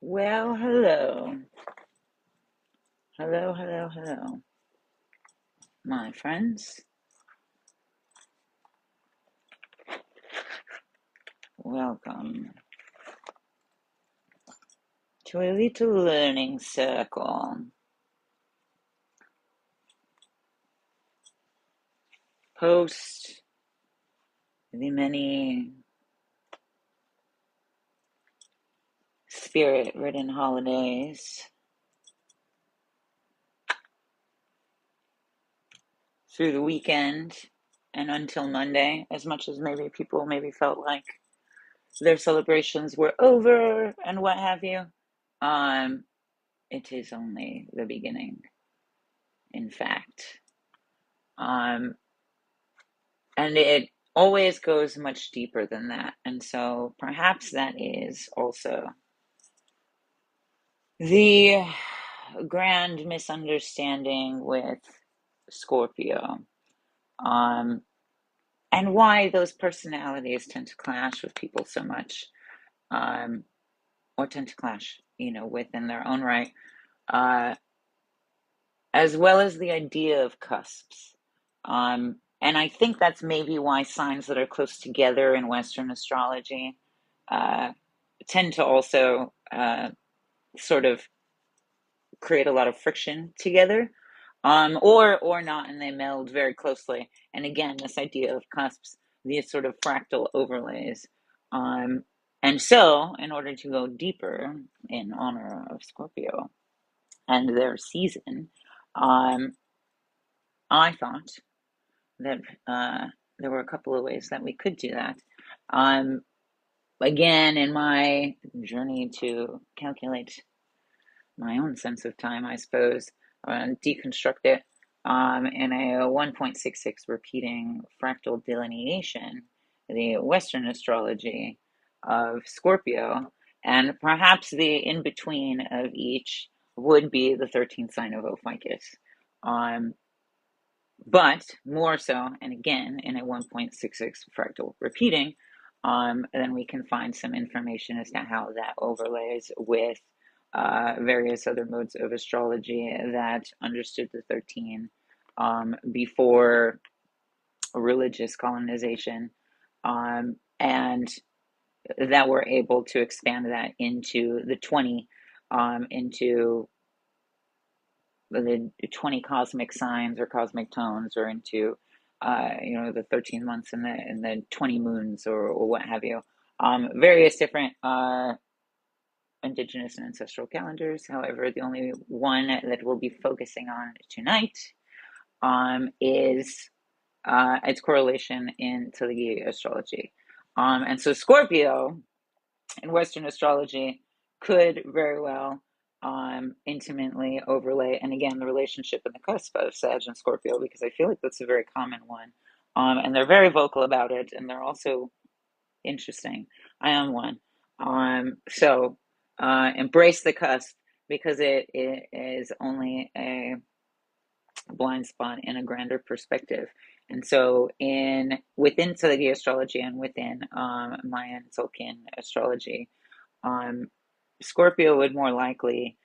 Well, hello. Hello, hello, hello, my friends. Welcome to a little learning circle post the many spirit ridden holidays through the weekend and until Monday, as much as maybe people maybe felt like their celebrations were over and what have you. Um, it is only the beginning, in fact. Um, and it always goes much deeper than that. And so perhaps that is also the grand misunderstanding with Scorpio, um, and why those personalities tend to clash with people so much, um, or tend to clash, within their own right, uh, as well as the idea of cusps. And I think that's maybe why signs that are close together in Western astrology uh, tend to also sort of create a lot of friction together, or not, and they meld very closely. And again, this idea of cusps, these sort of fractal overlays. Um, and so, in order to go deeper in honor of Scorpio and their season, um, I thought that there were a couple of ways that we could do that. Um, Again, in my journey to calculate my own sense of time, I suppose, deconstruct it in a 1.66 repeating fractal delineation, the Western astrology of Scorpio, and perhaps the in between of each would be the 13th sign of Ophiuchus. Um, but more so, and again, in a 1.66 fractal repeating, then we can find some information as to how that overlays with various other modes of astrology that understood the 13 before religious colonization, and that were able to expand that into the 20, into the 20 cosmic signs or cosmic tones, or into the 13 months and the 20 moons, or what have you. Various different indigenous and ancestral calendars. However, the only one that we'll be focusing on tonight is its correlation in Telugu astrology. And so Scorpio in Western astrology could very well intimately overlay, and again, the relationship in the cusp of Sag and Scorpio, because I feel like that's a very common one. And they're very vocal about it, and they're also interesting. I am one. So embrace the cusp, because it is only a blind spot in a grander perspective. And so in within Telugu astrology and within Mayan Tzolk'in astrology, um, Scorpio would more likely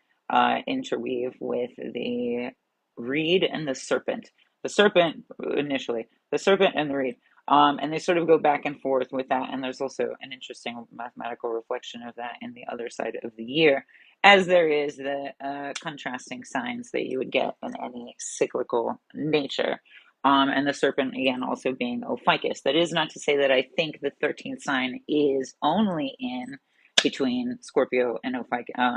interweave with the reed and the serpent. The serpent initially, the serpent and the reed. And they sort of go back and forth with that. And there's also an interesting mathematical reflection of that in the other side of the year, as there is the contrasting signs that you would get in any cyclical nature. And the serpent, again, also being Ophiuchus. That is not to say that I think the 13th sign is only in between Scorpio and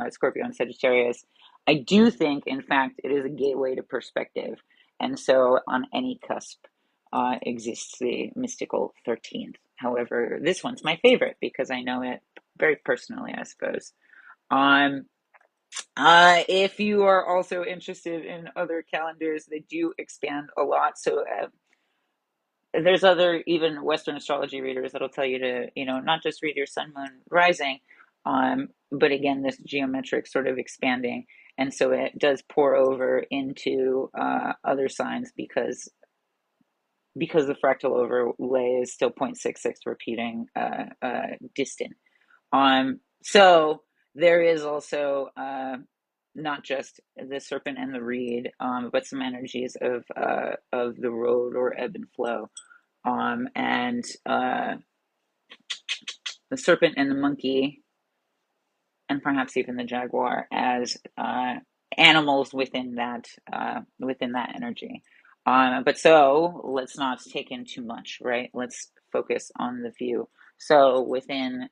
Scorpio and Sagittarius. I do think, in fact, it is a gateway to perspective, and so on any cusp exists the mystical 13th. However, this one's my favorite because I know it very personally, I suppose. Um, if you are also interested in other calendars, they do expand a lot. So there's other even Western astrology readers that'll tell you to, not just read your sun, moon, rising, but again, this geometric sort of expanding. And so it does pour over into other signs, because the fractal overlay is still 0.66 repeating distant. So there is also not just the serpent and the reed, but some energies of the road or ebb and flow, and the serpent and the monkey, and perhaps even the jaguar as animals within that energy. But so let's not take in too much, right? Let's focus on the few. So within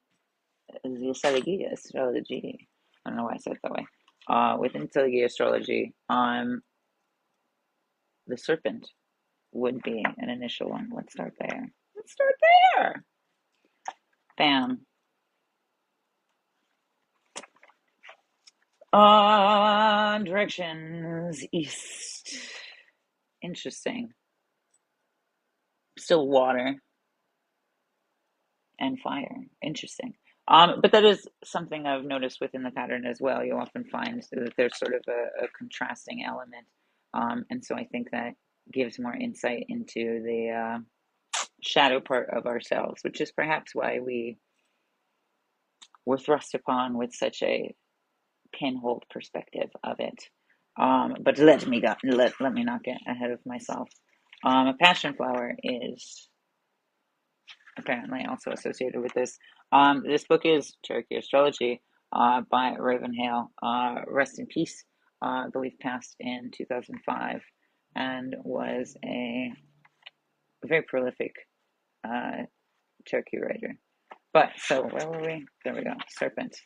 the Seligi astrology, I don't know why I said it that way. Within Seligi astrology, the serpent would be an initial one. Let's start there. Let's start there. Bam. Directions east. Interesting. Still water and fire. Interesting. But that is something I've noticed within the pattern as well. You often find that there's sort of a contrasting element. And so I think that gives more insight into the shadow part of ourselves, which is perhaps why we were thrust upon with such a pinhole perspective of it. But let me not get ahead of myself. A passion flower is apparently also associated with this. This book is Cherokee Astrology by Ravenhale. Rest in peace. I believe passed in 2005 and was a very prolific Cherokee writer. But so where were we? There we go. Serpent.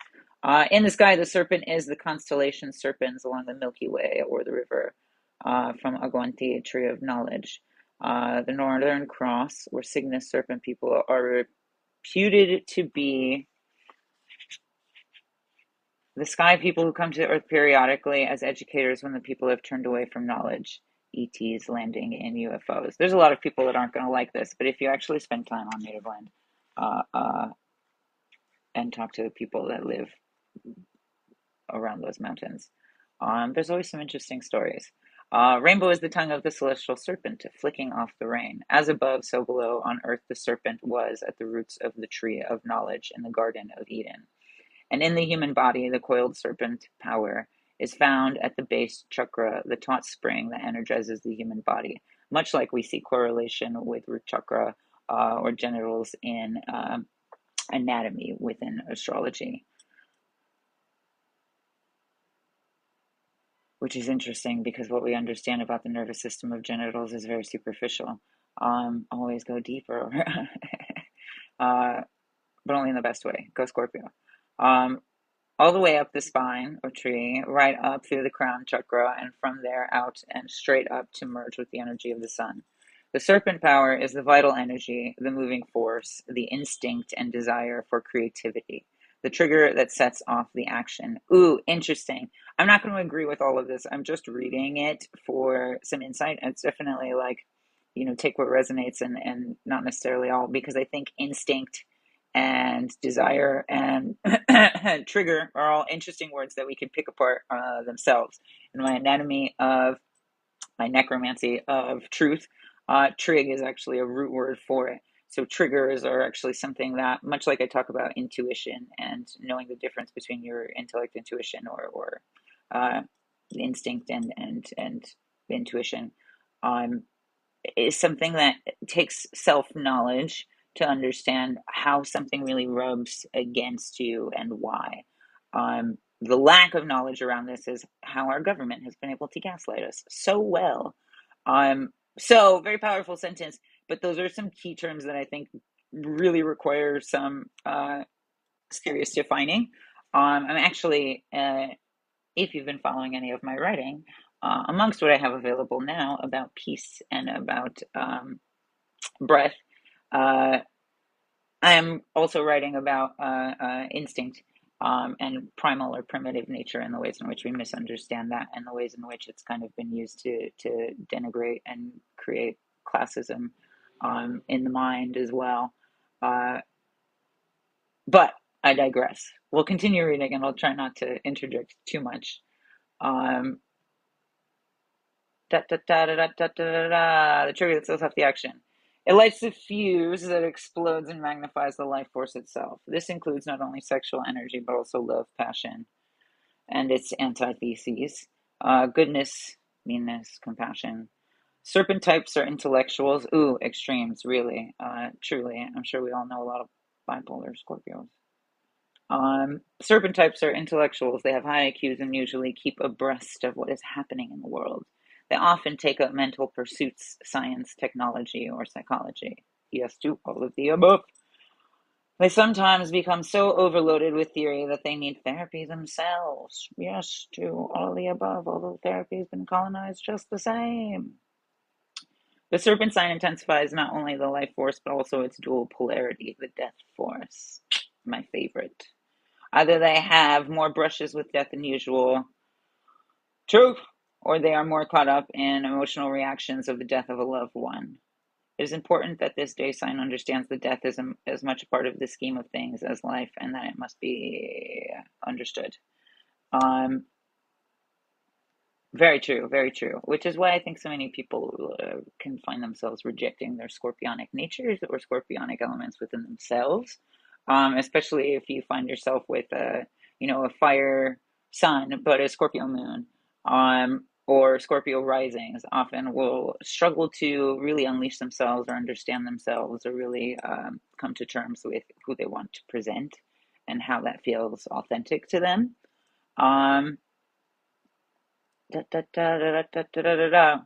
In the sky, the serpent is the constellation Serpens along the Milky Way or the river from Aguanti, tree of knowledge. The Northern Cross, or Cygnus serpent people, are reputed to be the sky people who come to Earth periodically as educators when the people have turned away from knowledge. ETs landing in UFOs. There's a lot of people that aren't going to like this, but if you actually spend time on native land and talk to the people that live around those mountains, there's always some interesting stories. Rainbow is the tongue of the celestial serpent, flicking off the rain. As above, so below, on earth the serpent was at the roots of the tree of knowledge in the Garden of Eden. And in the human body, the coiled serpent power is found at the base chakra, the taut spring that energizes the human body, much like we see correlation with root chakra or genitals in anatomy within astrology. Which is interesting because what we understand about the nervous system of genitals is very superficial. Always go deeper, but only in the best way. Go Scorpio. All the way up the spine or tree, right up through the crown chakra, and from there out and straight up to merge with the energy of the sun. The serpent power is the vital energy, the moving force, the instinct and desire for creativity, the trigger that sets off the action. Ooh, interesting. I'm not going to agree with all of this. I'm just reading it for some insight. It's definitely like, take what resonates and not necessarily all, because I think instinct and desire and trigger are all interesting words that we can pick apart themselves. In my anatomy of my necromancy of truth, trig is actually a root word for it. So triggers are actually something that, much like I talk about intuition and knowing the difference between your intellect, intuition, or instinct and intuition, is something that takes self-knowledge to understand how something really rubs against you and why. The lack of knowledge around this is how our government has been able to gaslight us so well. So very powerful sentence, but those are some key terms that I think really require some serious defining. I'm actually, if you've been following any of my writing, amongst what I have available now about peace and about breath, I am also writing about instinct and primal or primitive nature, and the ways in which we misunderstand that, and the ways in which it's kind of been used to denigrate and create classism in the mind as well. But I digress. We'll continue reading, and I'll try not to interject too much. The trigger that sets off the action. It lights the fuse that explodes and magnifies the life force itself. This includes not only sexual energy, but also love, passion, and its antitheses: goodness, meanness, compassion. Serpent types are intellectuals. Ooh, extremes, really. Truly. I'm sure we all know a lot of bipolar Scorpios. Serpent types are intellectuals. They have high IQs and usually keep abreast of what is happening in the world. They often take up mental pursuits, science, technology, or psychology. Yes to all of the above. They sometimes become so overloaded with theory that they need therapy themselves. Yes to all of the above, although therapy has been colonized just the same. The serpent sign intensifies not only the life force, but also its dual polarity, the death force. My favorite. Either they have more brushes with death than usual, true, or they are more caught up in emotional reactions of the death of a loved one. It is important that this day sign understands that death is as much a part of the scheme of things as life, and that it must be understood. Um, Very true, very true. Which is why I think so many people can find themselves rejecting their scorpionic natures or scorpionic elements within themselves. Especially if you find yourself with a fire sun, but a Scorpio moon, or Scorpio risings, often will struggle to really unleash themselves or understand themselves or really come to terms with who they want to present and how that feels authentic to them. Um, Da, da, da, da, da, da, da, da, da.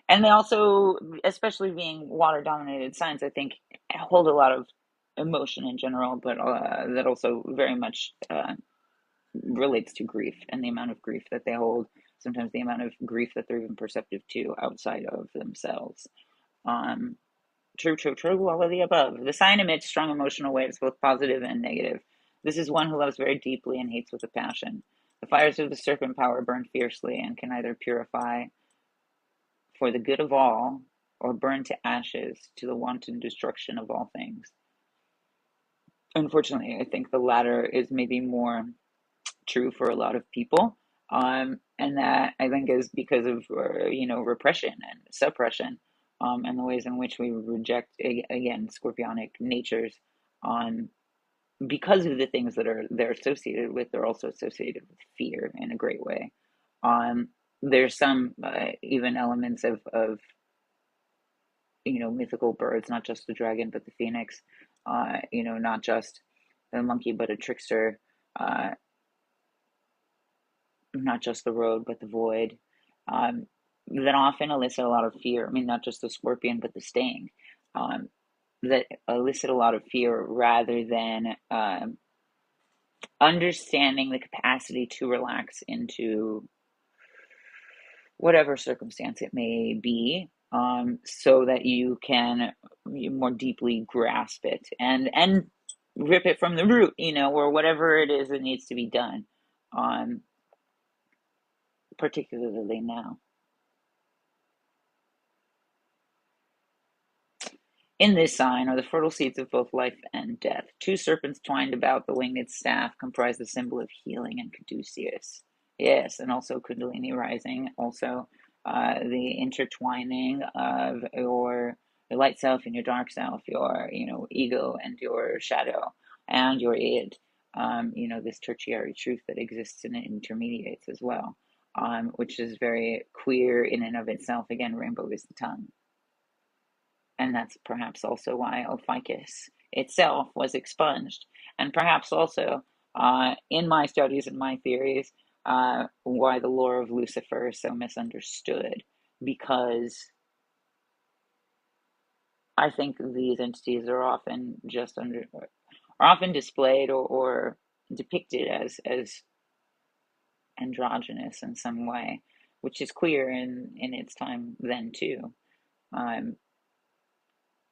And they also, especially being water dominated signs, I think hold a lot of emotion in general, but that also very much relates to grief and the amount of grief that they hold, sometimes the amount of grief that they're even perceptive to outside of themselves. Um, True, true, true, all of the above. The sign emits strong emotional waves, both positive and negative. This is one who loves very deeply and hates with a passion. The fires of the serpent power burn fiercely and can either purify for the good of all, or burn to ashes to the wanton destruction of all things. Unfortunately, I think the latter is maybe more true for a lot of people. And that I think is because of repression and suppression, and the ways in which we reject again scorpionic natures, um, because of the things that they're associated with. They're also associated with fear in a great way. Um, there's some even elements of mythical birds, not just the dragon, but the phoenix, not just the monkey, but a trickster, uh, not just the road, but the void, um, that often elicit a lot of fear. I mean, not just the scorpion, but the sting, um, that elicit a lot of fear rather than understanding the capacity to relax into whatever circumstance it may be, so that you can more deeply grasp it and rip it from the root, or whatever it is that needs to be done, um, particularly now. In this sign are the fertile seeds of both life and death. Two serpents twined about the winged staff comprise the symbol of healing and caduceus. Yes, and also Kundalini rising. Also, the intertwining of your light self and your dark self, your ego and your shadow, and your id. This tertiary truth that exists and it intermediates as well, which is very queer in and of itself. Again, rainbow is the tongue. And that's perhaps also why Ophiuchus itself was expunged. And perhaps also, in my studies and my theories, why the lore of Lucifer is so misunderstood. Because I think these entities are often are often displayed or depicted as androgynous in some way, which is queer in its time then too. Um,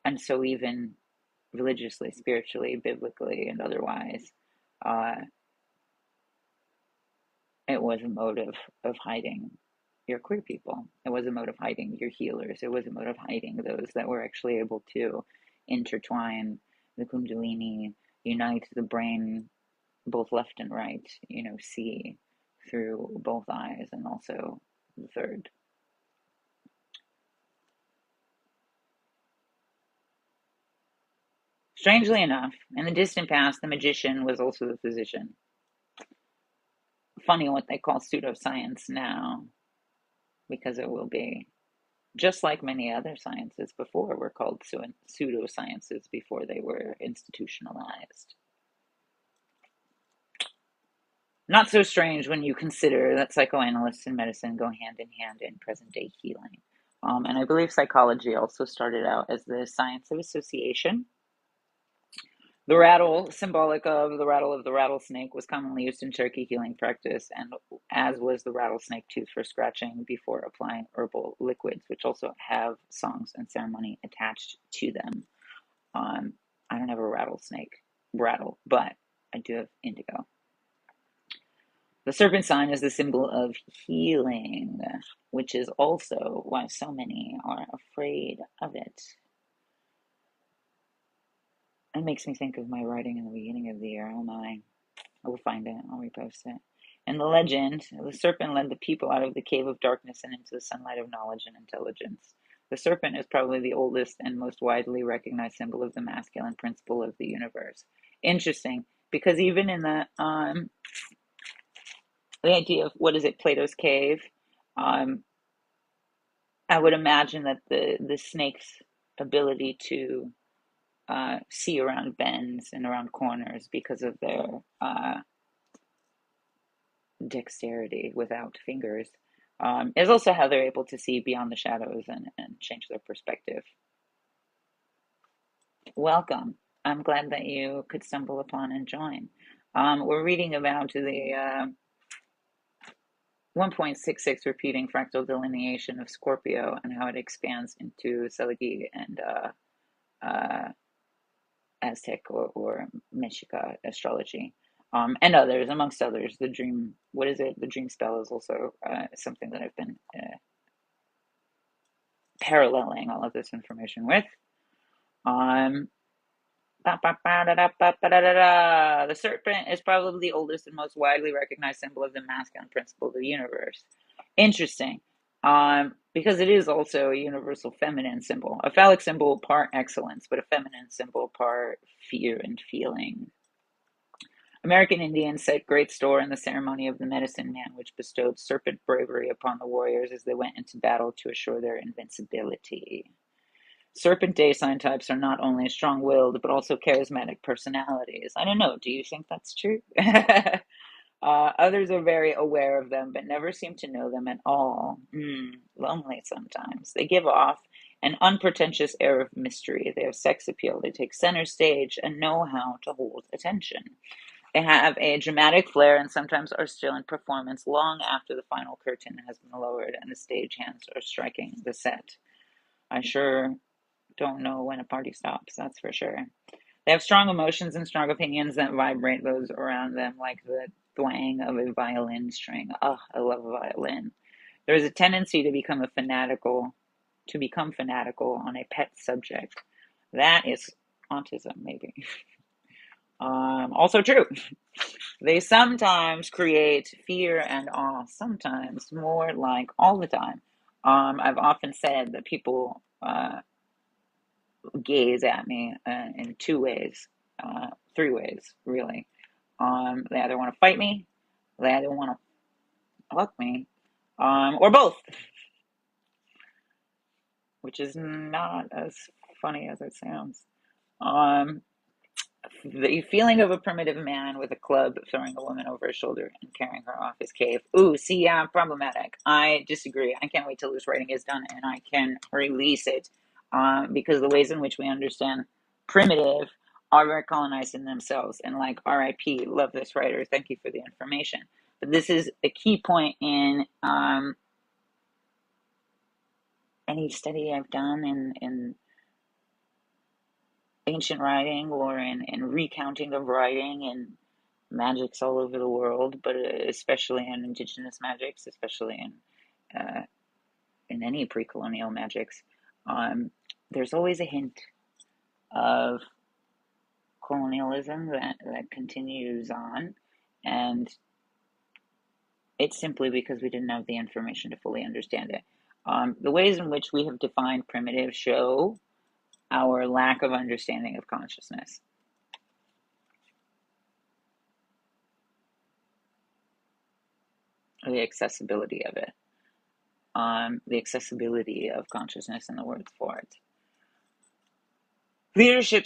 and so even religiously, spiritually, biblically, and otherwise, uh, it was a mode of hiding your queer people. It was a mode of hiding your healers. It was a mode of hiding those that were actually able to intertwine the Kundalini, unite the brain both left and right, see through both eyes and also the third. Strangely enough, in the distant past, the magician was also the physician. Funny what they call pseudoscience now, because it will be. Just like many other sciences before were called pseudosciences before they were institutionalized. Not so strange when you consider that psychoanalysts and medicine go hand in hand in present day healing. And I believe psychology also started out as the science of association. The rattle, symbolic of the rattlesnake, was commonly used in Cherokee healing practice, and as was the rattlesnake tooth for scratching before applying herbal liquids, which also have songs and ceremony attached to them. I don't have a rattlesnake rattle, but I do have indigo. The serpent sign is the symbol of healing, which is also why so many are afraid of it. It makes me think of my writing in the beginning of the year. Oh my. I will find it. I'll repost it. In the legend, the serpent led the people out of the cave of darkness and into the sunlight of knowledge and intelligence. The serpent is probably the oldest and most widely recognized symbol of the masculine principle of the universe. Interesting, because even in the idea of, what is it, Plato's cave, um, I would imagine that the snake's ability to see around bends and around corners because of their dexterity without fingers, is also how they're able to see beyond the shadows and change their perspective. Welcome. I'm glad that you could stumble upon and join. We're reading about the 1.66 repeating fractal delineation of Scorpio and how it expands into Seligi and Aztec or Mexica astrology. And others, amongst others. The dream, what is it? The dream spell is also something that I've been paralleling all of this information with. The serpent is probably the oldest and most widely recognized symbol of the masculine principle of the universe. Interesting. Because it is also a universal feminine symbol. A phallic symbol part excellence, but a feminine symbol part fear and feeling. American Indians set great store in the ceremony of the medicine man, which bestowed serpent bravery upon the warriors as they went into battle to assure their invincibility. Serpent day sign types are not only strong-willed, but also charismatic personalities. I don't know, do you think that's true? Others are very aware of them, but never seem to know them at all. Lonely sometimes. They give off an unpretentious air of mystery. They have sex appeal. They take center stage and know how to hold attention. They have a dramatic flair and sometimes are still in performance long after the final curtain has been lowered and the stage hands are striking the set. I sure don't know when a party stops, that's for sure. They have strong emotions and strong opinions that vibrate those around them like the twang of a violin string. Oh, I love a violin. There is a tendency to become fanatical on a pet subject. That is autism, maybe. Also true. They sometimes create fear and awe, sometimes more like all the time. I've often said that people gaze at me in two ways, three ways, really. They either want to fight me, they either want to fuck me, or both, which is not as funny as it sounds. The feeling of a primitive man with a club throwing a woman over his shoulder and carrying her off his cave. Ooh, see, yeah, problematic. I disagree. I can't wait till this writing is done and I can release it, because the ways in which we understand primitive are very colonized in themselves. And like, RIP, love this writer. Thank you for the information. But this is a key point in any study I've done in ancient writing or in recounting of writing and magics all over the world, but especially in indigenous magics, especially in any pre-colonial magics, there's always a hint of colonialism that continues on, and it's simply because we didn't have the information to fully understand it. The ways in which we have defined primitive show our lack of understanding of consciousness. Or the accessibility of it. The accessibility of consciousness and the words for it. Leadership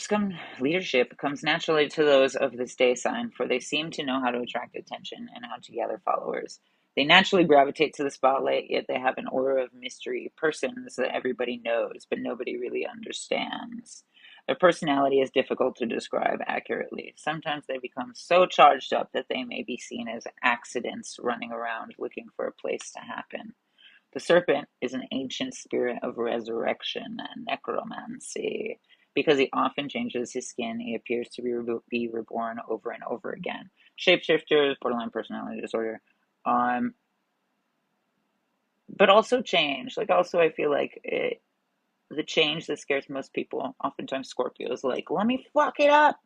comes naturally to those of this day sign, for they seem to know how to attract attention and how to gather followers. They naturally gravitate to the spotlight, yet they have an aura of mystery, persons that everybody knows, but nobody really understands. Their personality is difficult to describe accurately. Sometimes they become so charged up that they may be seen as accidents running around looking for a place to happen. The serpent is an ancient spirit of resurrection and necromancy. Because he often changes his skin, he appears to be reborn over and over again. Shapeshifters, borderline personality disorder, but also change. Like, also, I feel like the change that scares most people, oftentimes Scorpios, like, let me fuck it up.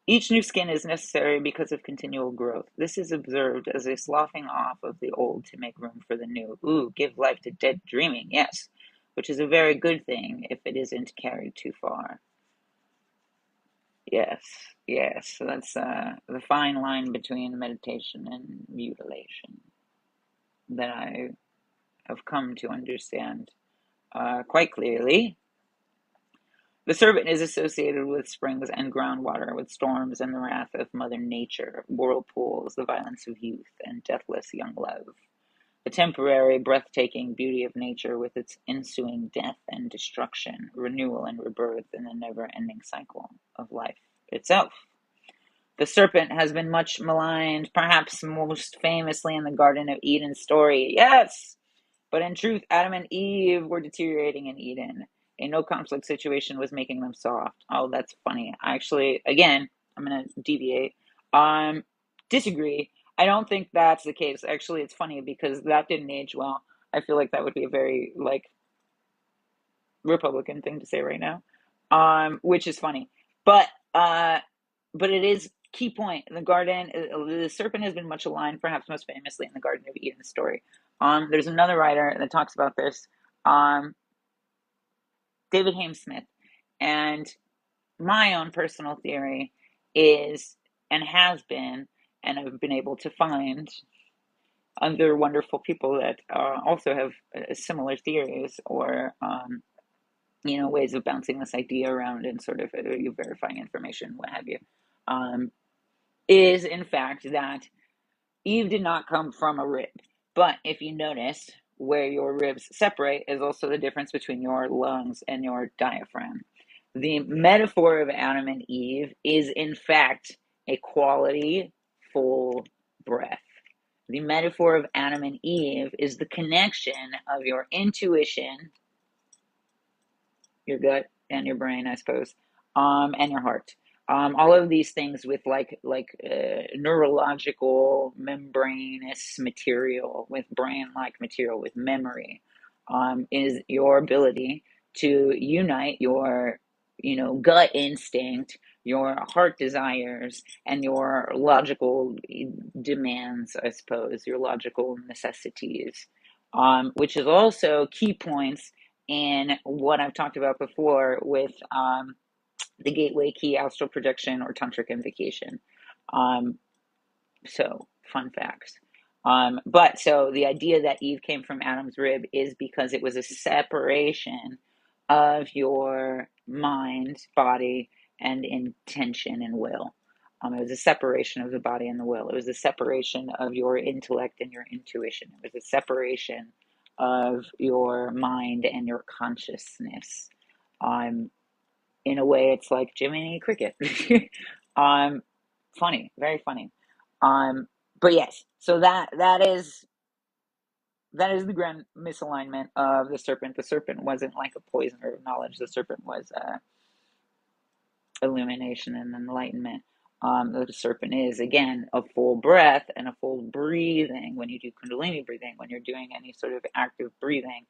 Each new skin is necessary because of continual growth. This is observed as a sloughing off of the old to make room for the new. Ooh, give life to dead dreaming, yes, which is a very good thing if it isn't carried too far. Yes, yes, so that's the fine line between meditation and mutilation that I have come to understand quite clearly. The serpent is associated with springs and groundwater, with storms and the wrath of Mother Nature, whirlpools, the violence of youth, and deathless young love. The temporary, breathtaking beauty of nature with its ensuing death and destruction, renewal and rebirth in the never-ending cycle of life itself. The serpent has been much maligned, perhaps most famously in the Garden of Eden story. Yes! But in truth, Adam and Eve were deteriorating in Eden. A no-conflict situation was making them soft. Oh, that's funny. Actually, again, I'm going to deviate. Disagree. I don't think that's the case. Actually, it's funny because that didn't age well. I feel like that would be a very, like, Republican thing to say right now, which is funny. But it is key point. In the garden, the serpent has been much aligned, perhaps most famously in the Garden of Eden story. There's another writer that talks about this, David Smith, and my own personal theory is, and has been, and I've been able to find other wonderful people that also have similar theories or ways of bouncing this idea around and sort of verifying information, what have you, is in fact that Eve did not come from a rib. But if you notice, where your ribs separate is also the difference between your lungs and your diaphragm. The metaphor of Adam and Eve is in fact a quality, full breath. The metaphor of Adam and Eve is the connection of your intuition, your gut and your brain, I suppose, and your heart. All of these things with like neurological membranous material, with brain-like material, with memory, is your ability to unite your, gut instinct, your heart desires, and your logical demands, I suppose, your logical necessities, which is also key points in what I've talked about before with the gateway key, astral projection, or tantric invocation. So, fun facts. But so the idea that Eve came from Adam's rib is because it was a separation of your mind, body, and intention and will. It was a separation of the body and the will. It was a separation of your intellect and your intuition. It was a separation of your mind and your consciousness. In a way, it's like Jiminy Cricket. Funny, very funny. But yes, so that is the grand misalignment of the serpent. The serpent wasn't like a poisoner of knowledge. The serpent was illumination and enlightenment. The serpent is, again, a full breath and a full breathing. When you do Kundalini breathing, when you're doing any sort of active breathing,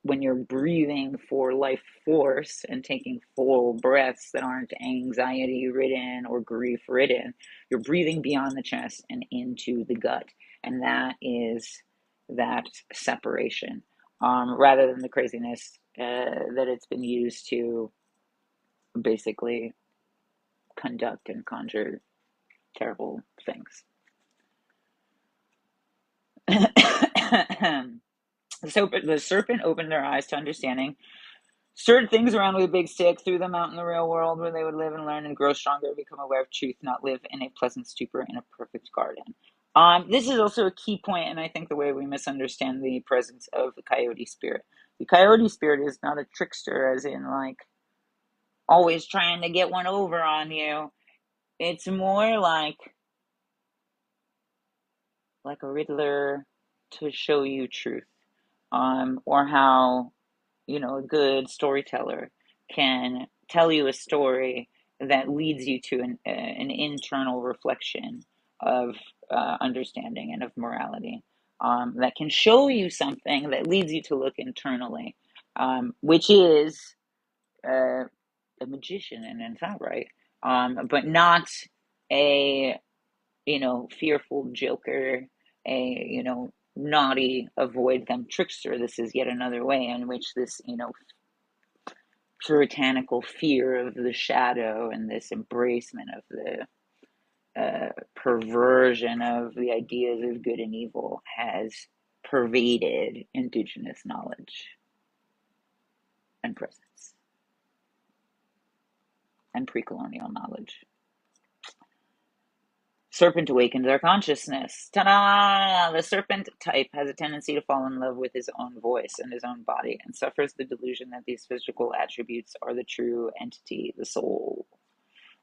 when you're breathing for life force and taking full breaths that aren't anxiety ridden or grief ridden, you're breathing beyond the chest and into the gut. and that is that separation, rather than the craziness that it's been used to basically conduct and conjure terrible things. The serpent opened their eyes to understanding, stirred things around with a big stick, threw them out in the real world where they would live and learn and grow stronger, become aware of truth, not live in a pleasant stupor in a perfect garden. This is also a key point, and I think the way we misunderstand the presence of the coyote spirit. The coyote spirit is not a trickster, as in like always trying to get one over on you. It's more like a riddler to show you truth, or how a good storyteller can tell you a story that leads you to an internal reflection of understanding and of morality, that can show you something that leads you to look internally, which is uh, a magician in its own right, but not a fearful joker, naughty, avoid them trickster. This is yet another way in which this, puritanical fear of the shadow and this embracement of the perversion of the ideas of good and evil has pervaded indigenous knowledge and presence and pre-colonial knowledge. Serpent awakens our consciousness. Ta-da! The serpent type has a tendency to fall in love with his own voice and his own body, and suffers the delusion that these physical attributes are the true entity, the soul.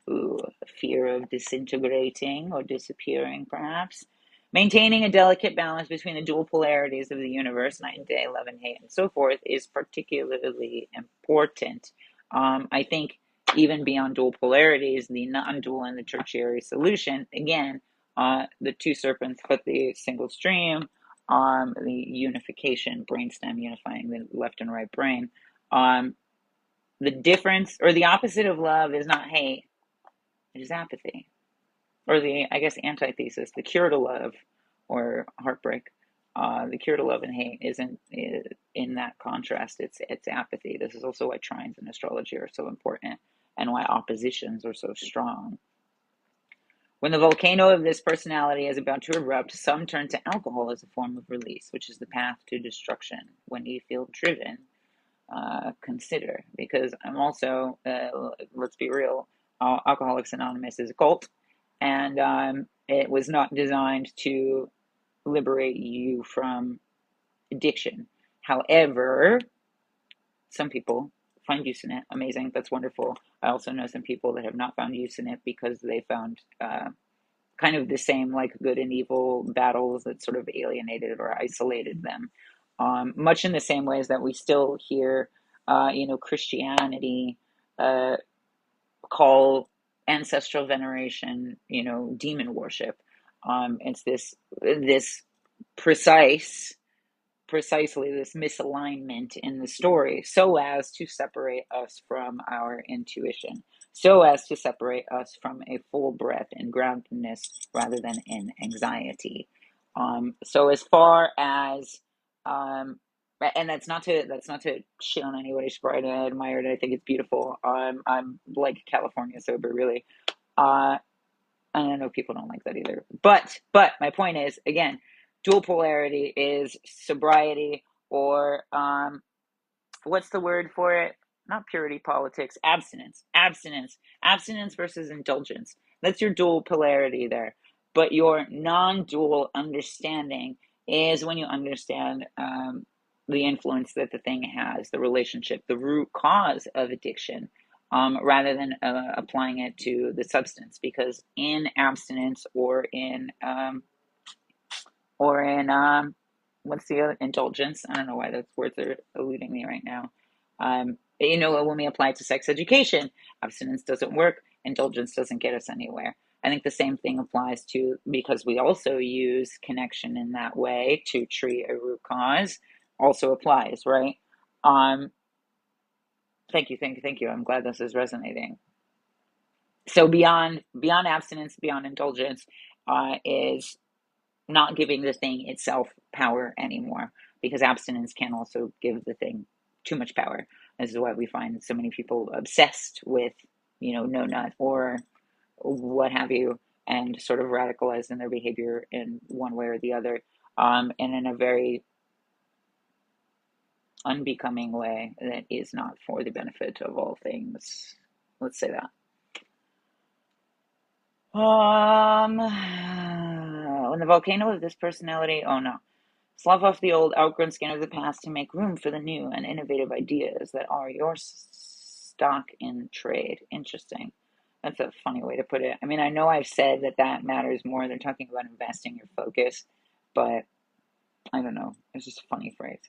Ooh, fear of disintegrating or disappearing, perhaps. Maintaining a delicate balance between the dual polarities of the universe, night and day, love and hate, and so forth, is particularly important. I think even beyond dual polarities, the non-dual and the tertiary solution, again, the two serpents, but the single stream, the unification, brainstem unifying the left and right brain. The difference, or the opposite of love, is not hate, it is apathy. Or the, I guess, antithesis, the cure to love or heartbreak. The cure to love and hate isn't in that contrast. It's apathy. This is also why trines in astrology are so important, and why oppositions are so strong. When the volcano of this personality is about to erupt, some turn to alcohol as a form of release, which is the path to destruction. When you feel driven, consider, because I'm also, let's be real, Alcoholics Anonymous is a cult, and it was not designed to liberate you from addiction. However, some people find use in it. Amazing. That's wonderful. I also know some people that have not found use in it because they found kind of the same, like, good and evil battles that sort of alienated or isolated them. Much in the same ways that we still hear, Christianity call ancestral veneration, demon worship. It's this precisely this misalignment in the story, so as to separate us from our intuition, so as to separate us from a full breath in groundedness rather than in anxiety. So as far as and that's not to shit on anybody. Sprite, I admire it. I think it's beautiful. I'm like California sober, really. I know people don't like that either. But my point is, again, dual polarity is sobriety, or what's the word for it? Not purity politics, abstinence. Abstinence versus indulgence. That's your dual polarity there. But your non-dual understanding is when you understand the influence that the thing has, the relationship, the root cause of addiction, rather than applying it to the substance. Because in abstinence, or in what's the other, indulgence? I don't know why those words are eluding me right now. When we apply it to sex education, abstinence doesn't work, indulgence doesn't get us anywhere. I think the same thing applies to, because we also use connection in that way to treat a root cause, also applies, right? Thank you. I'm glad this is resonating. So beyond abstinence, beyond indulgence, is not giving the thing itself power anymore, because abstinence can also give the thing too much power. This is why we find so many people obsessed with, no nut or what have you, and sort of radicalized in their behavior in one way or the other, and in a very unbecoming way that is not for the benefit of all things. Let's say that. When the volcano of this personality, oh no. Slough off the old, outgrown skin of the past to make room for the new and innovative ideas that are your stock in trade. Interesting. That's a funny way to put it. I mean, I know I've said that matters more. They're talking about investing your focus, but I don't know. It's just a funny phrase.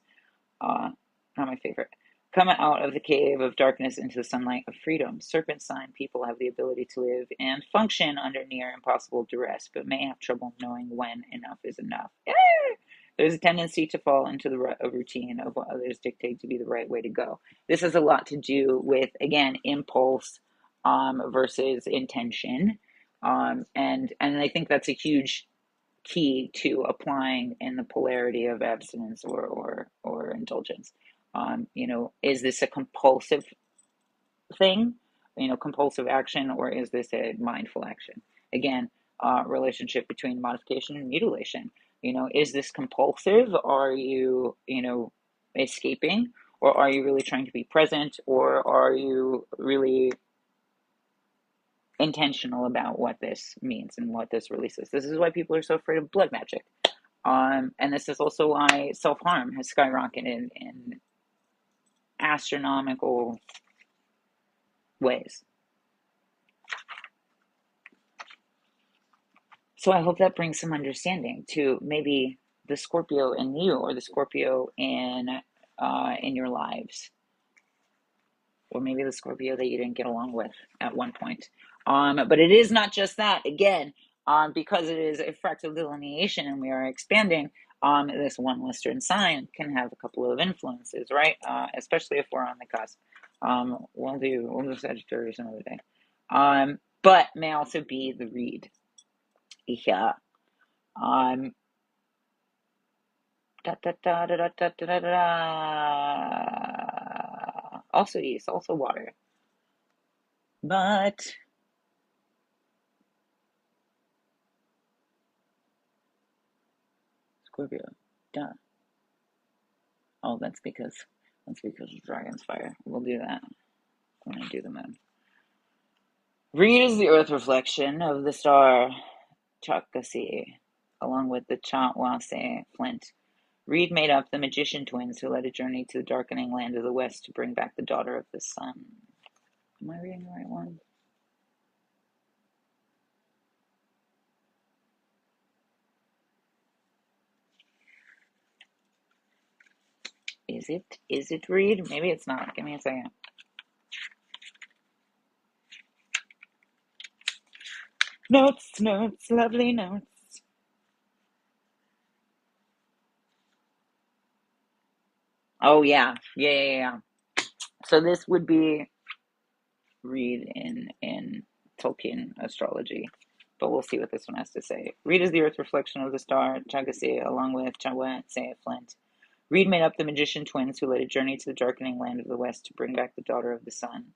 Not my favorite. Come out of the cave of darkness into the sunlight of freedom. Serpent sign people have the ability to live and function under near impossible duress, but may have trouble knowing when enough is enough. There's a tendency to fall into the routine of what others dictate to be the right way to go. This has a lot to do with, again, impulse versus intention. And I think that's a huge key to applying in the polarity of abstinence or indulgence. Is this a compulsive thing, compulsive action, or is this a mindful action? Again, relationship between modification and mutilation. Is this compulsive? Are you, escaping? Or are you really trying to be present? Or are you really intentional about what this means and what this releases? This is why people are so afraid of blood magic. And this is also why self-harm has skyrocketed in astronomical ways. So I hope that brings some understanding to maybe the Scorpio in you, or the Scorpio in your lives, or maybe the Scorpio that you didn't get along with at one point. But it is not just that. Again, because it is a fractal delineation and we are expanding, this one Western sign can have a couple of influences, right? Especially if we're on the cusp. We'll do Sagittarius another day. But may also be the read. Yeah. Also yeast, also water. But Scorpio, duh. Oh, that's because of Dragon's Fire. We'll do that when I do the moon. Reed is the earth reflection of the star Chakasi, along with the Chatwase flint. Reed made up the magician twins who led a journey to the darkening land of the west to bring back the daughter of the sun. Am I reading the right one? Is it Reed? Maybe it's not. Give me a second. Notes, lovely notes. Oh yeah. So this would be Reed in Tolkien astrology, but we'll see what this one has to say. Reed is the earth reflection of the star Chagase, along with Chawet Flint. Reed made up the magician twins who led a journey to the darkening land of the west to bring back the daughter of the sun.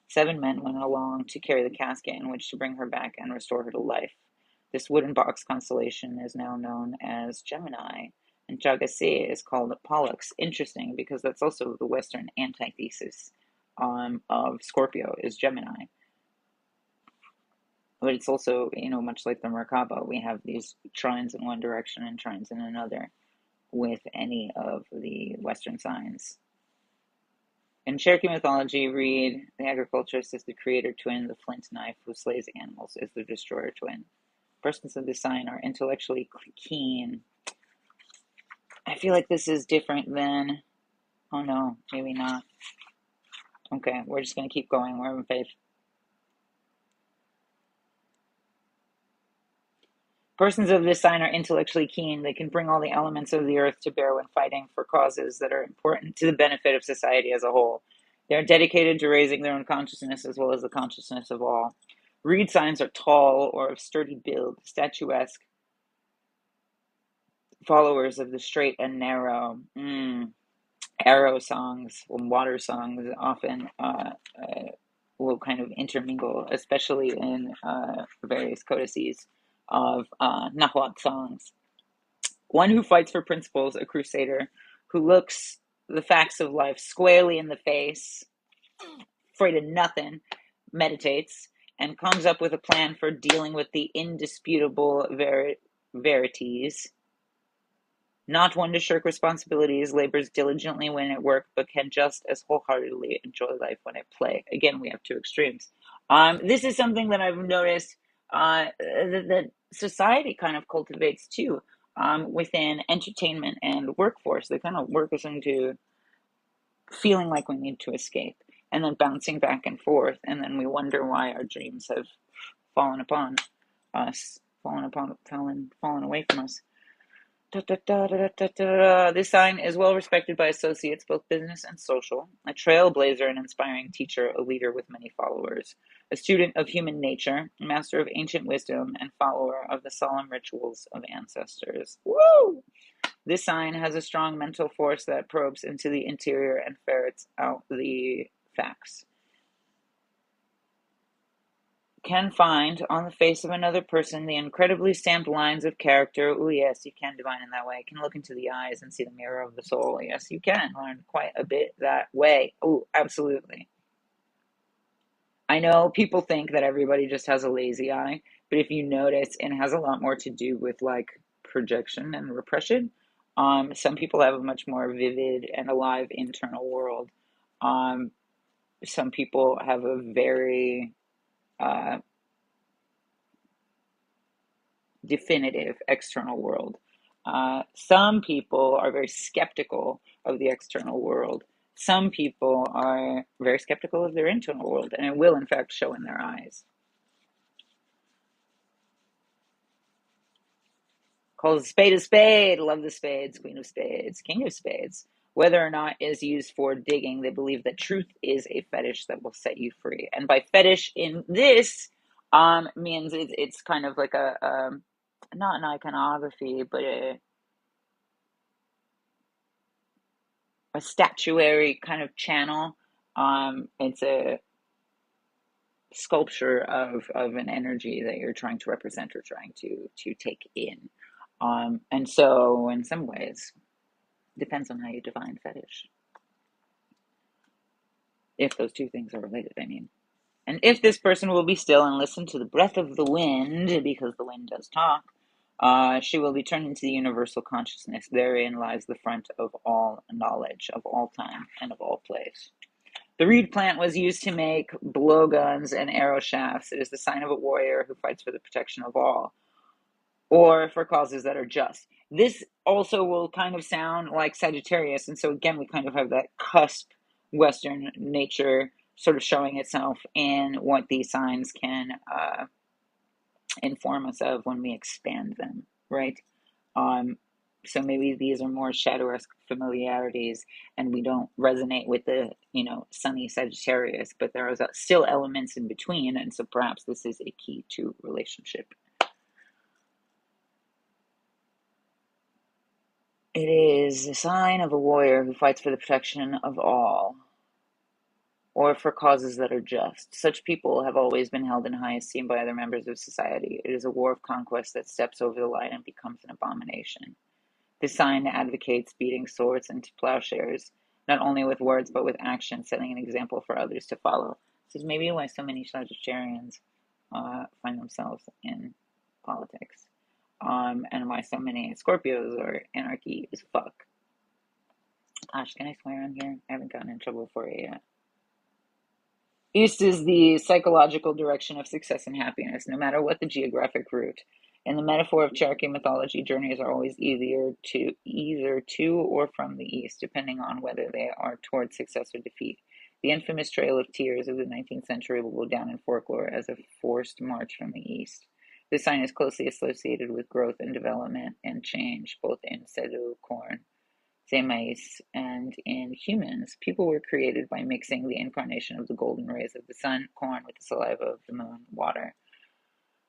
7 men went along to carry the casket in which to bring her back and restore her to life. This wooden box constellation is now known as Gemini, and Chagase is called Pollux. Interesting, because that's also the Western antithesis of Scorpio is Gemini. But it's also, much like the Merkaba, we have these trines in one direction and trines in another with any of the Western signs. In Cherokee mythology, Reed, the agriculturist, is the creator twin. The flint knife who slays animals is the destroyer twin. Persons of this sign are intellectually keen. I feel like this is different than... Oh no, maybe not. Okay, we're just going to keep going. We're in faith. Persons of this sign are intellectually keen. They can bring all the elements of the earth to bear when fighting for causes that are important to the benefit of society as a whole. They are dedicated to raising their own consciousness as well as the consciousness of all. Reed signs are tall or of sturdy build, statuesque, followers of the straight and narrow. Arrow songs, water songs often will kind of intermingle, especially in various codices of Nahuatl songs. One who fights for principles, a crusader, who looks the facts of life squarely in the face, afraid of nothing, meditates, and comes up with a plan for dealing with the indisputable verities. Not one to shirk responsibilities, labors diligently when at work, but can just as wholeheartedly enjoy life when at play. Again, we have two extremes. This is something that I've noticed that society kind of cultivates too, within entertainment and workforce. They kind of work us into feeling like we need to escape, and then bouncing back and forth, and then we wonder why our dreams have fallen upon us, fallen away from us. This sign is well respected by associates, both business and social. A trailblazer, an inspiring teacher, a leader with many followers. A student of human nature, a master of ancient wisdom, and follower of the solemn rituals of ancestors. Woo! This sign has a strong mental force that probes into the interior and ferrets out the facts. Can find on the face of another person the incredibly stamped lines of character. Oh, yes, you can divine in that way. Can look into the eyes and see the mirror of the soul. Yes, you can learn quite a bit that way. Oh, absolutely. I know people think that everybody just has a lazy eye, but if you notice, it has a lot more to do with like projection and repression. Some people have a much more vivid and alive internal world. Um, some people have a very uh, definitive external world. Some people are very skeptical of the external world. Some people are very skeptical of their internal world, and it will, in fact, show in their eyes. Calls a spade, love the spades, queen of spades, king of spades. Whether or not is used for digging, they believe that truth is a fetish that will set you free. And by fetish in this means it's kind of like a not an iconography, but a statuary kind of channel. It's a sculpture of an energy that you're trying to represent or trying to take in. And so in some ways, depends on how you define fetish. If those two things are related, I mean. And if this person will be still and listen to the breath of the wind, because the wind does talk, she will be turned into the universal consciousness. Therein lies the front of all knowledge, of all time, and of all place. The reed plant was used to make blowguns and arrow shafts. It is the sign of a warrior who fights for the protection of all, or for causes that are just. This also will kind of sound like Sagittarius, and so again, we kind of have that cusp Western nature sort of showing itself in what these signs can inform us of when we expand them, right? Um, so maybe these are more shadow-esque familiarities, and we don't resonate with the, sunny Sagittarius, but there are still elements in between, and so perhaps this is a key to relationship. It is a sign of a warrior who fights for the protection of all, or for causes that are just. Such people have always been held in high esteem by other members of society. It is a war of conquest that steps over the line and becomes an abomination. This sign advocates beating swords into plowshares, not only with words but with action, setting an example for others to follow. This is maybe why so many Sagittarians find themselves in politics, and why so many Scorpios are anarchy as fuck. Gosh, can I swear on here? I haven't gotten in trouble for it yet. East is the psychological direction of success and happiness, no matter what the geographic route. In the metaphor of Cherokee mythology, journeys are always either to or from the east, depending on whether they are toward success or defeat. The infamous Trail of Tears of the 19th century will go down in folklore as a forced march from the east. This sign is closely associated with growth and development and change, both in Sedu corn, Zemais, and in humans. People were created by mixing the incarnation of the golden rays of the sun, corn, with the saliva of the moon, water.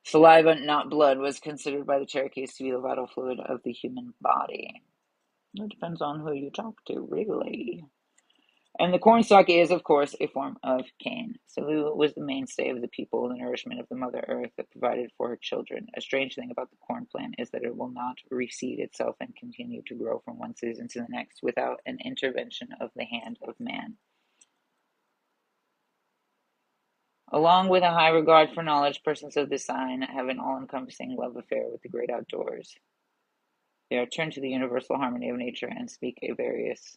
Saliva, not blood, was considered by the Cherokees to be the vital fluid of the human body. It depends on who you talk to, really. And the cornstalk is, of course, a form of cane. Salu was the mainstay of the people, the nourishment of the Mother Earth that provided for her children. A strange thing about the corn plant is that it will not reseed itself and continue to grow from one season to the next without an intervention of the hand of man. Along with a high regard for knowledge, persons of this sign have an all-encompassing love affair with the great outdoors. They are turned to the universal harmony of nature and speak a various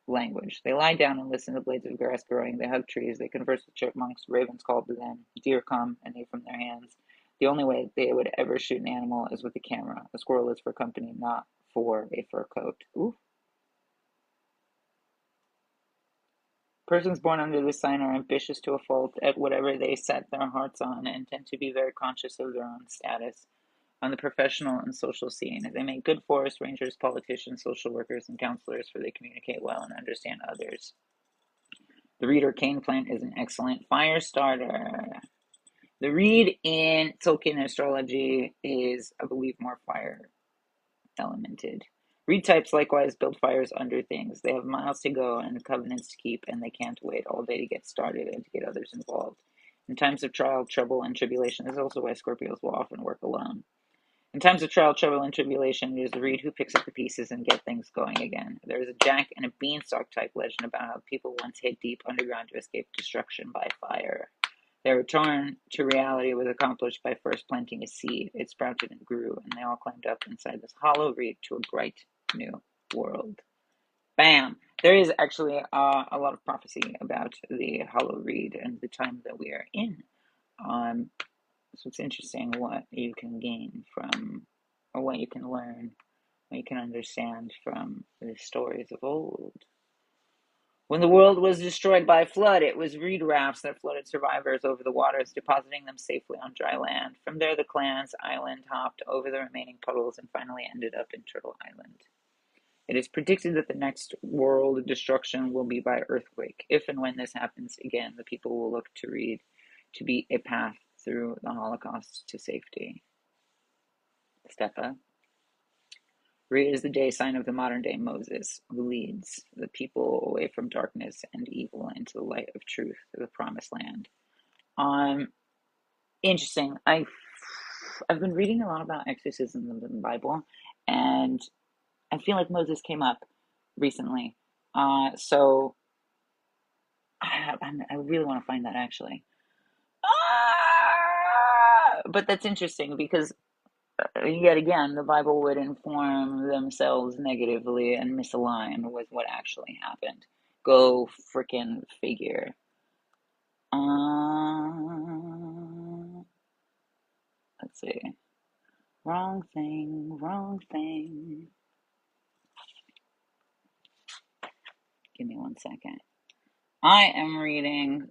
language. They lie down and listen to blades of grass growing. They hug trees. They converse with chipmunks. Ravens call to them. Deer come and eat from their hands. The only way they would ever shoot an animal is with a camera. A squirrel is for company, not for a fur coat. Ooh. Persons born under this sign are ambitious to a fault at whatever they set their hearts on and tend to be very conscious of their own status on the professional and social scene. They make good forest rangers, politicians, social workers, and counselors, for they communicate well and understand others. The reed or cane plant is an excellent fire starter. The reed in Tolkien astrology is, I believe, more fire elemented. Reed types likewise build fires under things. They have miles to go and covenants to keep, and they can't wait all day to get started and to get others involved. In times of trial, trouble, and tribulation, this is also why Scorpios will often work alone. In times of trial, trouble, and tribulation, it is the reed who picks up the pieces and get things going again. There is a jack and a beanstalk type legend about how people once hid deep underground to escape destruction by fire. Their return to reality was accomplished by first planting a seed. It sprouted and grew, and they all climbed up inside this hollow reed to a bright new world. Bam! There is actually a lot of prophecy about the hollow reed and the time that we are in. So it's interesting what you can gain from, or what you can learn, what you can understand from the stories of old. When the world was destroyed by a flood, it was reed rafts that floated survivors over the waters, depositing them safely on dry land. From there, the clans island hopped over the remaining puddles and finally ended up in Turtle Island. It is predicted that the next world destruction will be by earthquake. If and when this happens again, the people will look to reed to be a path through the Holocaust to safety. Stepa. Reed is the day sign of the modern day Moses, who leads the people away from darkness and evil into the light of truth, to the promised land. Interesting. I've been reading a lot about exorcism in the Bible, and I feel like Moses came up recently. So I really want to find that actually. But that's interesting because yet again, the Bible would inform themselves negatively and misalign with what actually happened. Go frickin' figure. Let's see. Wrong thing, wrong thing. Give me 1 second. I am reading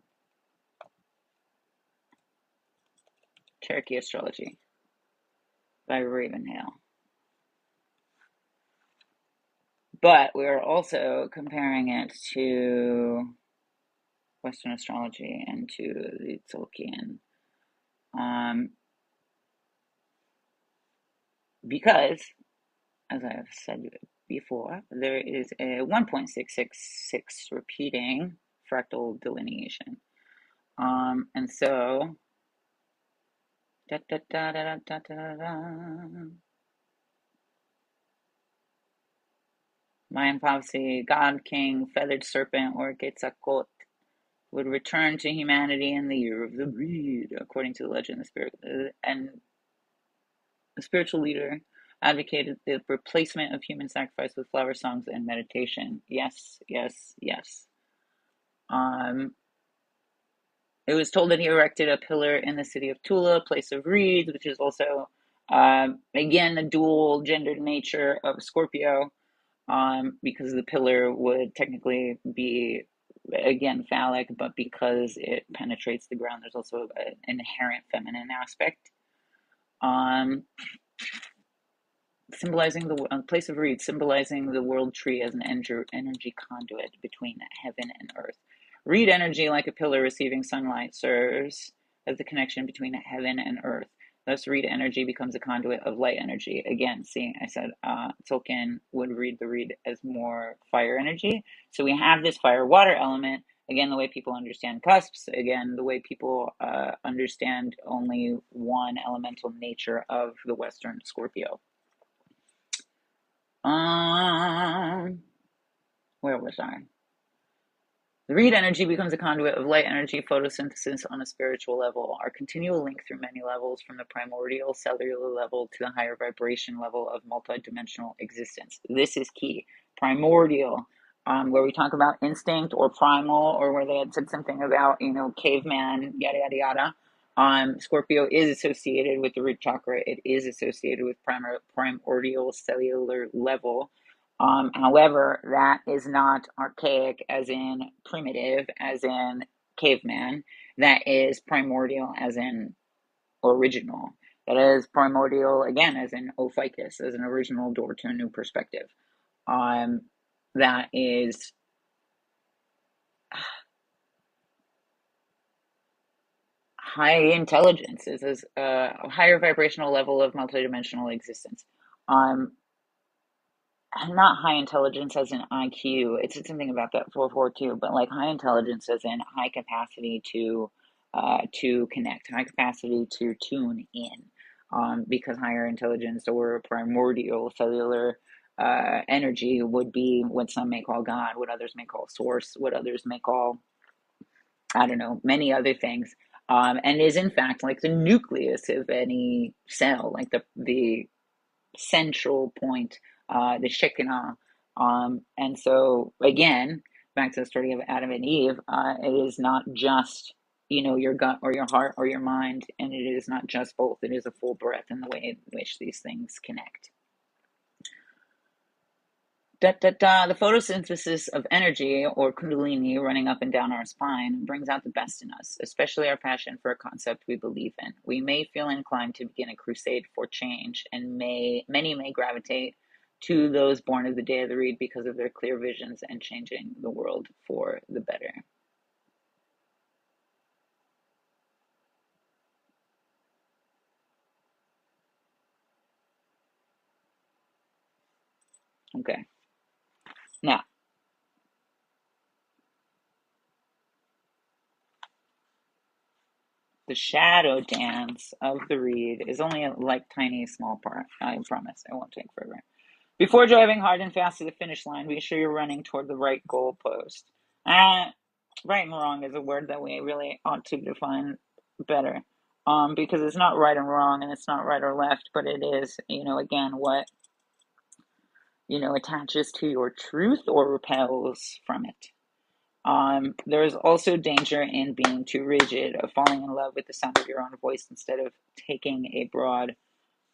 Cherokee Astrology by Ravenhill. But we're also comparing it to Western astrology and to the Tolkien. Because, as I have said before, there is a 1.666 repeating fractal delineation. And so, Mayan prophecy, God, King, Feathered Serpent, or Quetzalcoatl would return to humanity in the year of the reed, according to the legend. The spiritual leader advocated the replacement of human sacrifice with flower songs and meditation. Yes, yes, yes. It was told that he erected a pillar in the city of Tula, place of reeds, which is also, again, the dual gendered nature of Scorpio, because the pillar would technically be, again, phallic, but because it penetrates the ground, there's also an inherent feminine aspect. Symbolizing the place of reeds, symbolizing the world tree as an energy conduit between heaven and earth. Reed energy, like a pillar receiving sunlight, serves as the connection between heaven and earth. Thus, read energy becomes a conduit of light energy. Again, see, I said Tolkien would read the reed as more fire energy. So we have this fire water element. Again, the way people understand cusps. Again, the way people understand only one elemental nature of the Western Scorpio. Where was I? The reed energy becomes a conduit of light energy photosynthesis on a spiritual level. Our continual link through many levels, from the primordial cellular level to the higher vibration level of multidimensional existence. This is key. Primordial, where we talk about instinct or primal, or where they had said something about, caveman, yada, yada, yada. Scorpio is associated with the root chakra. It is associated with primordial cellular level. However, that is not archaic as in primitive, as in caveman. That is primordial as in original. That is primordial, again, as in Ophiuchus, as an original door to a new perspective. That is high intelligence, is a higher vibrational level of multidimensional existence. Not high intelligence as in IQ. It said something about that 442, but like high intelligence as in high capacity to connect, high capacity to tune in. Because higher intelligence or primordial cellular energy would be what some may call God, what others may call source, what others may call, I don't know, many other things. And is in fact like the nucleus of any cell, like the central point, the Shekinah. And so, again, back to the story of Adam and Eve, it is not just, your gut or your heart or your mind, and it is not just both. It is a full breath in the way in which these things connect. The photosynthesis of energy, or kundalini, running up and down our spine brings out the best in us, especially our passion for a concept we believe in. We may feel inclined to begin a crusade for change, and many may gravitate to those born of the day of the reed because of their clear visions and changing the world for the better. Okay. Now, the shadow dance of the reed is only a tiny small part. I promise it won't take forever. Before driving hard and fast to the finish line, be sure you're running toward the right goalpost. Right and wrong is a word that we really ought to define better. Because it's not right and wrong, and it's not right or left, but it is, again, what, attaches to your truth or repels from it. There is also danger in being too rigid, of falling in love with the sound of your own voice instead of taking a broad,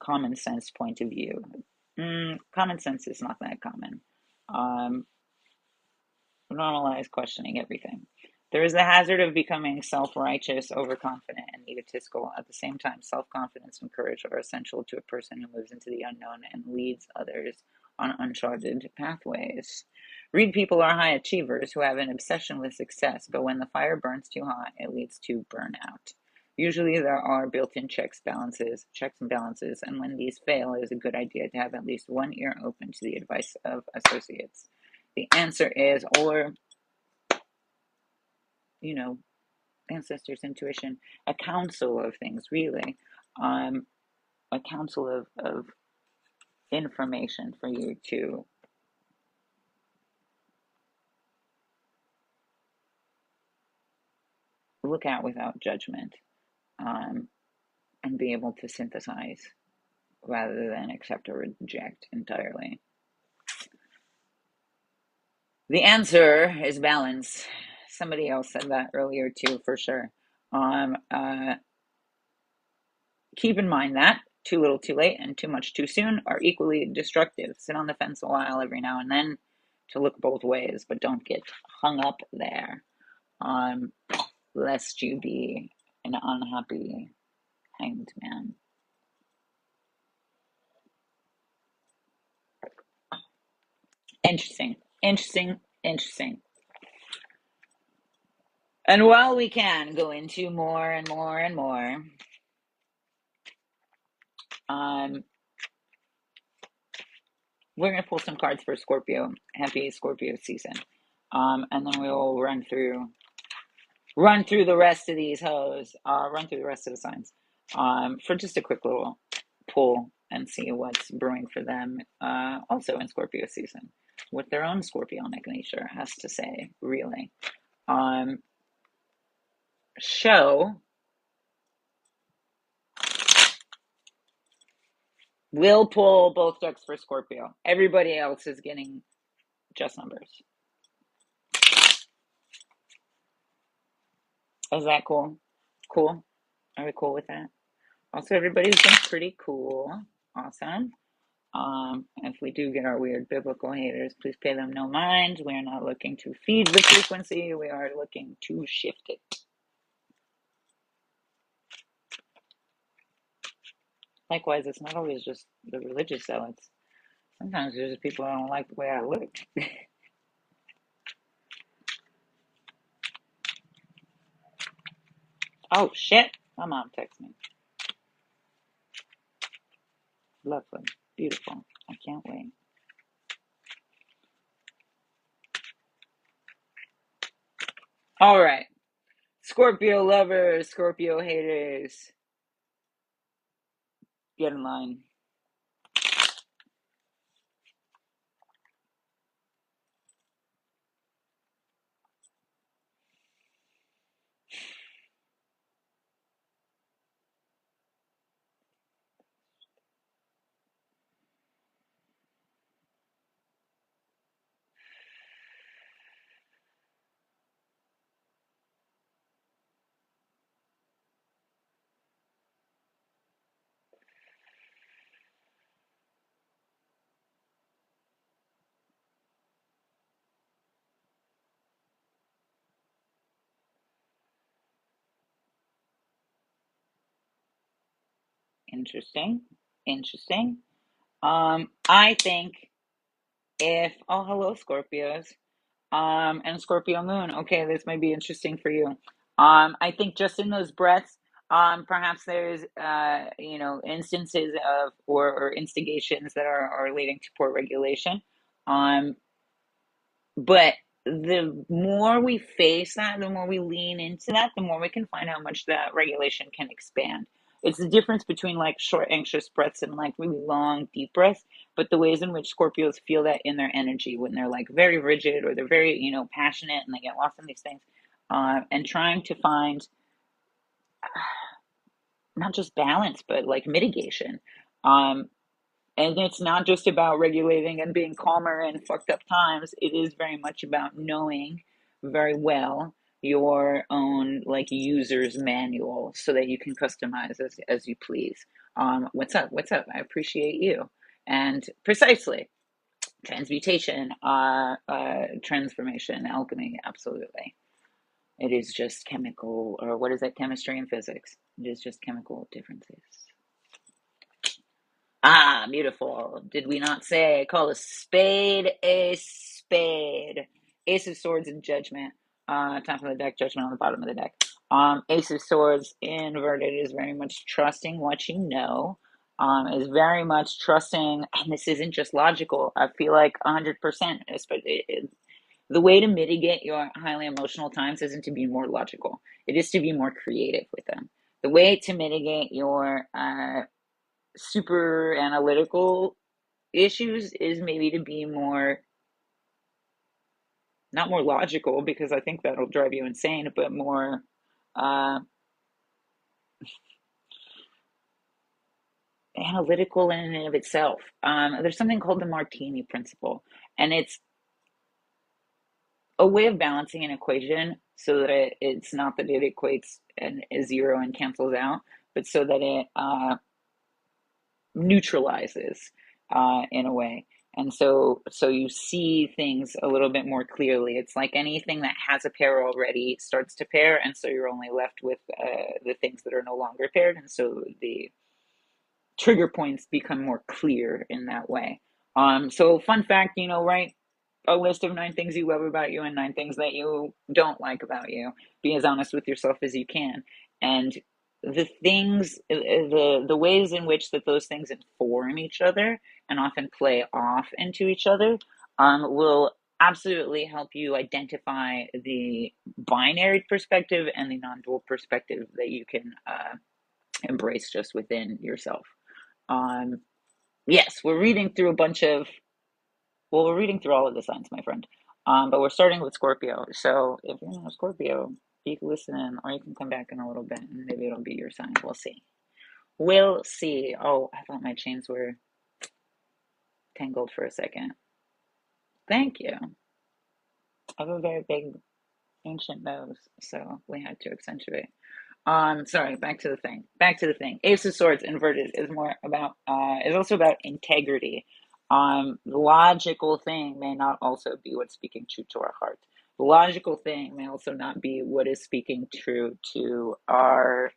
common sense point of view. Common sense is not that common. Normalize questioning everything. There is the hazard of becoming self-righteous, overconfident, and egotistical. At the same time, self-confidence and courage are essential to a person who moves into the unknown and leads others on uncharted pathways. Read people are high achievers who have an obsession with success, but when the fire burns too hot, it leads to burnout. Usually there are built-in checks and balances, and when these fail, it is a good idea to have at least one ear open to the advice of associates. The answer is, or, ancestors' intuition, a council of things, really. A council of information for you to look at without judgment, and be able to synthesize rather than accept or reject entirely. The answer is balance. Somebody else said that earlier too, for sure. Keep in mind that too little too late and too much too soon are equally destructive. Sit on the fence a while every now and then to look both ways, but don't get hung up there, lest you be an unhappy hanged man. Interesting. And while we can go into more and more and more, We're going to pull some cards for Scorpio. Happy Scorpio season. And then we'll run through the rest of these hoes, run through the rest of the signs, for just a quick little pull and see what's brewing for them, also in Scorpio season, what their own scorpionic nature has to say, really. Show will pull both decks for Scorpio. Everybody else is getting just numbers. Is that cool? Cool? Are we cool with that? Also, everybody's been pretty cool. Awesome. If we do get our weird biblical haters, please pay them no mind. We are not looking to feed the frequency. We are looking to shift it. Likewise, it's not always just the religious zealots. Sometimes there's just people who don't like the way I look. Oh, shit. My mom texted me. Lovely. Beautiful. I can't wait. All right. Scorpio lovers, Scorpio haters, get in line. Interesting. Interesting. I think hello, Scorpios. And Scorpio moon. Okay, this might be interesting for you. I think just in those breaths, perhaps there's, instances of, or instigations that are leading to poor regulation. Um, but the more we face that, the more we lean into that, the more we can find how much that regulation can expand. It's the difference between like short, anxious breaths and like really long, deep breaths. But the ways in which Scorpios feel that in their energy when they're like very rigid or they're very, passionate and they get lost in these things, and trying to find not just balance, but like mitigation. Um, and it's not just about regulating and being calmer in fucked up times. It is very much about knowing very well your own like user's manual so that you can customize as you please. What's up? What's up? I appreciate you. And precisely, transmutation, transformation, alchemy, absolutely. It is just chemical, or what is that? Chemistry and physics. It is just chemical differences. Ah, beautiful. Did we not say call a spade a spade? Ace of Swords and Judgment. Top of the deck, Judgment on the bottom of the deck. Ace of Swords inverted is very much trusting what you know. Is very much trusting, and this isn't just logical. I feel like 100%. The way to mitigate your highly emotional times isn't to be more logical. It is to be more creative with them. The way to mitigate your super analytical issues is maybe to be more, not more logical, because I think that'll drive you insane, but more analytical in and of itself. There's something called the Martini principle, and it's a way of balancing an equation so that it's not that it equates and is zero and cancels out, but so that it neutralizes in a way. And so you see things a little bit more clearly. It's like anything that has a pair already starts to pair, and so you're only left with the things that are no longer paired, and so the trigger points become more clear in that way. So fun fact, write a list of 9 things you love about you and 9 things that you don't like about you. Be as honest with yourself as you can, and the things, the ways in which that those things inform each other and often play off into each other, will absolutely help you identify the binary perspective and the non-dual perspective that you can embrace just within yourself. Um, yes, we're reading through a bunch of, well, we're reading through all of the signs, my friend. But we're starting with Scorpio. So if you're not a Scorpio, you can listen in, or you can come back in a little bit, and maybe it'll be your sign. We'll see. We'll see. Oh, I thought my chains were tangled for a second. Thank you. I have a very big ancient nose, so we had to accentuate. Sorry, back to the thing. Back to the thing. Ace of Swords inverted is more about is also about integrity. The logical thing may not also be what's speaking true to our heart. The logical thing may also not be what is speaking true to our,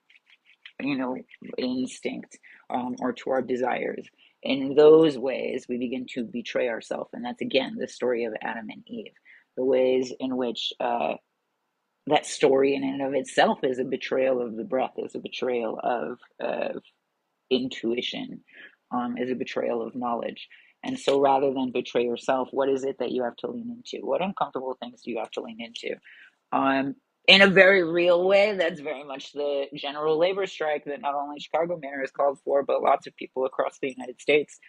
you know, instinct, or to our desires. In those ways, we begin to betray ourselves, and that's again the story of Adam and Eve. The ways in which that story in and of itself is a betrayal of the breath, is a betrayal of intuition, is a betrayal of knowledge. And so rather than betray yourself, what is it that you have to lean into? What uncomfortable things do you have to lean into? Um, in a very real way, that's very much the general labor strike that not only Chicago mayor has called for, but lots of people across the United States,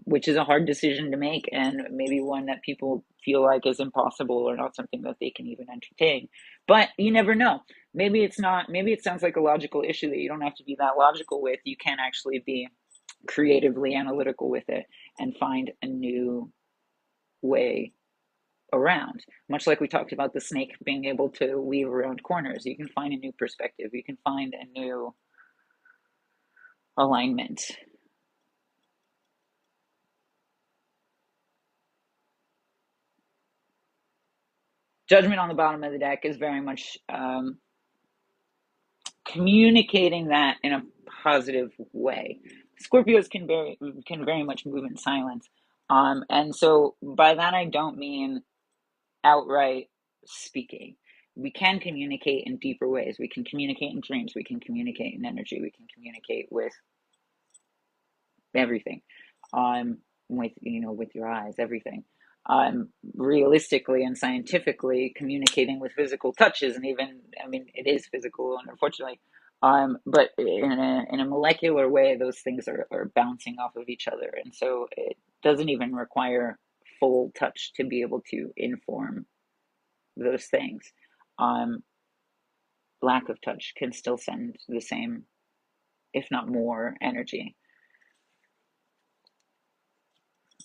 which is a hard decision to make, and maybe one that people feel like is impossible or not something that they can even entertain. But you never know. Maybe it's not, maybe it sounds like a logical issue that you don't have to be that logical with. You can actually be creatively analytical with it and find a new way around. Much like we talked about the snake being able to weave around corners, you can find a new perspective, you can find a new alignment. Judgment on the bottom of the deck is very much communicating that in a positive way. Scorpios can very much move in silence, and so by that I don't mean outright speaking. We can communicate in deeper ways. We can communicate in dreams. We can communicate in energy. We can communicate with everything, with, you know, with your eyes, everything. Realistically and scientifically, communicating with physical touch isn't even, I mean, it is physical, and unfortunately, but in a molecular way, those things are bouncing off of each other, and so it doesn't even require full touch to be able to inform those things. Um, Lack of touch can still send the same, if not more, energy.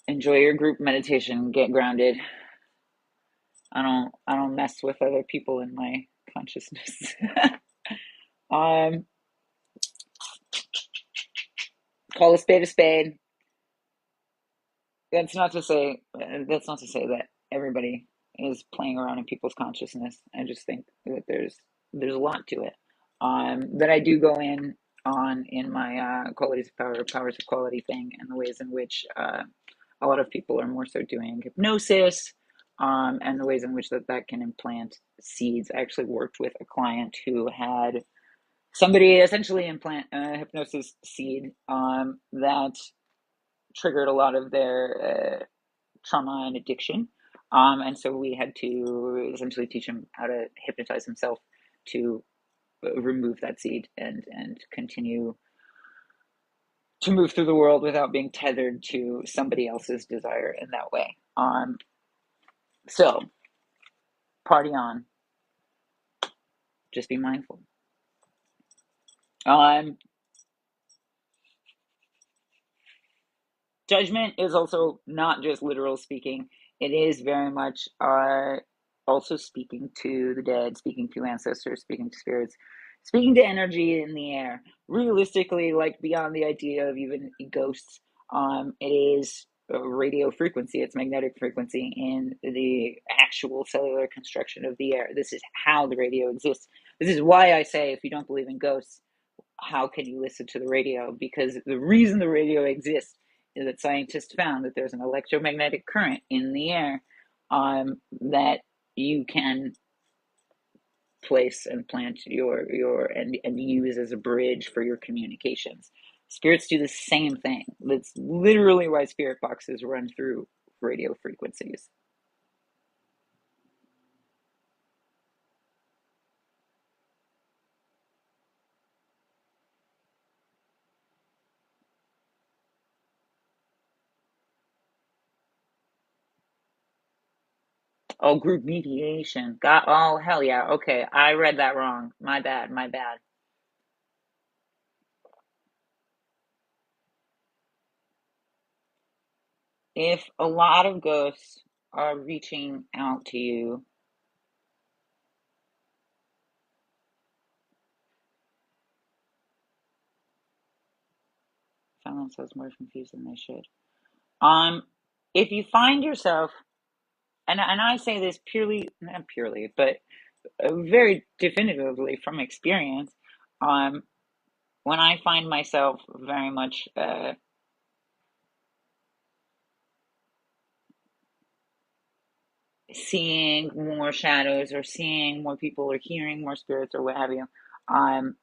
Enjoy your group meditation, get grounded. I don't mess with other people in my consciousness. um Call a spade a spade. That's not to say that everybody is playing around in people's consciousness. I just think that there's a lot to it. That I do go in on in my qualities of power, powers of quality thing, and the ways in which a lot of people are more so doing hypnosis, and the ways in which that can implant seeds. I actually worked with a client who had somebody essentially implant a hypnosis seed, that triggered a lot of their trauma and addiction. And so we had to essentially teach him how to hypnotize himself to remove that seed and continue to move through the world without being tethered to somebody else's desire in that way. So party on, just be mindful. Um, Judgment is also not just literal speaking. It is very much also speaking to the dead, speaking to ancestors, speaking to spirits, speaking to energy in the air. Realistically, like beyond the idea of even ghosts, it is a radio frequency. It's magnetic frequency in the actual cellular construction of the air. This is how the radio exists. This is why I say, if you don't believe in ghosts, how can you listen to the radio? Because the reason the radio exists is that scientists found that there's an electromagnetic current in the air, that you can place and plant and use as a bridge for your communications. Spirits do the same thing. That's literally why spirit boxes run through radio frequencies. Oh, group mediation. Got, oh, hell yeah. Okay, I read that wrong. My bad, my bad. If a lot of ghosts are reaching out to you, someone says more confused than they should. Um, if you find yourself, and I say this purely, not purely, but very definitively from experience, um, when I find myself very much seeing more shadows or seeing more people or hearing more spirits or what have you, um,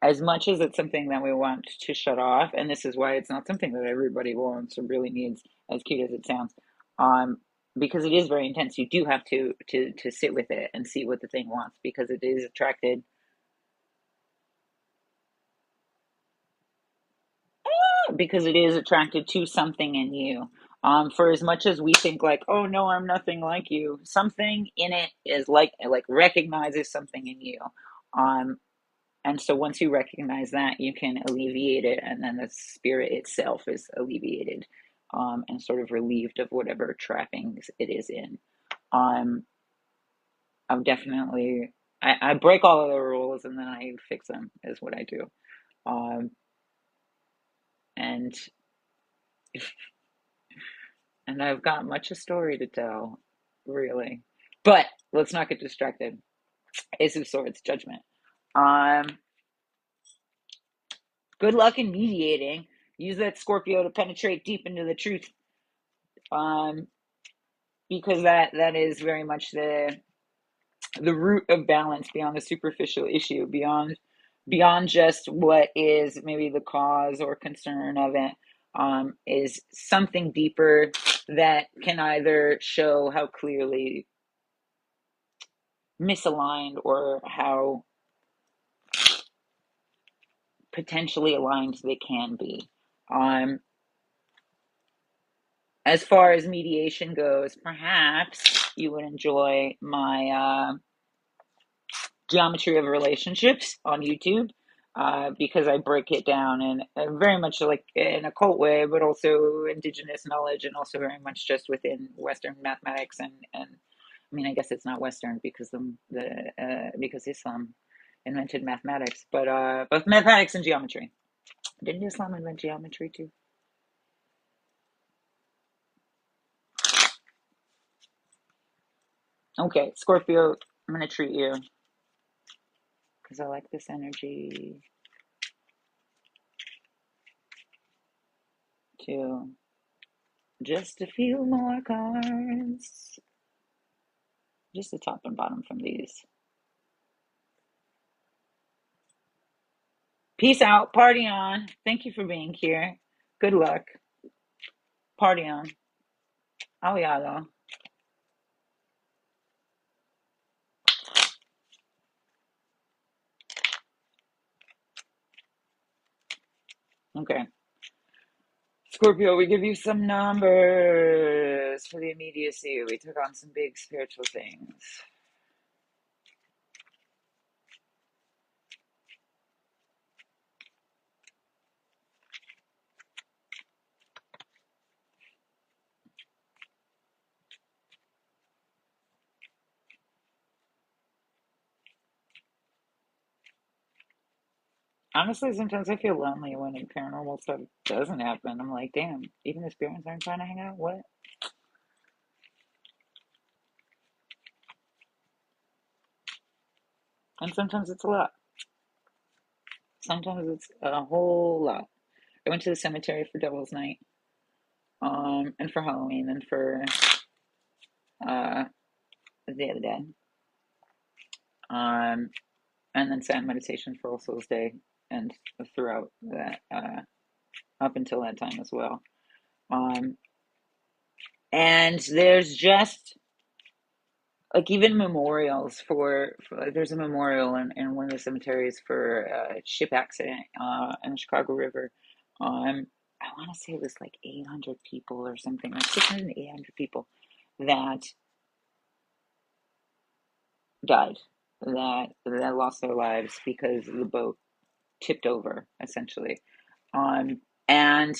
as much as it's something that we want to shut off, and this is why it's not something that everybody wants or really needs, as cute as it sounds, um, because it is very intense. You do have to sit with it and see what the thing wants because it is attracted to something in you. For as much as we think like, oh no, I'm nothing like you, something in it is like recognizes something in you. Um, and so once you recognize that, you can alleviate it, and then the spirit itself is alleviated, and sort of relieved of whatever trappings it is in. Um, I'm definitely I break all of the rules and then I fix them is what I do. Um, and and I've got much a story to tell, really. But let's not get distracted. Ace of Swords, Judgment. Um, Good luck in mediating. Use that Scorpio to penetrate deep into the truth. Um, because that is very much the root of balance beyond the superficial issue, beyond just what is maybe the cause or concern of it, is something deeper that can either show how clearly misaligned or how potentially aligned they can be. Um, as far as mediation goes, perhaps you would enjoy my geometry of relationships on YouTube, because I break it down in very much like an occult way, but also indigenous knowledge, and also very much just within Western mathematics and I mean I guess it's not Western because because Islam invented mathematics, but both mathematics and geometry. Didn't Islam invent geometry too? Okay, Scorpio, I'm gonna treat you because I like this energy to just a few more cards. Just the top and bottom from these. Peace out. Party on. Thank you for being here. Good luck. Party on. Aliado. Okay. Scorpio, we give you some numbers for the immediacy. We took on some big spiritual things. Honestly, sometimes I feel lonely when paranormal stuff doesn't happen. I'm like, damn, even the spirits aren't trying to hang out? What? And sometimes it's a lot. Sometimes it's a whole lot. I went to the cemetery for Devil's Night, and for Halloween, and for uh, the Day of the Dead. and then sat in meditation for All Souls Day and throughout that, up until that time as well. And there's just like even memorials for there's a memorial in one of the cemeteries for a ship accident in the Chicago River. I want to say it was like 800 people or something, like 600 to 800 people that died, that lost their lives because the boat tipped over, essentially. And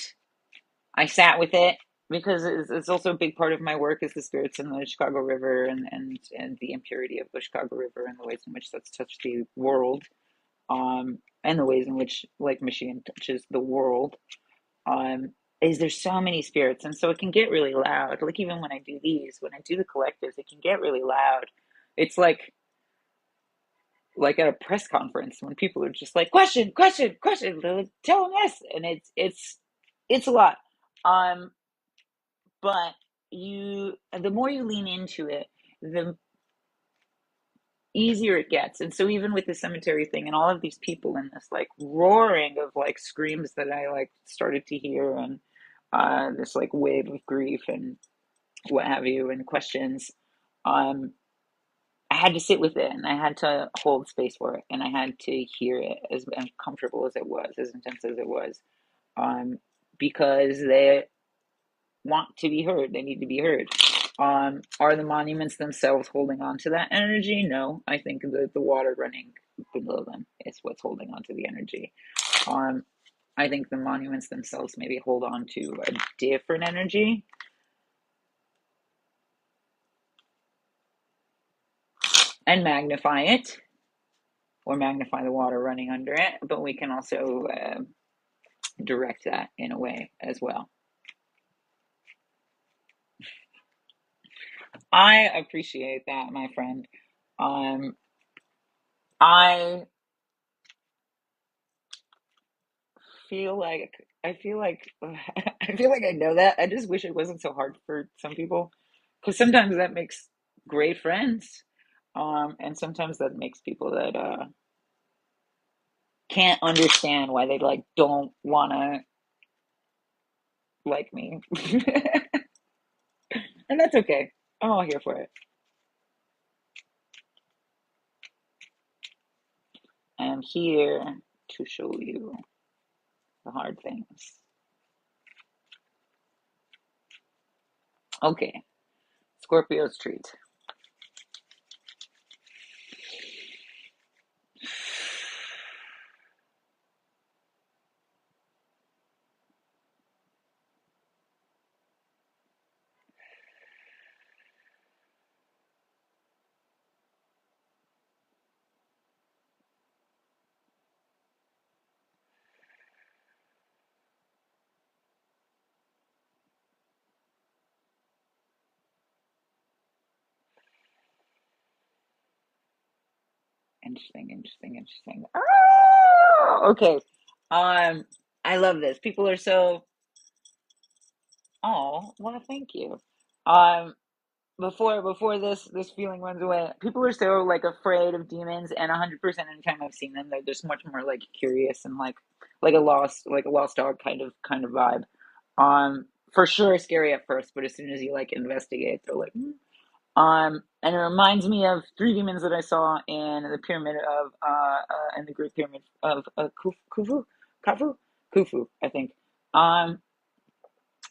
I sat with it because it's also a big part of my work is the spirits in the Chicago River and the impurity of the Chicago River and the ways in which that's touched the world, and the ways in which Lake Michigan touches the world. Is there's so many spirits, and so it can get really loud. Like even when I do these, when I do the collectives, it can get really loud. It's like at a press conference when people are just like question, question, question. They're like, tell them this, and it's a lot. Um, but the more you lean into it, the easier it gets. And so even with the cemetery thing and all of these people and this like roaring of like screams that I like started to hear, and this like wave of grief and what have you and questions, um I had to sit with it and I had to hold space for it and I had to hear it as uncomfortable as it was, as intense as it was, um because they want to be heard. They need to be heard. Are the monuments themselves holding on to that energy? No, I think the water running below them is what's holding on to the energy. Um, I think the monuments themselves maybe hold on to a different energy and magnify it, or magnify the water running under it, but we can also direct that in a way as well. I appreciate that, my friend. Um, I feel like I feel like I feel like I know that. I just wish it wasn't so hard for some people, because sometimes that makes great friends, and sometimes that makes people that can't understand why they like don't wanna like me, and that's okay. I'm all here for it. I'm here to show you the hard things. Okay, Scorpio's treat. Interesting, interesting, interesting. Oh, okay. I love this. People are so. Oh, well, thank you. Um, before this feeling runs away, people are so like afraid of demons, and 100% of the time I've seen them, they're just much more like curious and like a lost dog kind of vibe. For sure scary at first, but as soon as you like investigate, they're like, "Hmm." And it reminds me of three demons that I saw in the pyramid of in the Great Pyramid of Khufu, Khufu, I think. Um,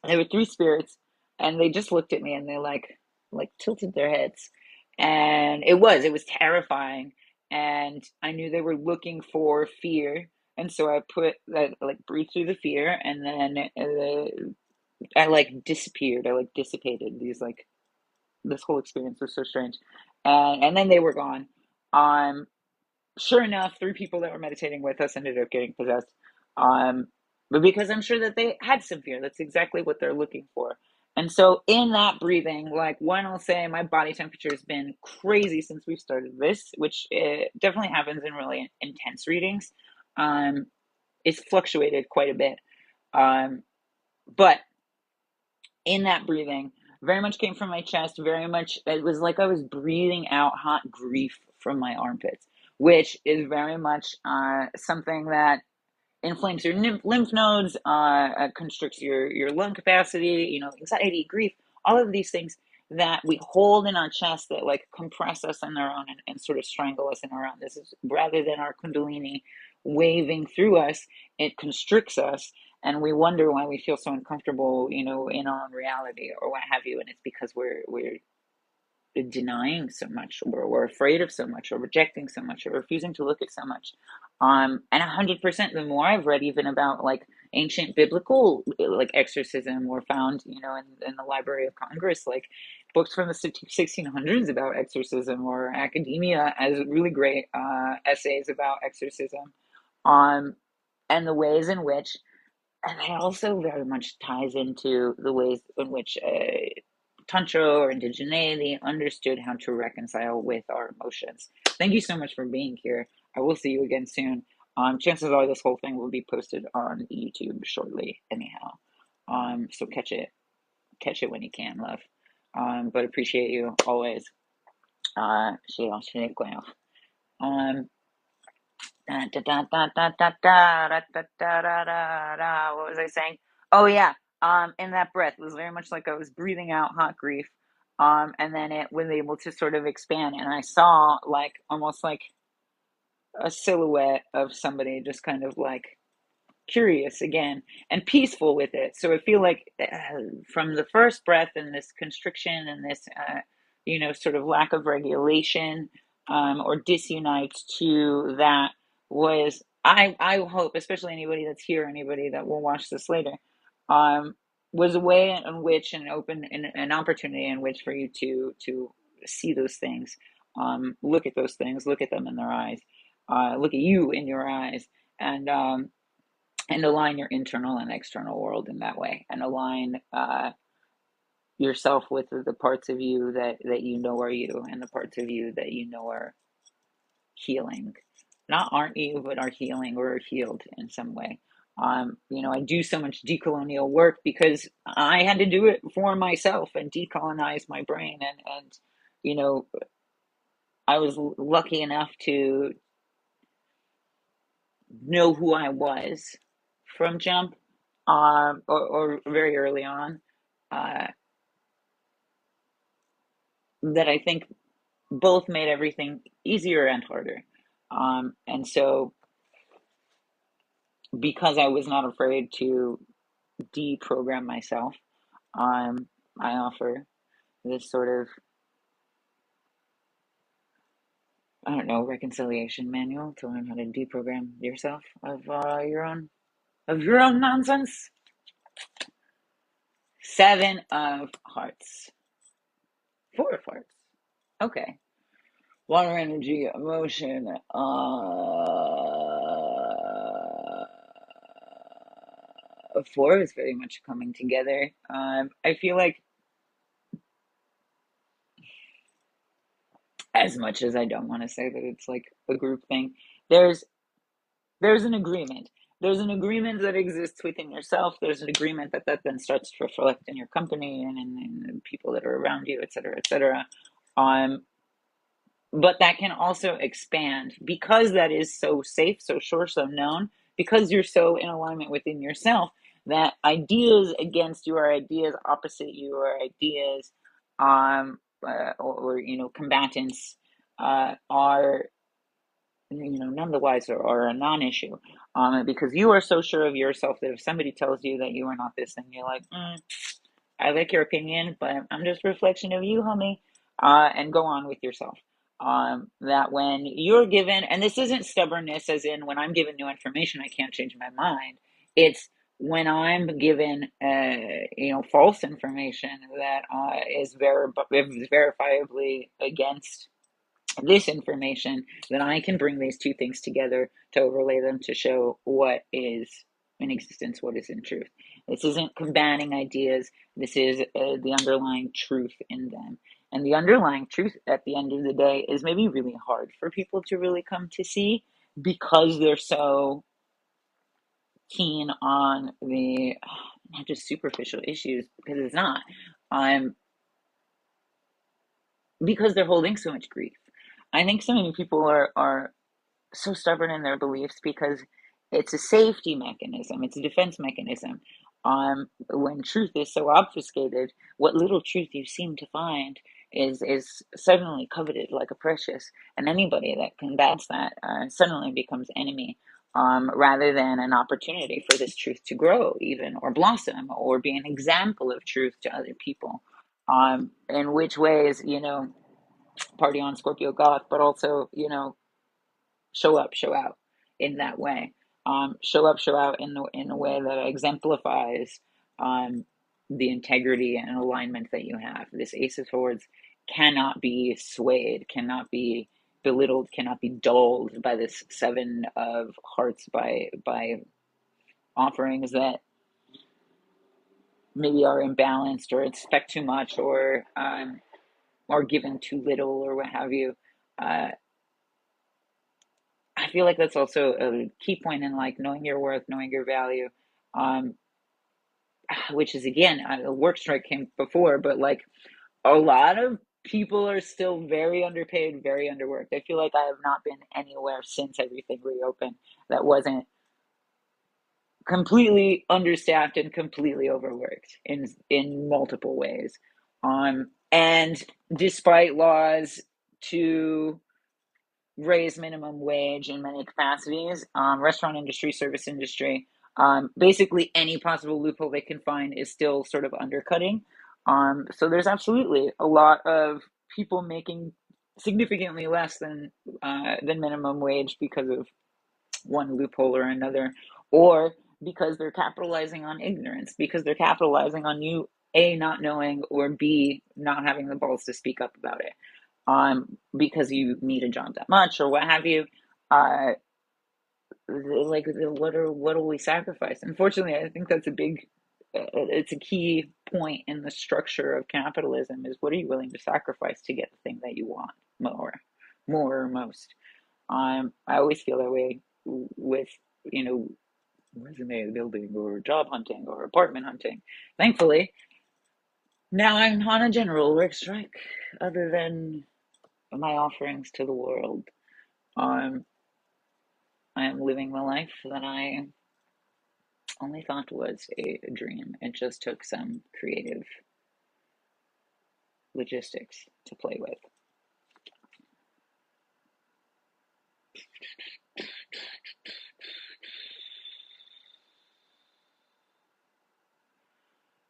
there were three spirits, and they just looked at me and they like tilted their heads, and it was terrifying, and I knew they were looking for fear, and so I put that like breathed through the fear, and then I like disappeared. I like dissipated. These like this whole experience was so strange, and then they were gone. Um, sure enough, three people that were meditating with us ended up getting possessed. Um, but because I'm sure that they had some fear, that's exactly what they're looking for. And so, in that breathing, like one, I'll say my body temperature has been crazy since we've started this, which it definitely happens in really intense readings. Um, it's fluctuated quite a bit. Um, but in that breathing very much came from my chest, very much it was like I was breathing out hot grief from my armpits, which is very much something that inflames your lymph nodes, constricts your lung capacity, anxiety, grief, all of these things that we hold in our chest that like compress us in their own and sort of strangle us in our own. This is rather than our kundalini waving through us, it constricts us, and we wonder why we feel so uncomfortable, in our own reality or what have you. And it's because we're denying so much, or we're afraid of so much, or rejecting so much, or refusing to look at so much. And 100%, the more I've read even about like ancient biblical like exorcism were found, in the Library of Congress, like books from the 1600s about exorcism, or academia as really great essays about exorcism, and the ways in which, and it also very much ties into the ways in which Tantra or indigeneity understood how to reconcile with our emotions. Thank you so much for being here. I will see you again soon. Chances are this whole thing will be posted on YouTube shortly, anyhow. So catch it when you can, love. But appreciate you always. Um, what was I saying? Oh yeah. In that breath, it was very much like I was breathing out hot grief. And then it was able to sort of expand, and I saw like almost like a silhouette of somebody just kind of like curious again and peaceful with it. So I feel like from the first breath and this constriction and this, sort of lack of regulation, or disunites, to that was, I hope, especially anybody that's here, anybody that will watch this later, um, was a way in which an opportunity in which for you to see those things, look at those things, look at them in their eyes, look at you in your eyes, and align your internal and external world in that way, and align yourself with the parts of you that are you, and the parts of you that are healing, not aren't you, but are healing or are healed in some way. I do so much decolonial work because I had to do it for myself and decolonize my brain, and I was lucky enough to know who I was from jump, or very early on, uh, that I think both made everything easier and harder. And so, because I was not afraid to deprogram myself, I offer this sort of, I don't know, reconciliation manual to learn how to deprogram yourself of your own nonsense. Seven of Hearts. Four of Hearts. Okay. Water energy, emotion. Four is very much coming together. I feel like, as much as I don't want to say that it's like a group thing, there's there's an agreement. There's an agreement that exists within yourself. There's an agreement that then starts to reflect in your company and in the people that are around you, et cetera, et cetera. Um, but that can also expand because that is so safe, so sure, so known, because you're so in alignment within yourself, that ideas against you are ideas, opposite you are ideas, or combatants, are, none the wiser, or a non-issue, because you are so sure of yourself that if somebody tells you that you are not this thing, you're like, I like your opinion, but I'm just a reflection of you, homie. And go on with yourself. That when you're given, and this isn't stubbornness, as in when I'm given new information, I can't change my mind. It's when I'm given, false information that is verifiably against this information, then I can bring these two things together to overlay them to show what is in existence, what is in truth. This isn't combating ideas, this is the underlying truth in them. And the underlying truth at the end of the day is maybe really hard for people to really come to see, because they're so keen on the not just superficial issues, because it's not, um, because they're holding so much grief, I think so many people are so stubborn in their beliefs because it's a safety mechanism, it's a defense mechanism. When truth is so obfuscated, what little truth you seem to find is suddenly coveted like a precious, and anybody that combats that suddenly becomes enemy, rather than an opportunity for this truth to grow, even or blossom, or be an example of truth to other people. In which ways, party on Scorpio Goth, but also, show up, show out in that way. Show up, show out in a way that exemplifies um, the integrity and alignment that you have. This Ace of Swords cannot be swayed, cannot be belittled, cannot be dulled by this Seven of Hearts, by offerings that maybe are imbalanced or expect too much, or given too little, or what have you. Uh, I feel like that's also a key point in like knowing your worth, knowing your value, um, which is again, a work strike came before, but like a lot of people are still very underpaid, very underworked. I feel like I have not been anywhere since everything reopened that wasn't completely understaffed and completely overworked in multiple ways. And despite laws to raise minimum wage in many capacities, restaurant industry, service industry, basically any possible loophole they can find is still sort of undercutting. So there's absolutely a lot of people making significantly less than minimum wage because of one loophole or another, or because they're capitalizing on ignorance, because they're capitalizing on you A, not knowing, or B, not having the balls to speak up about it, because you need a job that much or what have you. uh like, what do we sacrifice? Unfortunately, I think that's a big, it's a key point in the structure of capitalism, is what are you willing to sacrifice to get the thing that you want more or most. I always feel that way with, you know resume building or job hunting or apartment hunting. Thankfully, now I'm on a general work strike, other than my offerings to the world. um I am living the life that I only thought was a dream. It just took some creative logistics to play with.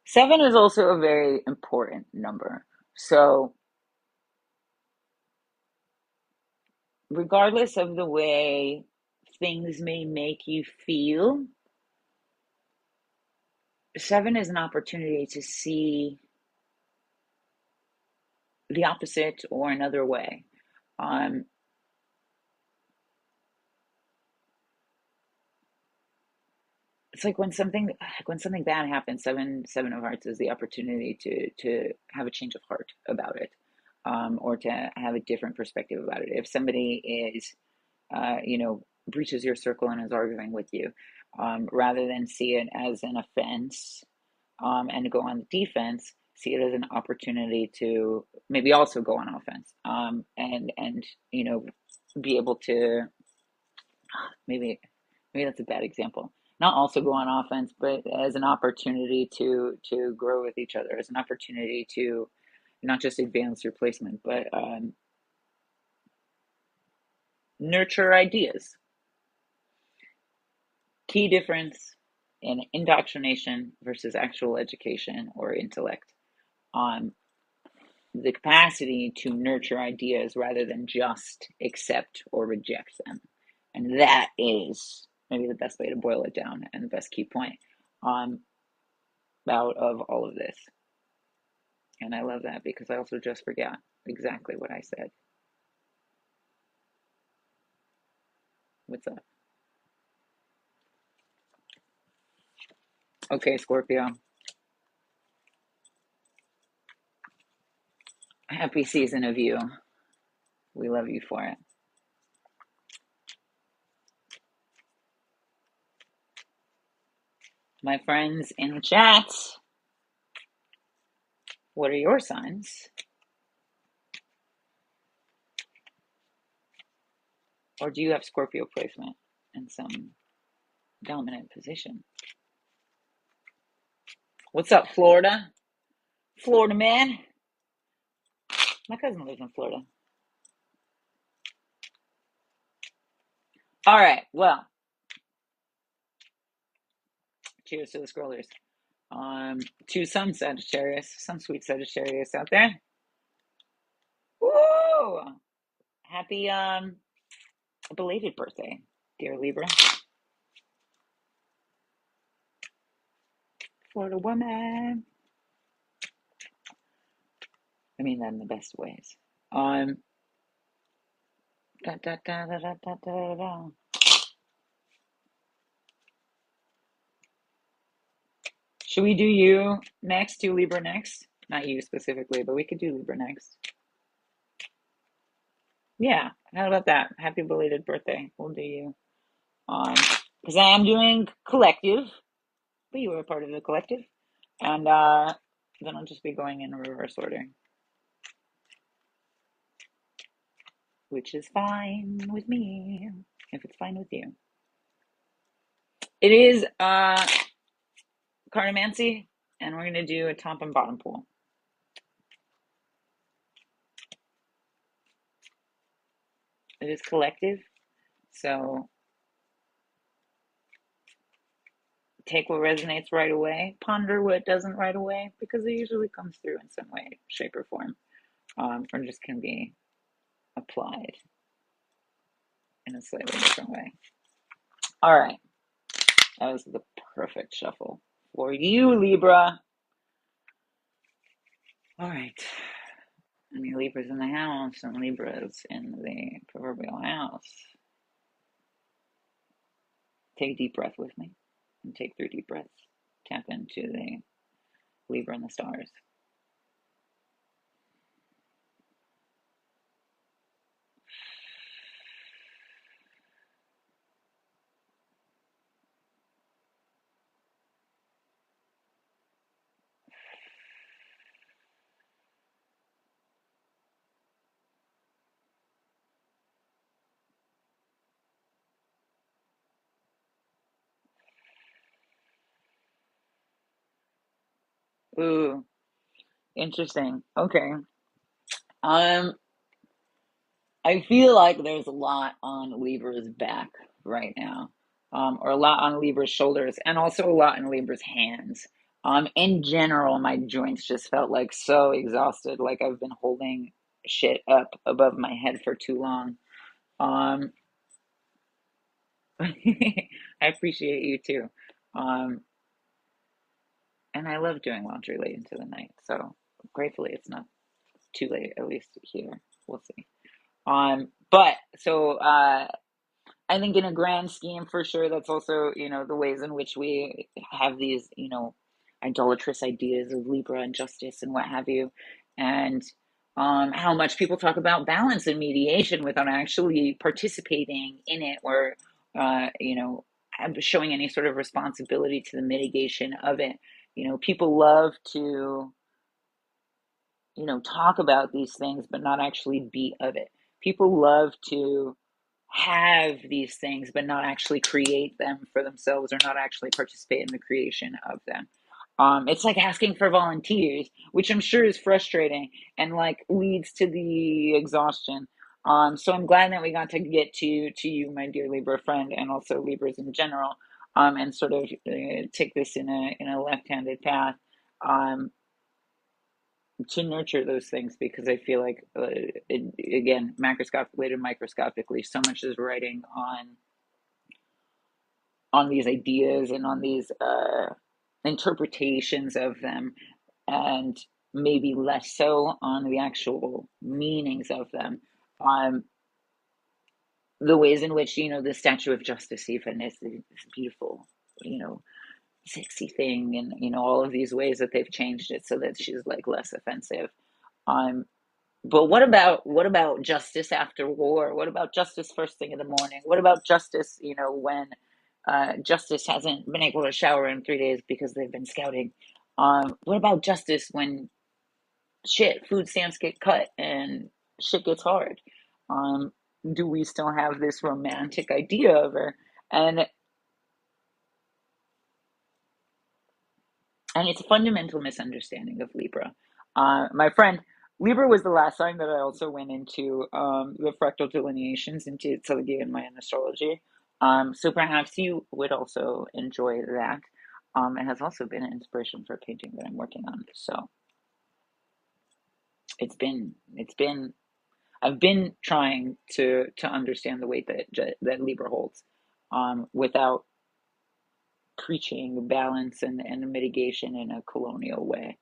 Seven is also a very important number. So, regardless of the way things may make you feel, seven is an opportunity to see the opposite or another way. Um, it's like when something bad happens, seven of hearts is the opportunity to have a change of heart about it, or to have a different perspective about it. If somebody is, breaches your circle and is arguing with you, rather than see it as an offense, and go on the defense, see it as an opportunity to maybe also go on offense, and be able to, maybe that's a bad example. Not also go on offense, but as an opportunity to grow with each other, as an opportunity to not just advance your placement, but nurture ideas. Key difference in indoctrination versus actual education or intellect. On the capacity to nurture ideas rather than just accept or reject them. And that is maybe the best way to boil it down, and the best key point, out of all of this. And I love that because I also just forgot exactly what I said. What's up? Okay, Scorpio. Happy season of you. We love you for it. My friends in the chat, what are your signs? Or do you have Scorpio placement in some dominant position? What's up, Florida? Florida man. My cousin lives in Florida. All right, well, cheers to the scrollers. To some Sagittarius, some sweet Sagittarius out there. Woo! Happy belated birthday, dear Libra. Florida woman. I mean that in the best ways. Da, da, da, da, da, da, da, da. Should we do you next? Do Libra next? Not you specifically, but we could do Libra next. Yeah, how about that? Happy belated birthday. We'll do you. Because I am doing collective, but you were a part of the collective. And then I'll just be going in reverse order, which is fine with me, if it's fine with you. It is cartomancy, and we're going to do a top and bottom pull. It is collective, so take what resonates right away, ponder what doesn't right away, because it usually comes through in some way, shape, or form, or just can be applied in a slightly different way. All right, that was the perfect shuffle for you, Libra. All right, any Libras in the house and Libras in the proverbial house? Take a deep breath with me, and take 3 deep breaths. Tap into the Libra and the stars. Ooh, interesting. Okay. I feel like there's a lot on Libra's back right now, or a lot on Libra's shoulders, and also a lot in Libra's hands. In general, my joints just felt like so exhausted, like I've been holding shit up above my head for too long. Um, I appreciate you too. Um, and I love doing laundry late into the night, so gratefully it's not too late, at least here. We'll see. But so I think in a grand scheme, for sure, that's also, the ways in which we have these, idolatrous ideas of Libra and justice and what have you, and how much people talk about balance and mediation without actually participating in it, or, showing any sort of responsibility to the mitigation of it. People love to, talk about these things, but not actually be of it. People love to have these things, but not actually create them for themselves, or not actually participate in the creation of them. It's like asking for volunteers, which I'm sure is frustrating and like leads to the exhaustion. So I'm glad that we got to get to you, my dear Libra friend, and also Libras in general, and sort of take this in a left-handed path. Um, to nurture those things, because I feel like, again, macroscopically and microscopically, so much is writing on these ideas and on these interpretations of them, and maybe less so on the actual meanings of them. Um, the ways in which, the Statue of Justice even is this beautiful, sexy thing, and all of these ways that they've changed it so that she's like less offensive. Um, But what about justice after war? What about justice first thing in the morning? What about justice, when justice hasn't been able to shower in 3 days because they've been scouting? What about justice when food stamps get cut and shit gets hard? do we still have this romantic idea of her? And it's a fundamental misunderstanding of Libra. My friend, Libra was the last sign that I also went into the fractal delineations into Tsilgi and Mayan astrology. So perhaps you would also enjoy that. It has also been an inspiration for a painting that I'm working on. So it's been I've been trying to understand the weight that Libra holds, without preaching balance and mitigation in a colonial way.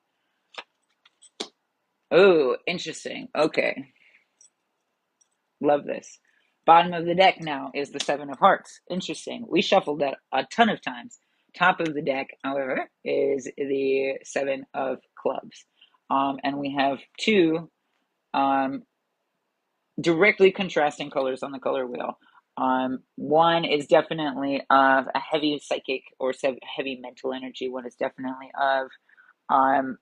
Oh, interesting. Okay. Love this. Bottom of the deck now is the Seven of Hearts. Interesting. We shuffled that a ton of times. Top of the deck, however, is the Seven of Clubs. And we have two um, directly contrasting colors on the color wheel. One is definitely of a heavy psychic or heavy mental energy. One is definitely of um,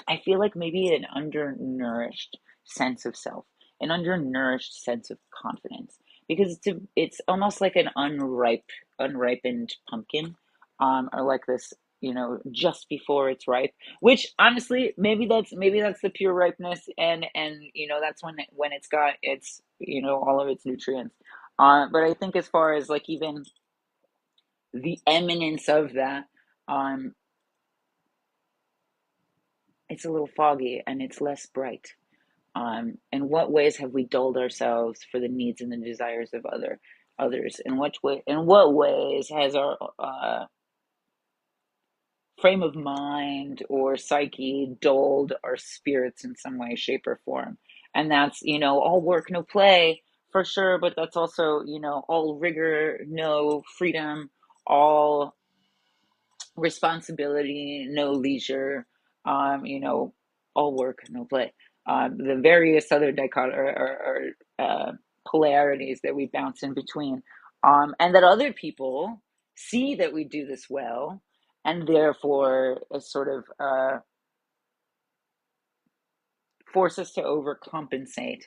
I feel like maybe an undernourished sense of self, an undernourished sense of confidence, because it's almost like an unripened pumpkin, or like this, just before it's ripe. Which honestly, maybe that's the pure ripeness, and that's when it's got its all of its nutrients. But I think as far as like even the eminence of that, um, it's a little foggy and it's less bright. In what ways have we dulled ourselves for the needs and the desires of others? In what ways has our frame of mind or psyche dulled our spirits in some way, shape, or form? And that's all work, no play, for sure. But that's also all rigor, no freedom, all responsibility, no leisure, all work, no play. The various other polarities that we bounce in between, and that other people see that we do this well, and therefore sort of force us to overcompensate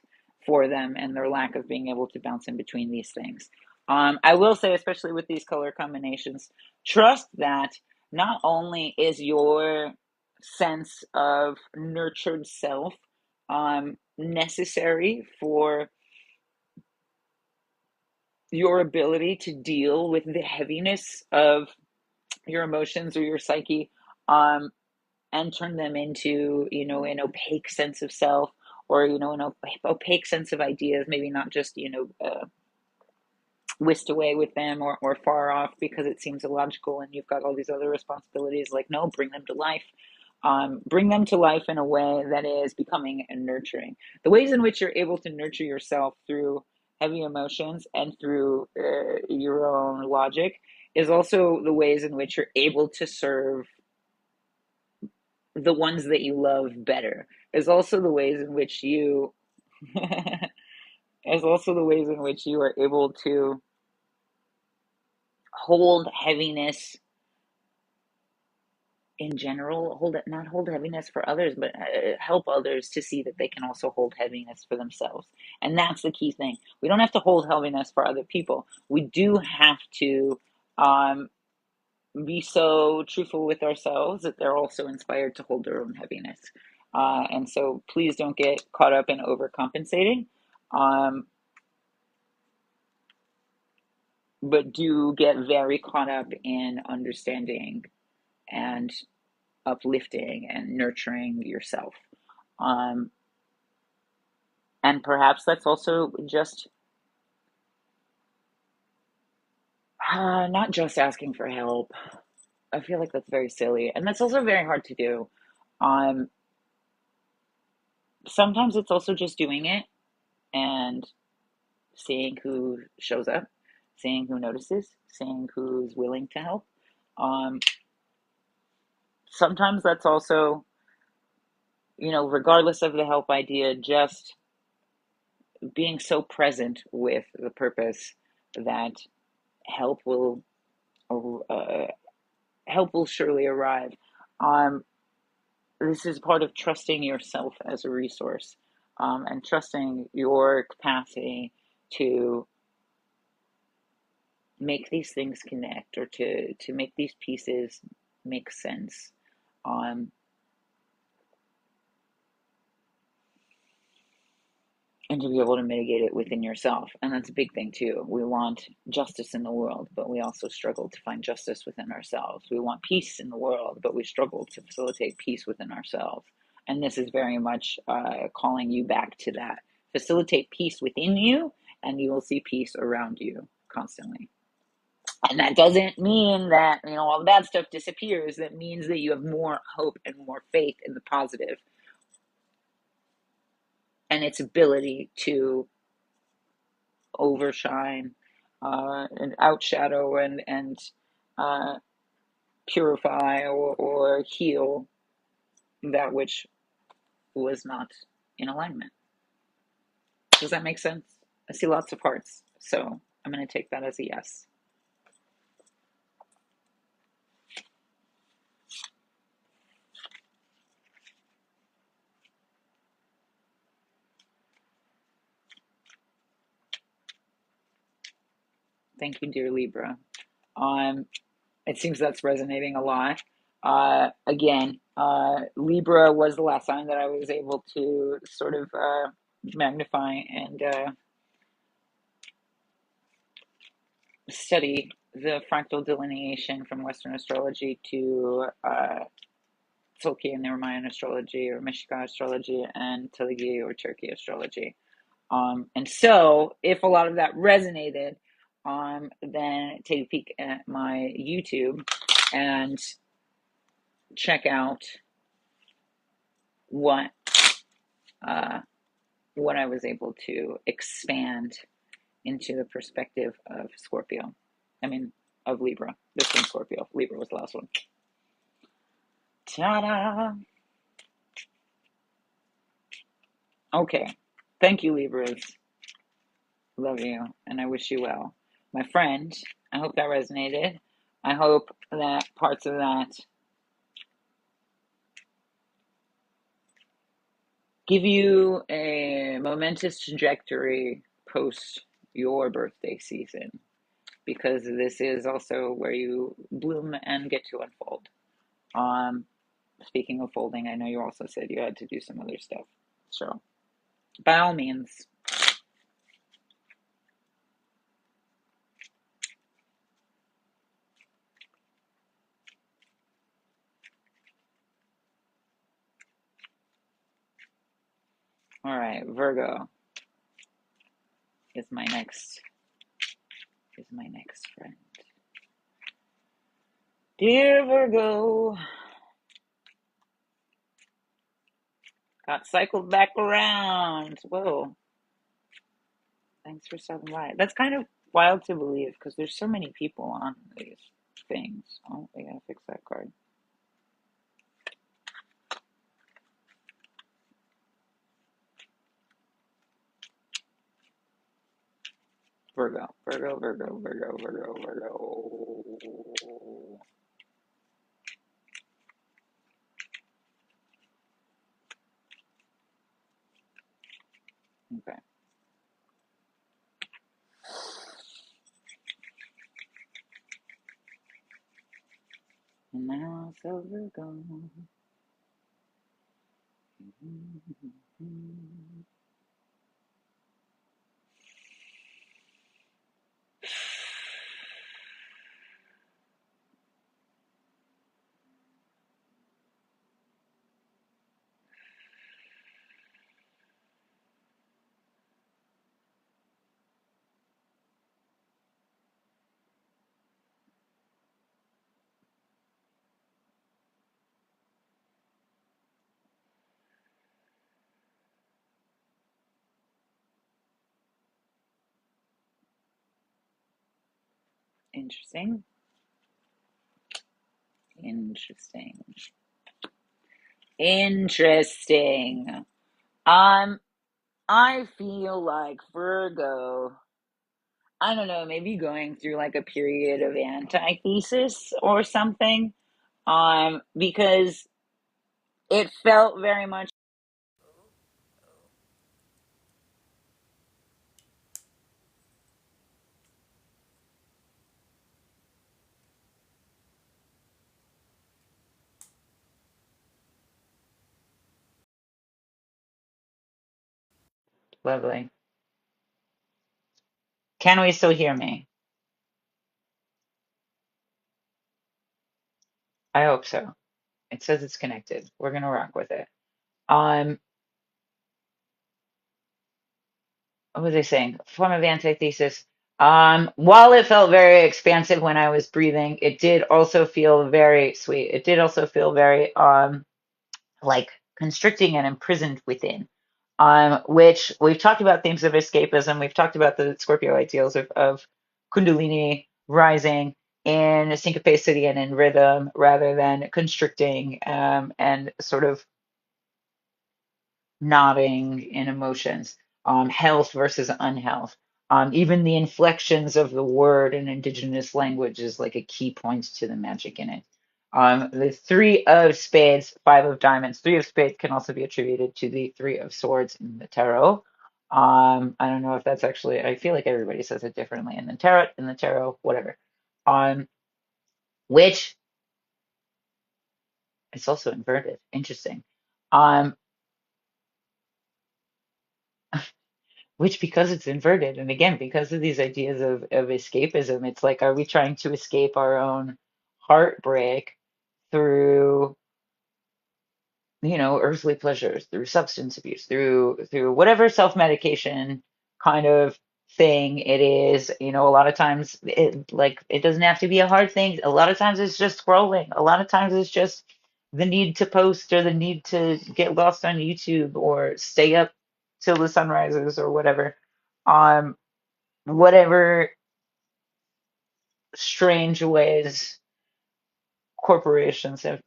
for them and their lack of being able to bounce in between these things. I will say, especially with these color combinations, trust that not only is your sense of nurtured self necessary for your ability to deal with the heaviness of your emotions or your psyche, um, and turn them into an opaque sense of self, or an opaque sense of ideas, maybe not just whisked away with them, or far off because it seems illogical and you've got all these other responsibilities. Like, no, bring them to life. Bring them to life in a way that is becoming and nurturing. The ways in which you're able to nurture yourself through heavy emotions and through your own logic is also the ways in which you're able to serve the ones that you love better. Is also the ways in which you is also the ways in which you are able to hold heaviness in general, not hold heaviness for others, but help others to see that they can also hold heaviness for themselves. And that's the key thing. We don't have to hold heaviness for other people. We do have to um, be so truthful with ourselves that they're also inspired to hold their own heaviness. And so please don't get caught up in overcompensating, um, but do get very caught up in understanding and uplifting and nurturing yourself. Um, and perhaps that's also just not just asking for help. I feel like that's very silly. And that's also very hard to do. Um, Sometimes it's also just doing it and seeing who shows up, seeing who notices, seeing who's willing to help. Um, Sometimes that's also, regardless of the help idea, just being so present with the purpose that help will uh, help will surely arrive. Um, this is part of trusting yourself as a resource. and trusting your capacity to make these things connect, or to make these pieces make sense. Um, and to be able to mitigate it within yourself. And that's a big thing too. We want justice in the world, but we also struggle to find justice within ourselves. We want peace in the world, but we struggle to facilitate peace within ourselves. And this is very much calling you back to that. Facilitate peace within you, and you will see peace around you constantly. And that doesn't mean that, all the bad stuff disappears. That means that you have more hope and more faith in the positive and its ability to overshine and outshadow and uh, purify or heal that which was not in alignment. Does that make sense? I see lots of hearts, so I'm going to take that as a yes. Thank you, dear Libra. It seems that's resonating a lot. Again, Libra was the last time that I was able to sort of magnify and study the fractal delineation from Western astrology to Tolkien or Mayan astrology or Mishka astrology and Telegi or Turkey astrology. And so, if a lot of that resonated, then take a peek at my YouTube and check out what what I was able to expand into the perspective of Scorpio. I mean, of Libra. This one's Scorpio. Libra was the last one. Ta-da! Okay. Thank you, Libras. Love you, and I wish you well. My friend, I hope that resonated. I hope that parts of that give you a momentous trajectory post your birthday season, because this is also where you bloom and get to unfold. Speaking of folding, I know you also said you had to do some other stuff. So, by all means. All right, Virgo is my next friend. Dear Virgo, got cycled back around. Whoa. Thanks for stopping by. That's kind of wild to believe because there's so many people on these things. Oh, we gotta fix that card. Virgo, Virgo, Virgo, Virgo, Virgo, Virgo. Okay. And now so Virgo. Interesting. Interesting. Interesting. I feel like Virgo, I don't know, maybe going through like a period of antithesis or something. Because it felt very much Lovely. Can we still hear me? I hope so. It says it's connected. We're gonna rock with it. Um, what was I saying? Form of antithesis. While it felt very expansive when I was breathing, it did also feel very sweet. It did also feel very like constricting and imprisoned within. Which we've talked about themes of escapism. We've talked about the Scorpio ideals of Kundalini rising in syncopacity and in rhythm rather than constricting and sort of nodding in emotions, health versus unhealth. Even the inflections of the word in indigenous language is like a key point to the magic in it. The three of spades, five of diamonds, three of spades can also be attributed to the three of swords in the tarot. I don't know if that's actually, I feel like everybody says it differently in the tarot, whatever. Um, which it's also inverted. Interesting. Um, which because it's inverted and again because of these ideas of escapism, it's like, are we trying to escape our own heartbreak through, earthly pleasures, through substance abuse, through whatever self-medication kind of thing it is. A lot of times it doesn't have to be a hard thing. A lot of times it's just scrolling. A lot of times it's just the need to post or the need to get lost on YouTube or stay up till the sun rises or whatever. Whatever strange ways corporations have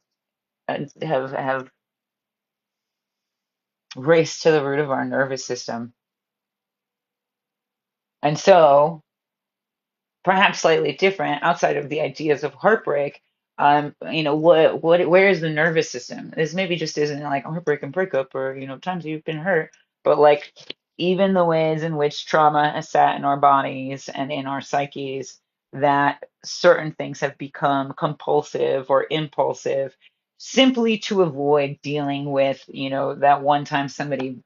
raced to the root of our nervous system. And so perhaps slightly different outside of the ideas of heartbreak. Where is the nervous system? This maybe just isn't like heartbreak and breakup or, times you've been hurt, but like even the ways in which trauma has sat in our bodies and in our psyches, that certain things have become compulsive or impulsive simply to avoid dealing with, that one time somebody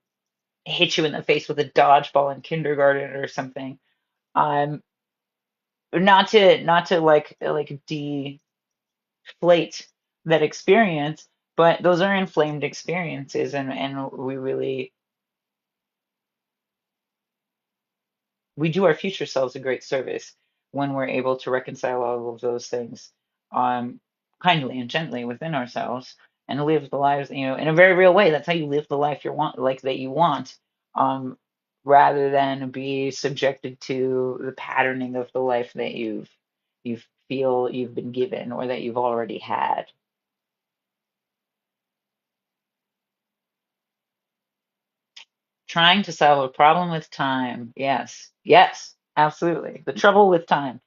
hit you in the face with a dodgeball in kindergarten or something. Um, not to like deflate that experience, but those are inflamed experiences, and we do our future selves a great service when we're able to reconcile all of those things kindly and gently within ourselves and live the lives, in a very real way. That's how you live the life you want, um, rather than be subjected to the patterning of the life that you feel you've been given or that you've already had. Trying to solve a problem with time. Yes. Yes, absolutely. The trouble with time.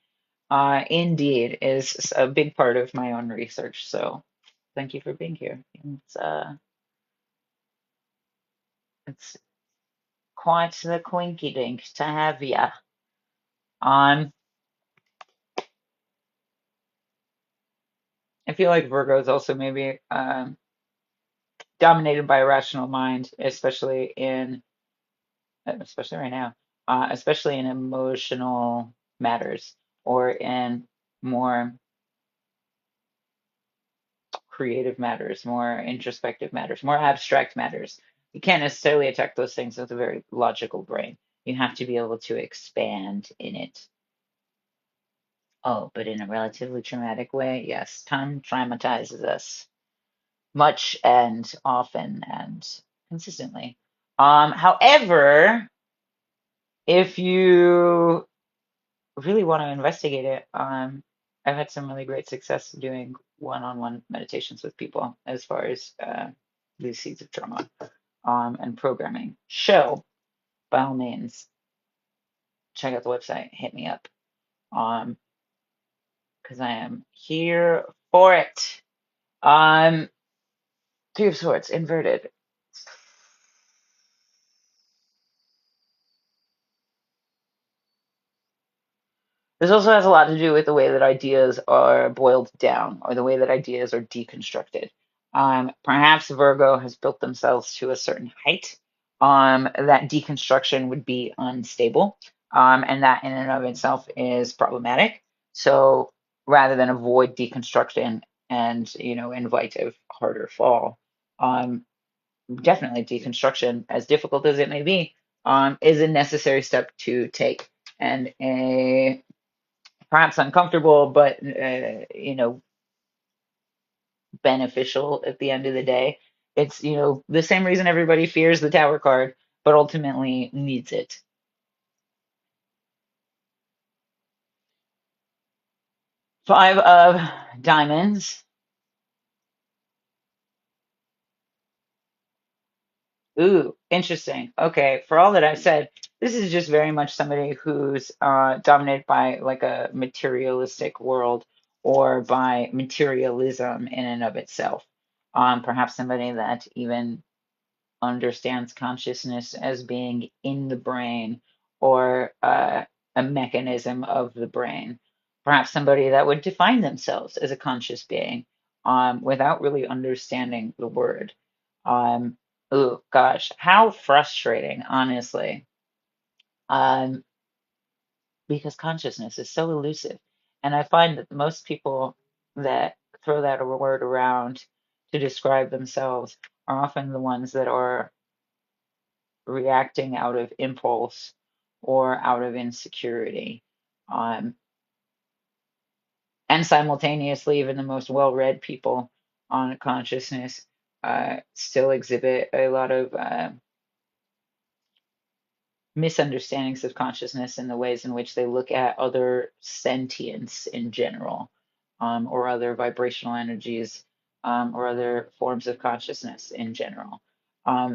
Indeed, is a big part of my own research. So thank you for being here. It's quite the quinky dink to have ya. Um, I feel like Virgo is also maybe dominated by a rational mind, especially right now, especially in emotional matters or in more creative matters, more introspective matters, more abstract matters. You can't necessarily attack those things with a very logical brain. You have to be able to expand in it. Oh, but in a relatively traumatic way, yes, time traumatizes us much and often and consistently. However, if you really want to investigate it, I've had some really great success doing one-on-one meditations with people as far as these seeds of trauma and programming. So, by all means, check out the website, hit me up, um, because I am here for it. Um, Three of Swords, inverted. This also has a lot to do with the way that ideas are boiled down or the way that ideas are deconstructed. Perhaps Virgo has built themselves to a certain height that deconstruction would be unstable, and that in and of itself is problematic. So rather than avoid deconstruction and invite a harder fall, um, definitely deconstruction, as difficult as it may be, is a necessary step to take, and a perhaps uncomfortable, but beneficial at the end of the day. It's the same reason everybody fears the Tower card, but ultimately needs it. Five of Diamonds. Ooh, interesting. Okay, for all that I've said, this is just very much somebody who's dominated by like a materialistic world or by materialism in and of itself. Perhaps somebody that even understands consciousness as being in the brain or a mechanism of the brain. Perhaps somebody that would define themselves as a conscious being without really understanding the word. Oh gosh, how frustrating, honestly. Um, because consciousness is so elusive. And I find that most people that throw that word around to describe themselves are often the ones that are reacting out of impulse or out of insecurity. Um, and simultaneously, even the most well read people on consciousness still exhibit a lot of misunderstandings of consciousness in the ways in which they look at other sentience in general, or other vibrational energies, or other forms of consciousness in general.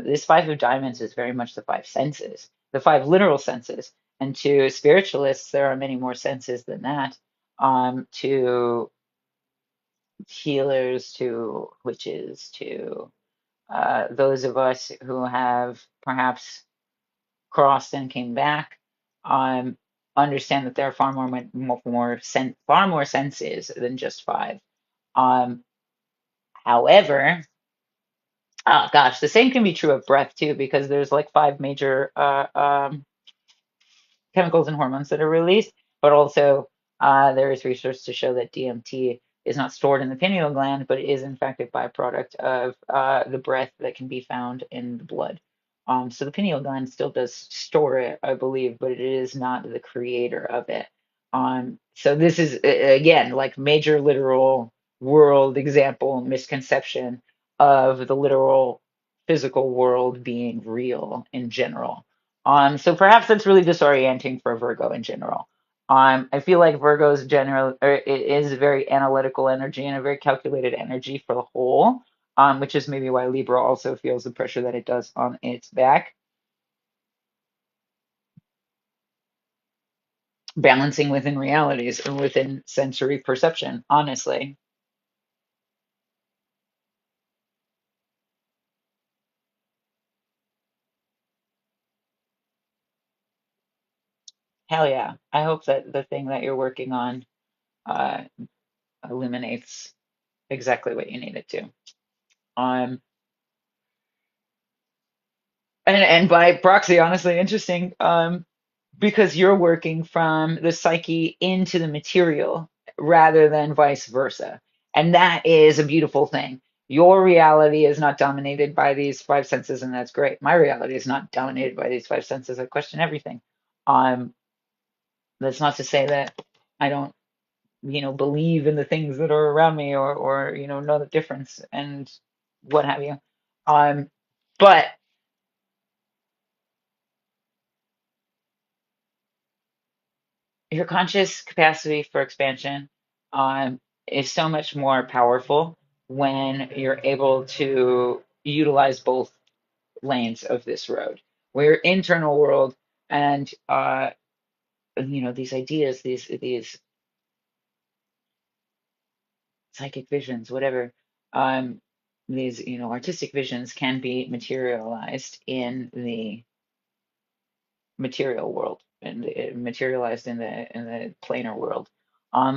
This Five of Diamonds is very much the five senses, the five literal senses. And to spiritualists, there are many more senses than that. To healers, to witches, to those of us who have perhaps crossed and came back, um, understand that there are far more senses than just five. Um, however, oh gosh, the same can be true of breath too, because there's like five major chemicals and hormones that are released, but also there is research to show that DMT is not stored in the pineal gland, but it is in fact a byproduct of the breath that can be found in the blood. So the pineal gland still does store it, I believe, but it is not the creator of it. So this is again like major literal world example misconception of the literal physical world being real in general. So perhaps that's really disorienting for Virgo in general. I feel like Virgo's general it is a very analytical energy and a very calculated energy for the whole, which is maybe why Libra also feels the pressure that it does on its back. Balancing within realities or within sensory perception, honestly. Hell yeah. I hope that the thing that you're working on uh, illuminates exactly what you need it to. Um, and by proxy, honestly, interesting. Because you're working from the psyche into the material rather than vice versa. And that is a beautiful thing. Your reality is not dominated by these five senses, and that's great. My reality is not dominated by these five senses. I question everything. Um, that's not to say that I don't, believe in the things that are around me or know the difference and what have you. Um, but your conscious capacity for expansion um, is so much more powerful when you're able to utilize both lanes of this road. Where your internal world and these ideas, these psychic visions, whatever, um, these artistic visions can be materialized in the material world and materialized in the planar world.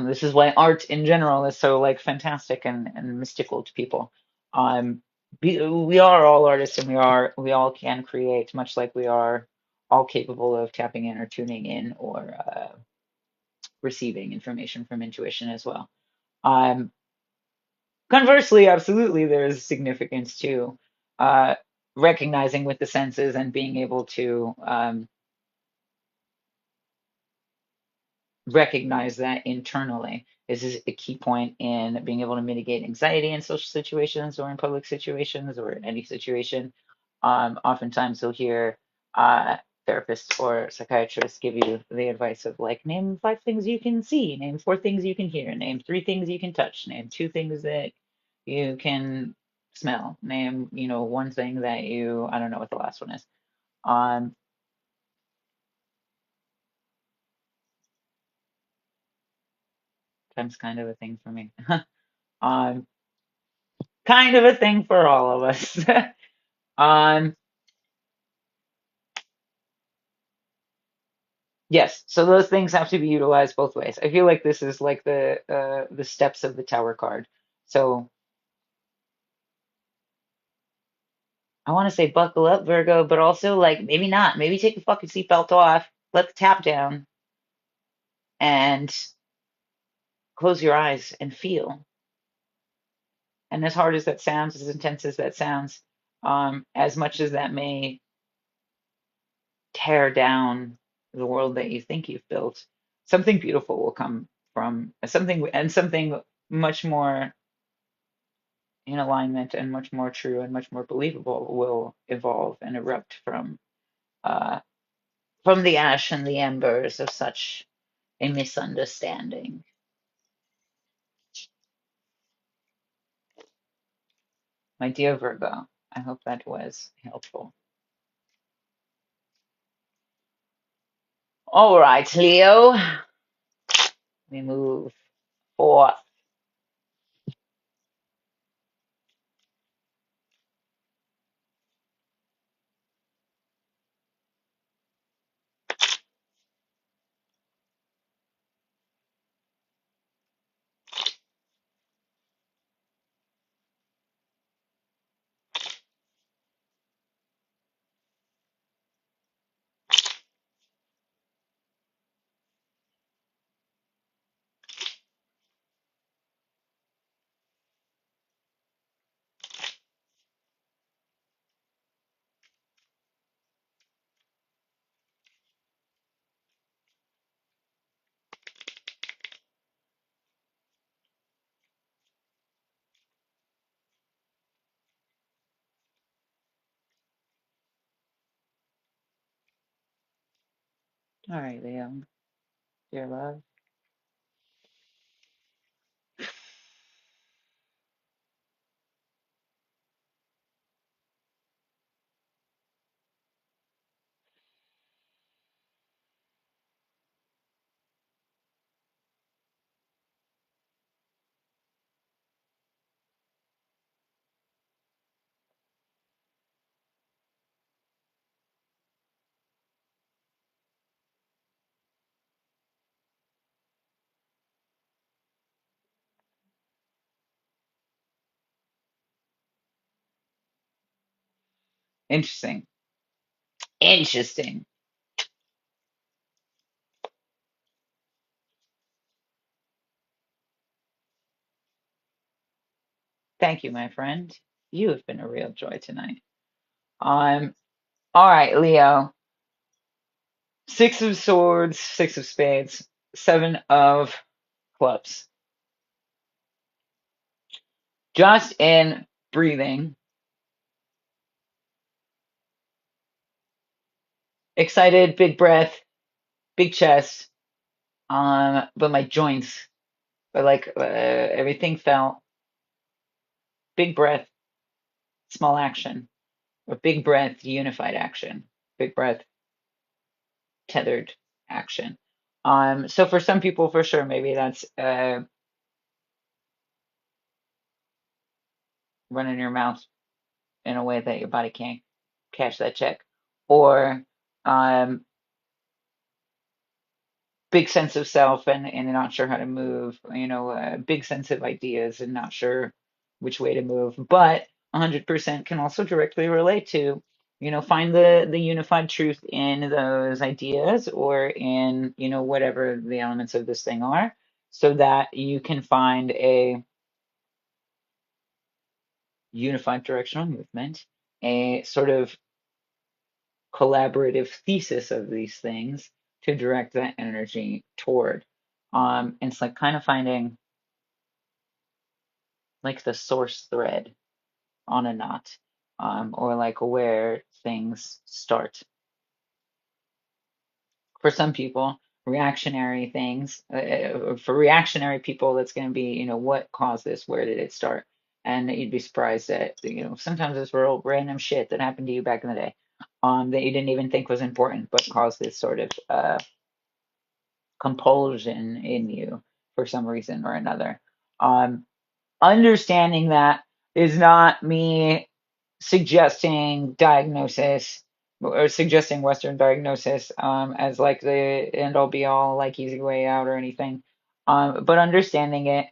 This is why art in general is so like fantastic and mystical to people. we are all artists, and we all can create, much like we are all capable of tapping in or tuning in or receiving information from intuition as well. Um, Conversely, absolutely, there is significance to uh, recognizing with the senses and being able to recognize that internally. This is a key point in being able to mitigate anxiety in social situations or in public situations or in any situation. Oftentimes you'll hear therapists or psychiatrists give you the advice of like, name 5 things you can see, name 4 things you can hear, name 3 things you can touch, name 2 things that you can smell, name, 1 thing that you, I don't know what the last one is. Um, Time's kind of a thing for me. um, Kind of a thing for all of us. Um, yes, so those things have to be utilized both ways. I feel like this is like the steps of the tower card. So I want to say buckle up, Virgo, but also like maybe not. Maybe take the fucking seatbelt off, let the tap down, and close your eyes and feel. And as hard as that sounds, as intense as that sounds, as much as that may tear down the world that you think you've built, something beautiful will come from something, and something much more in alignment and much more true and much more believable will evolve and erupt uh, from the ash and the embers of such a misunderstanding. My dear Virgo, I hope that was helpful. All right, Leo, we move forth. All right, Leo, dear love. Interesting. Interesting. Thank you, my friend. You have been a real joy tonight. Um, all right, Leo. 6 of Swords, 6 of Spades, 7 of Clubs. Just in breathing, excited, big breath, big chest, but my joints, but like everything felt big breath, small action, or big breath, unified action, big breath, tethered action. So for some people, for sure, maybe that's running your mouth in a way that your body can't cash that check, or um, big sense of self and not sure how to move, big sense of ideas and not sure which way to move. But 100% can also directly relate to, find the unified truth in those ideas or in, whatever the elements of this thing are, so that you can find a unified directional movement, a sort of collaborative thesis of these things to direct that energy toward. And it's like kind of finding like the source thread on a knot, or like where things start. For some people, reactionary things, for reactionary people, that's going to be, what caused this? Where did it start? And you'd be surprised that, sometimes it's real random shit that happened to you back in the day, that you didn't even think was important, but caused this sort of compulsion in you for some reason or another. Um, Understanding that is not me suggesting diagnosis or suggesting Western diagnosis, as like the end all be all, like easy way out or anything. But understanding it,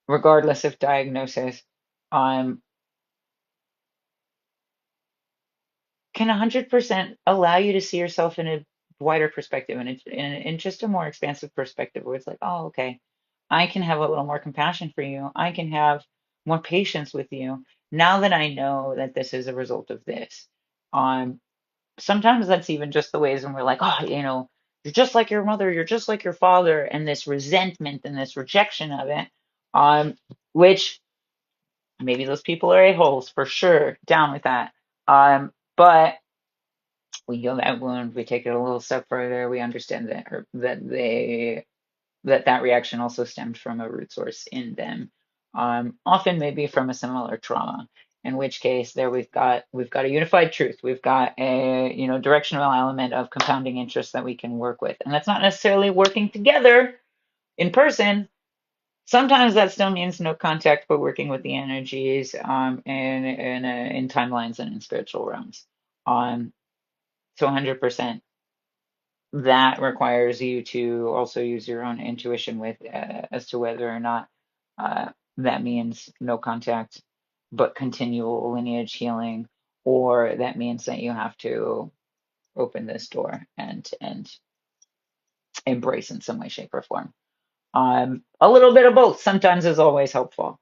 regardless of diagnosis, um, can 100% allow you to see yourself in a wider perspective and in just a more expansive perspective where it's like, oh, okay, I can have a little more compassion for you. I can have more patience with you now that I know that this is a result of this. Um, Sometimes that's even just the ways when we're like, oh, you're just like your mother, you're just like your father, and this resentment and this rejection of it, which maybe those people are a-holes for sure, down with that. But we heal that wound, we take it a little step further, we understand that or that reaction also stemmed from a root source in them, often maybe from a similar trauma. In which case, there we've got a unified truth, we've got a directional element of compounding interest that we can work with, and that's not necessarily working together in person. Sometimes that still means no contact, but working with the energies, in timelines and in spiritual realms. So 100% that requires you to also use your own intuition with, as to whether or not, uh, that means no contact but continual lineage healing, or that means that you have to open this door and embrace in some way, shape, or form. A little bit of both sometimes is always helpful.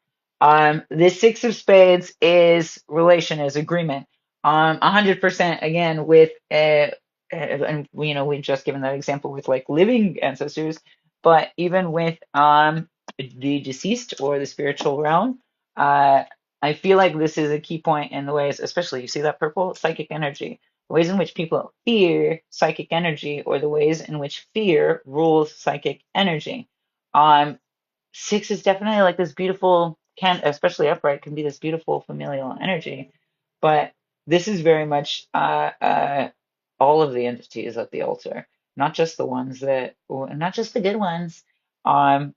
This Six of Spades is relation, is agreement. 100% again with, and we've just given that example with like living ancestors, but even with the deceased or the spiritual realm, uh, I feel like this is a key point in the ways, especially you see that purple psychic energy, the ways in which people fear psychic energy, or the ways in which fear rules psychic energy. um, Six is definitely like this beautiful, can especially upright, can be this beautiful familial energy, but this is very much, all of the entities at the altar, not just the ones that, not just the good ones, um,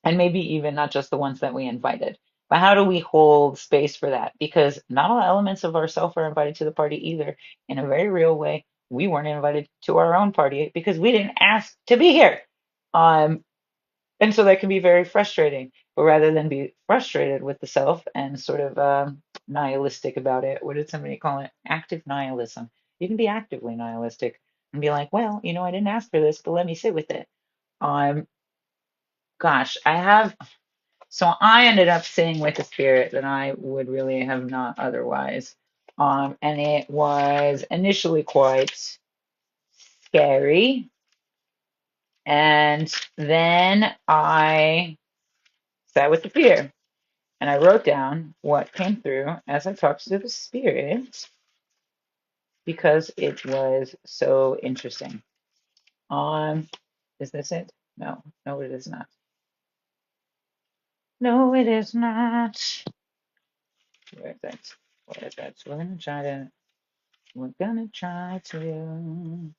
and maybe even not just the ones that we invited. But how do we hold space for that? Because not all elements of ourself are invited to the party either. In a very real way, we weren't invited to our own party because we didn't ask to be here. Um, and so that can be very frustrating. But rather than be frustrated with the self and sort of, nihilistic about it, what did somebody call it? Active nihilism. You can be actively nihilistic and be like, well, I didn't ask for this, but let me sit with it. Um, Gosh, so I ended up sitting with a spirit that I would really have not otherwise. And it was initially quite scary. And then I sat with the fear. And I wrote down what came through as I talked to the spirit because it was so interesting. Um, is this it? No, no, it is not. No, it is not. Where is that? Where is that? So we're gonna try to.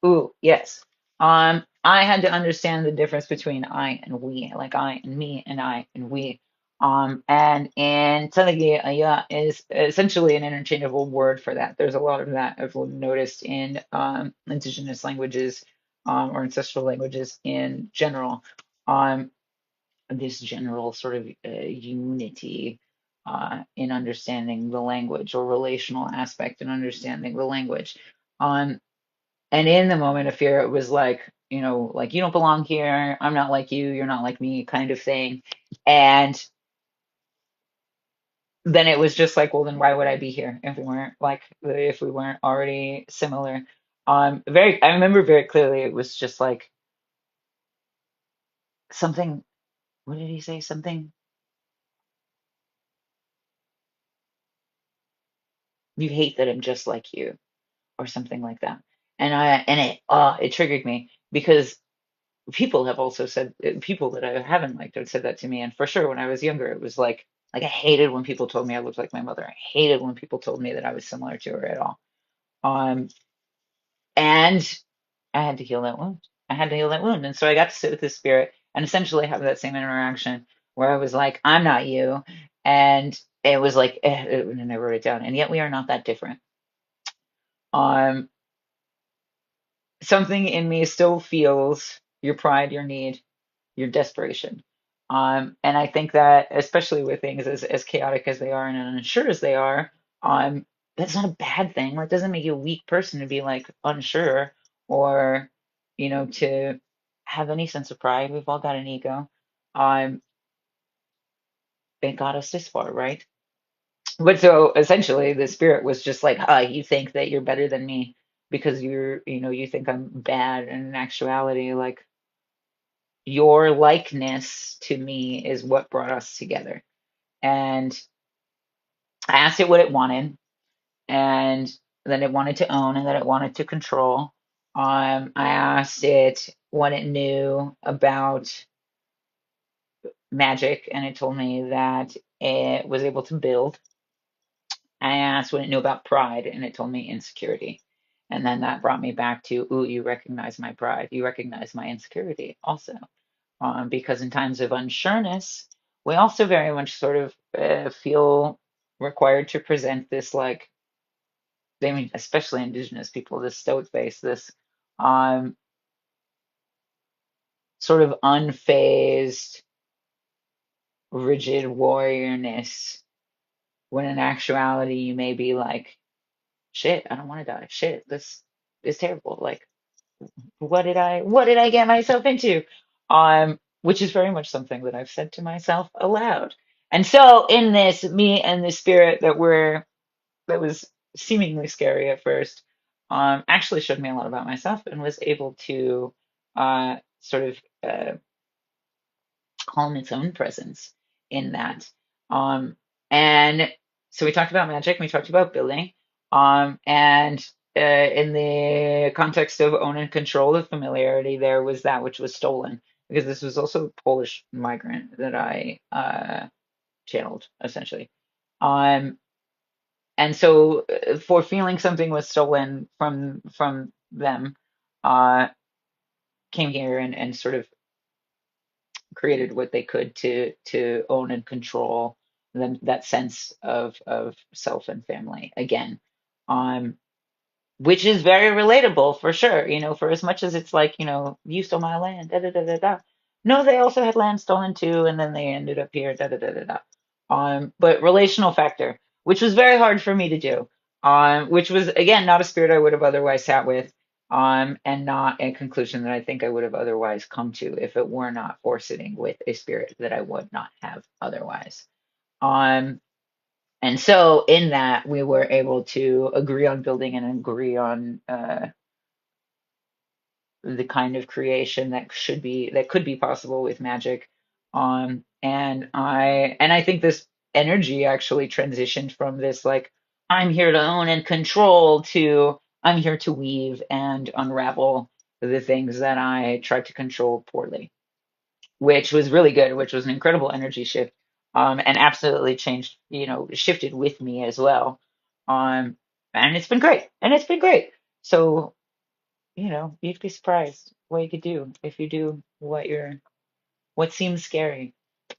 Ooh, yes. I had to understand the difference between I and we, like I and me and I and we. And in Telugu, yeah, is essentially an interchangeable word for that. There's a lot of that I've noticed in, indigenous languages, or ancestral languages in general. This general sort of, unity. in understanding the language, or relational aspect in understanding the language. Um, and in the moment of fear, it was like, like, you don't belong here. I'm not like you. You're not like me, kind of thing. And then it was just like, well, then why would I be here if we weren't already similar? I remember very clearly, it was just like something, what did he say? Something, you hate that I'm just like you, or something like that. And it triggered me, because people have also said, people that I haven't liked have said that to me. And for sure, when I was younger, it was like I hated when people told me I looked like my mother. I hated when people told me that I was similar to her at all. Um, and I had to heal that wound. I had to heal that wound. And so I got to sit with this spirit and essentially have that same interaction, where I was like, I'm not you. And it was like, and I wrote it down. And yet we are not that different. Um, Something in me still feels your pride, your need, your desperation. And I think that, especially with things as chaotic as they are and unsure as they are, that's not a bad thing. Like, doesn't make you a weak person to be like unsure, or, to have any sense of pride. We've all got an ego. Um, it got us this far, right? But so essentially, the spirit was just like, you think that you're better than me because you think I'm bad. And in actuality, like, your likeness to me is what brought us together. And I asked it what it wanted, and that it wanted to own, and that it wanted to control. I asked it what it knew about magic, and it told me that it was able to build. I asked what it knew about pride, and it told me insecurity. And then that brought me back to, ooh, you recognize my pride. You recognize my insecurity also. Because in times of unsureness, we also very much sort of feel required to present this, like, I mean, especially indigenous people, this stoic face, this um, sort of unfazed, rigid warriorness, when in actuality you may be like, shit, I don't want to die. Shit, this is terrible. Like, what did I get myself into? Which is very much something that I've said to myself aloud. And so in this, me and the spirit that was seemingly scary at first, actually showed me a lot about myself, and was able to sort of calm its own presence in that. Um, and so we talked about magic, we talked about building, and in the context of own and control, the familiarity there was that which was stolen, because this was also a Polish migrant that I channeled, essentially. Um, and so for feeling something was stolen from them, uh, came here and sort of created what they could to own and control them, that sense of self and family again. Um, which is very relatable for sure, for as much as it's like, you stole my land, da da da da da. No, they also had land stolen too, and then they ended up here, da da da da da. But relational factor, which was very hard for me to do, which was again not a spirit I would have otherwise sat with, and not a conclusion that I think I would have otherwise come to if it were not for sitting with a spirit that I would not have otherwise. Um, and so in that, we were able to agree on building and agree on the kind of creation that could be possible with magic. And I think this energy actually transitioned from this, like, I'm here to own and control, to I'm here to weave and unravel the things that I tried to control poorly, which was really good, which was an incredible energy shift, and absolutely changed, shifted with me as well. And it's been great. And it's been great. So, you'd be surprised what you could do if you do what seems scary.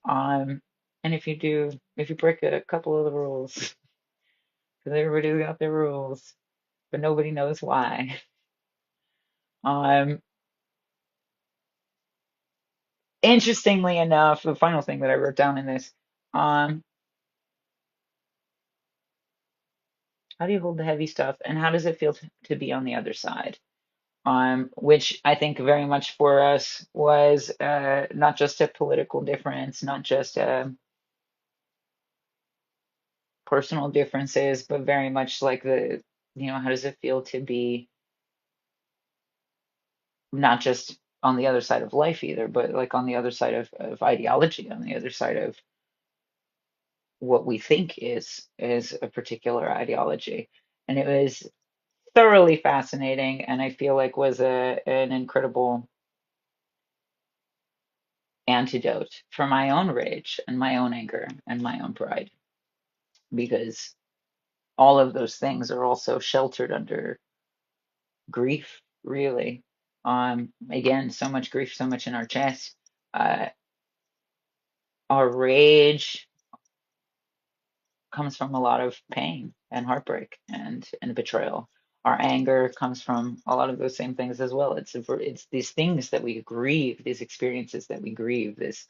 Um, and if you break a couple of the rules, because everybody's got their rules, but nobody knows why. Um, Interestingly enough, the final thing that I wrote down in this, um, How do you hold the heavy stuff? And how does it feel to be on the other side? Which I think very much for us was not just a political difference, not just personal differences, but very much like how does it feel to be not just on the other side of life either, but like on the other side of ideology, on the other side of what we think is a particular ideology. And it was thoroughly fascinating, and I feel like was an incredible antidote for my own rage and my own anger and my own pride, because all of those things are also sheltered under grief, really. Again, so much grief, so much in our chest. Uh, our rage comes from a lot of pain and heartbreak and betrayal. Our anger comes from a lot of those same things as well. It's these things that we grieve, these experiences that we grieve, this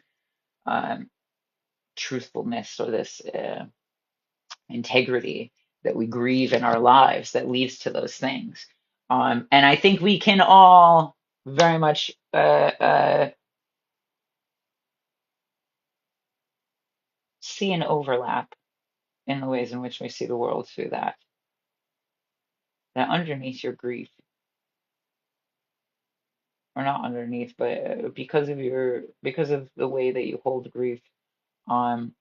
um, truthfulness or this integrity that we grieve in our lives that leads to those things. And I think we can all very much see an overlap in the ways in which we see the world through that. That underneath your grief, or not underneath, but because of the way that you hold grief, um,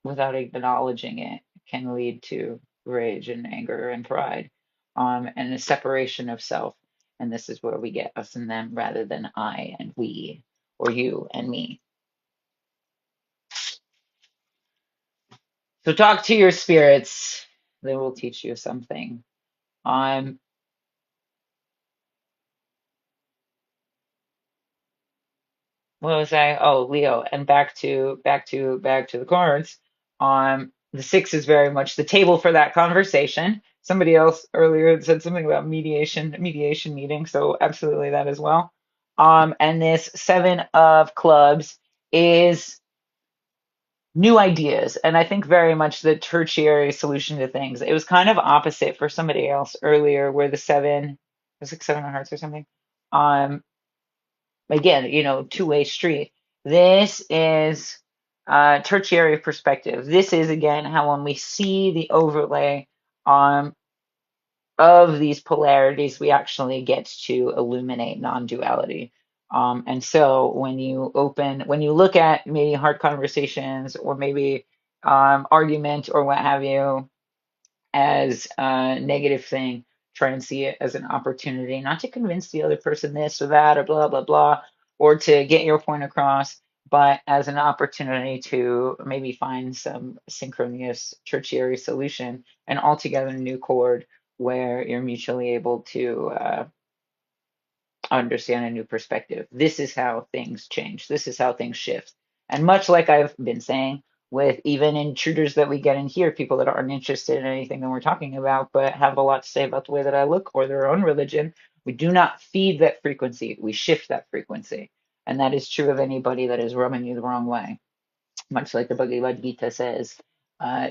without acknowledging it, can lead to rage and anger and pride, and a separation of self. And this is where we get us and them rather than I and we, or you and me. So talk to your spirits; they will teach you something. Um, what was I? Oh, Leo, and back to the cards. The six is very much the table for that conversation. Somebody else earlier said something about mediation meeting, so absolutely that as well. And this seven of clubs is new ideas, and I think very much the tertiary solution to things. It was kind of opposite for somebody else earlier, where the seven, was it seven of hearts or something? Um, again, two-way street. This is tertiary perspective. This is again how when we see the overlay um, of these polarities, we actually get to illuminate non-duality. And so when you look at maybe hard conversations or maybe argument or what have you, as a negative thing, try and see it as an opportunity, not to convince the other person this or that or blah, blah, blah, or to get your point across, but as an opportunity to maybe find some synchronous tertiary solution and altogether new chord where you're mutually able to understand a new perspective. This is how things change. This is how things shift. And much like I've been saying, with even intruders that we get in here, people that aren't interested in anything that we're talking about, but have a lot to say about the way that I look or their own religion, we do not feed that frequency. We shift that frequency. And that is true of anybody that is rubbing you the wrong way. Much like the Bhagavad Gita says,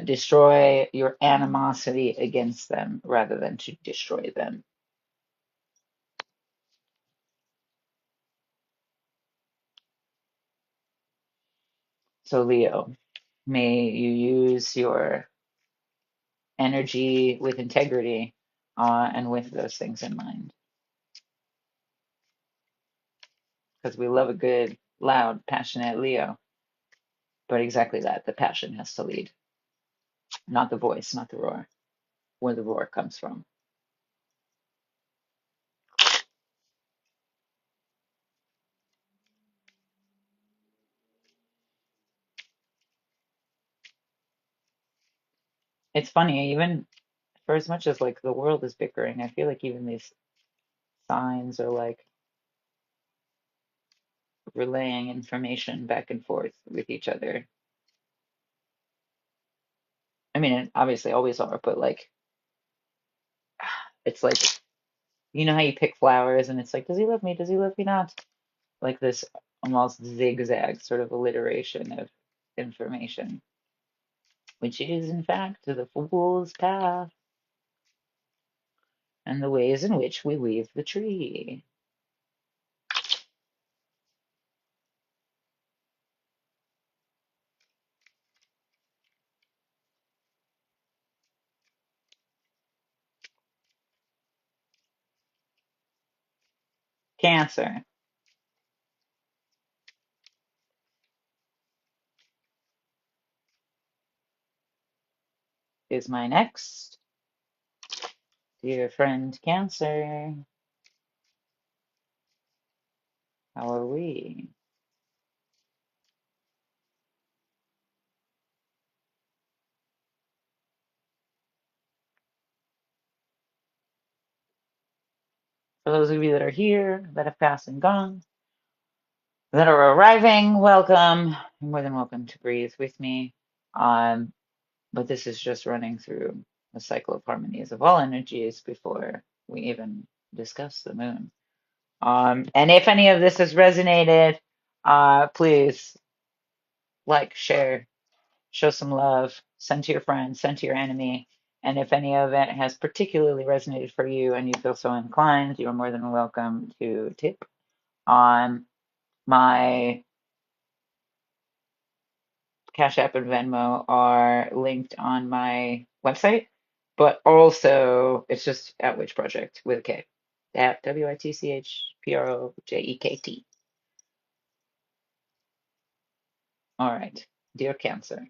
destroy your animosity against them rather than to destroy them. So, Leo, may you use your energy with integrity and with those things in mind. Because we love a good, loud, passionate Leo. But exactly that, the passion has to lead, not the voice, not the roar, where the roar comes from. It's funny, even for as much as like the world is bickering, I feel like even these signs are like relaying information back and forth with each other. I mean, obviously always are, but like, it's like, how you pick flowers and it's like, does he love me? Does he love me not? Like this almost zigzag sort of alliteration of information. which is in fact the fool's path, and the ways in which we leave the tree. Cancer is my next. Dear friend Cancer, how are we? For those of you that are here, that have passed and gone, that are arriving, welcome. You're more than welcome to breathe with me. Um, but this is just running through the cycle of harmonies of all energies before we even discuss the moon. And if any of this has resonated, please like, share, show some love, send to your friends, send to your enemy. And if any of it has particularly resonated for you and you feel so inclined, you are more than welcome to tip on my Cash App and Venmo are linked on my website, but also it's just at Witch Project with a K. At WITCHPROJEKT. All right, dear Cancer.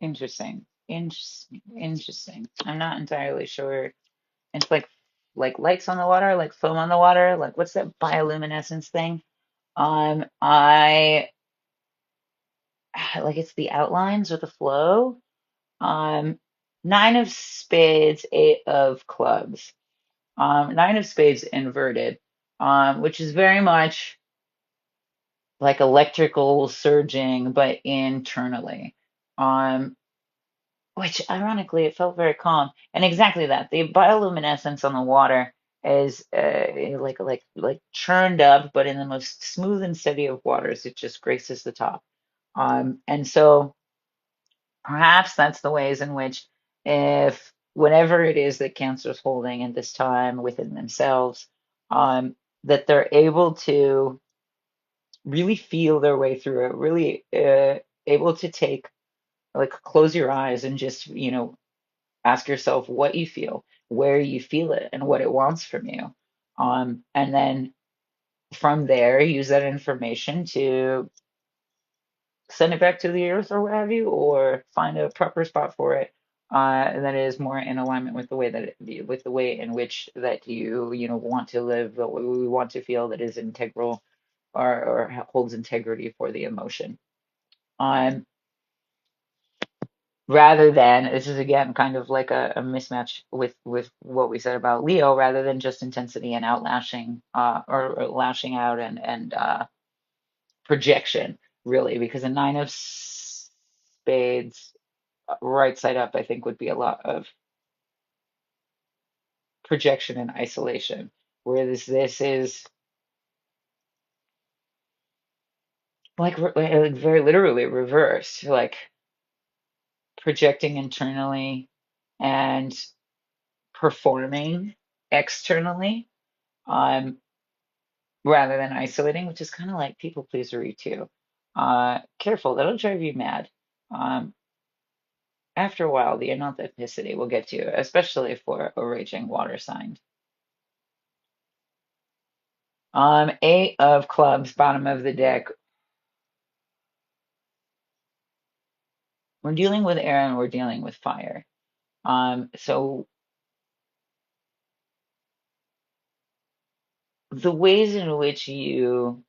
Interesting. Interesting. I'm not entirely sure. It's like lights on the water, like foam on the water, like what's that bioluminescence thing? I like it's the outlines or the flow. Um, nine of spades, eight of clubs. Nine of spades inverted, which is very much like electrical surging, but internally. Um, which ironically it felt very calm. And exactly that. The bioluminescence on the water is like churned up, but in the most smooth and steady of waters, it just graces the top. And so perhaps that's the ways in which, if whatever it is that Cancer's holding at this time within themselves, um, that they're able to really feel their way through it, really able to take, like, close your eyes and just, ask yourself what you feel, where you feel it, and what it wants from you. And then from there, use that information to send it back to the earth or what have you, or find a proper spot for it that is more in alignment with the way with the way in which that you want to live, the way we want to feel, that is integral or holds integrity for the emotion. Um, Rather than, this is again kind of like a mismatch with what we said about Leo, rather than just intensity and outlashing or lashing out and projection, really, because a nine of spades right side up, I think, would be a lot of projection and isolation, whereas this is like very literally reversed, like projecting internally and performing externally, um, rather than isolating, which is kind of like people pleasery too. Careful, that'll drive you mad. Um, After a while, the inauthenticity will get you, especially for a raging water sign. Eight of clubs, bottom of the deck. We're dealing with air and we're dealing with fire. So the ways in which you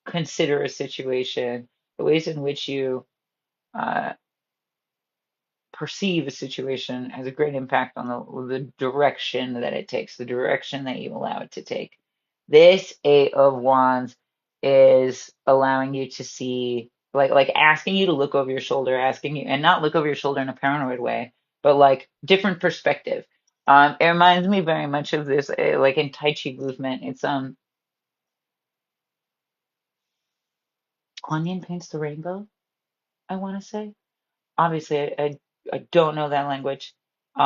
consider a situation, the ways in which you uh, perceive a situation has a great impact on the direction that it takes, the direction that you allow it to take. This Eight of Wands is allowing you to see, like asking you to look over your shoulder, asking you, and not look over your shoulder in a paranoid way, but like different perspective. It reminds me very much of this, like in Tai Chi movement. It's onion paints the rainbow, I want to say. Obviously I don't know that language or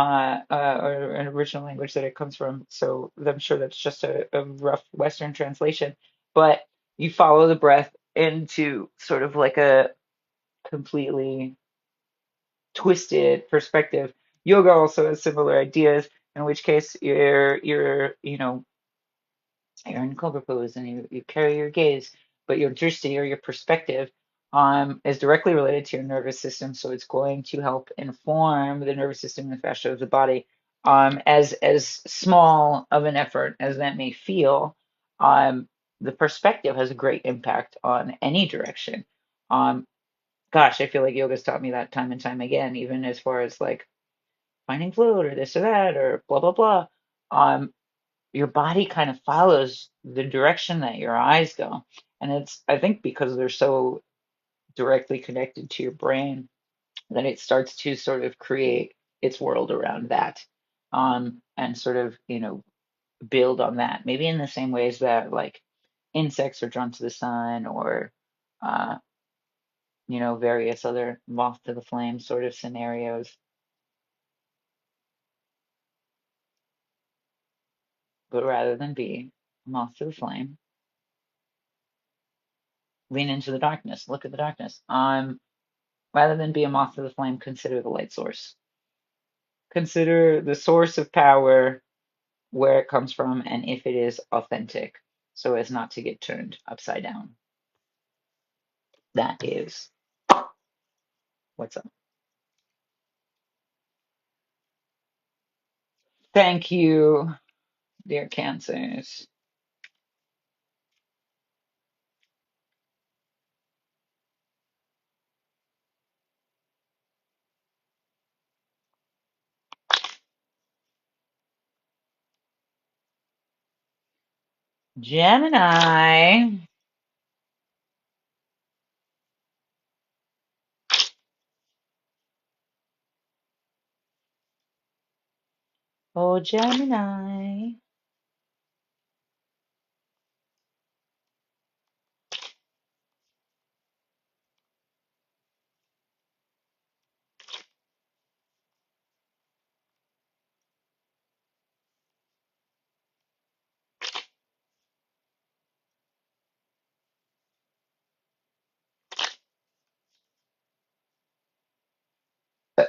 an original language that it comes from, so I'm sure that's just a rough Western translation. But you follow the breath into sort of like a completely twisted perspective. Yoga also has similar ideas, in which case you're you're in cobra pose and you carry your gaze, but your drishti or your perspective is directly related to your nervous system. So it's going to help inform the nervous system and the fascia of the body. As small of an effort as that may feel, the perspective has a great impact on any direction. Um, Gosh, I feel like yoga's taught me that time and time again, even as far as like finding fluid or this or that or blah blah blah. Your body kind of follows the direction that your eyes go. And it's, I think, because they're so directly connected to your brain that it starts to sort of create its world around that. And sort of, build on that. Maybe in the same ways that like insects are drawn to the sun or, uh, various other moth to the flame sort of scenarios. But rather than be moth to the flame, lean into the darkness, look at the darkness. Rather than be a moth to the flame, consider the light source. Consider the source of power, where it comes from, and if it is authentic, so as not to get turned upside down. That is what's up. Thank you, dear Cancers. Gemini. Oh, Gemini. Uh,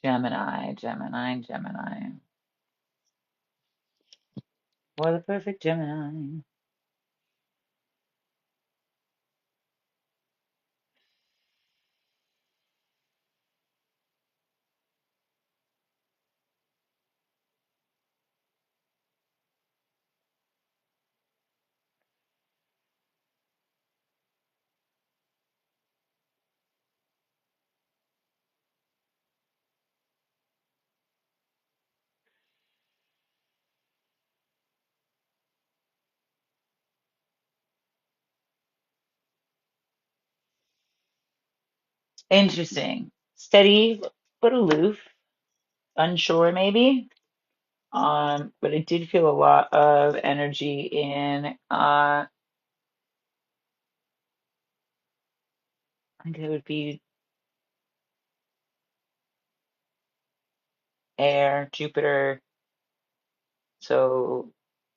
Gemini, Gemini, Gemini. What a perfect Gemini. Interesting. Steady but aloof. Unsure maybe. But I did feel a lot of energy in I think it would be air, Jupiter. So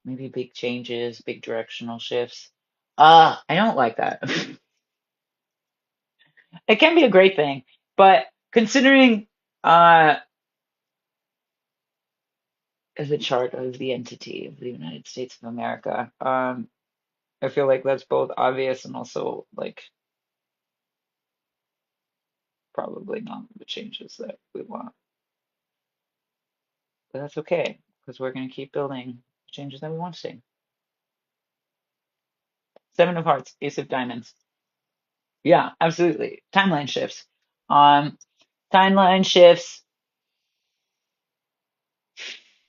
maybe big changes, big directional shifts. I don't like that. It can be a great thing, but considering uh the chart of the entity of the United States of America, I feel like that's both obvious and also like probably not the changes that we want. But that's okay, because we're going to keep building changes that we want to see. Seven of Hearts, Ace of Diamonds. Yeah, absolutely. Timeline shifts. Um, Timeline shifts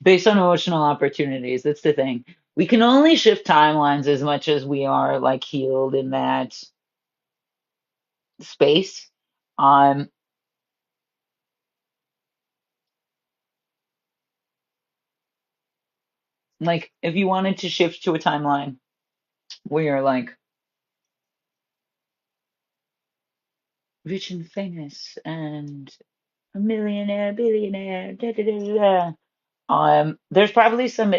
based on emotional opportunities. That's the thing. We can only shift timelines as much as we are like healed in that space. Um, like if you wanted to shift to a timeline where you're like rich and famous and a millionaire, billionaire, da da da da. Da. There's probably some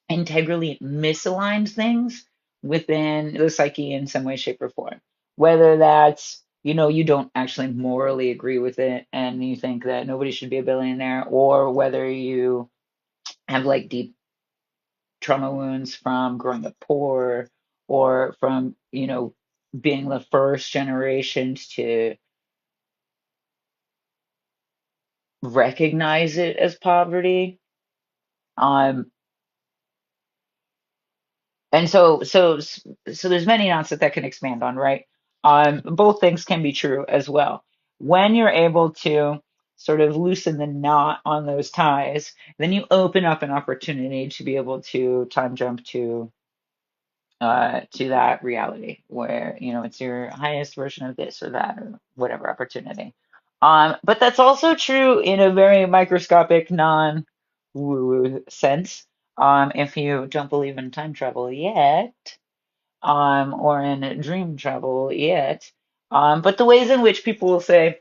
integrally misaligned things within the psyche in some way, shape, or form. Whether that's, you don't actually morally agree with it and you think that nobody should be a billionaire, or whether you have like deep trauma wounds from growing up poor or from, being the first generations to recognize it as poverty. Um, And so there's many knots that can expand on, right? Both things can be true as well. When you're able to sort of loosen the knot on those ties, then you open up an opportunity to be able to time jump to that reality where, it's your highest version of this or that or whatever opportunity. But that's also true in a very microscopic, non-woo-woo sense. If you don't believe in time travel yet, or in dream travel yet. But the ways in which people will say,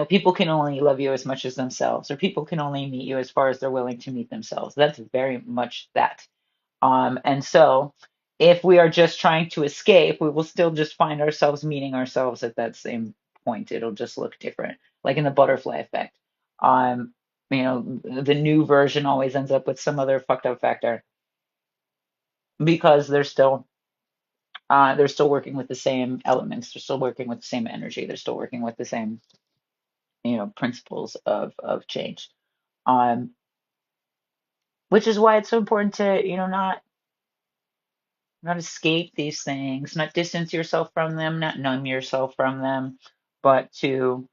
people can only love you as much as themselves, or people can only meet you as far as they're willing to meet themselves. That's very much that. And so if we are just trying to escape, we will still just find ourselves meeting ourselves at that same point. It'll just look different, like in the butterfly effect. Um, the new version always ends up with some other fucked up factor because they're still working with the same elements. They're still working with the same energy. They're still working with the same, principles of change. Um, which is why it's so important to, not escape these things, not distance yourself from them, not numb yourself from them, but to,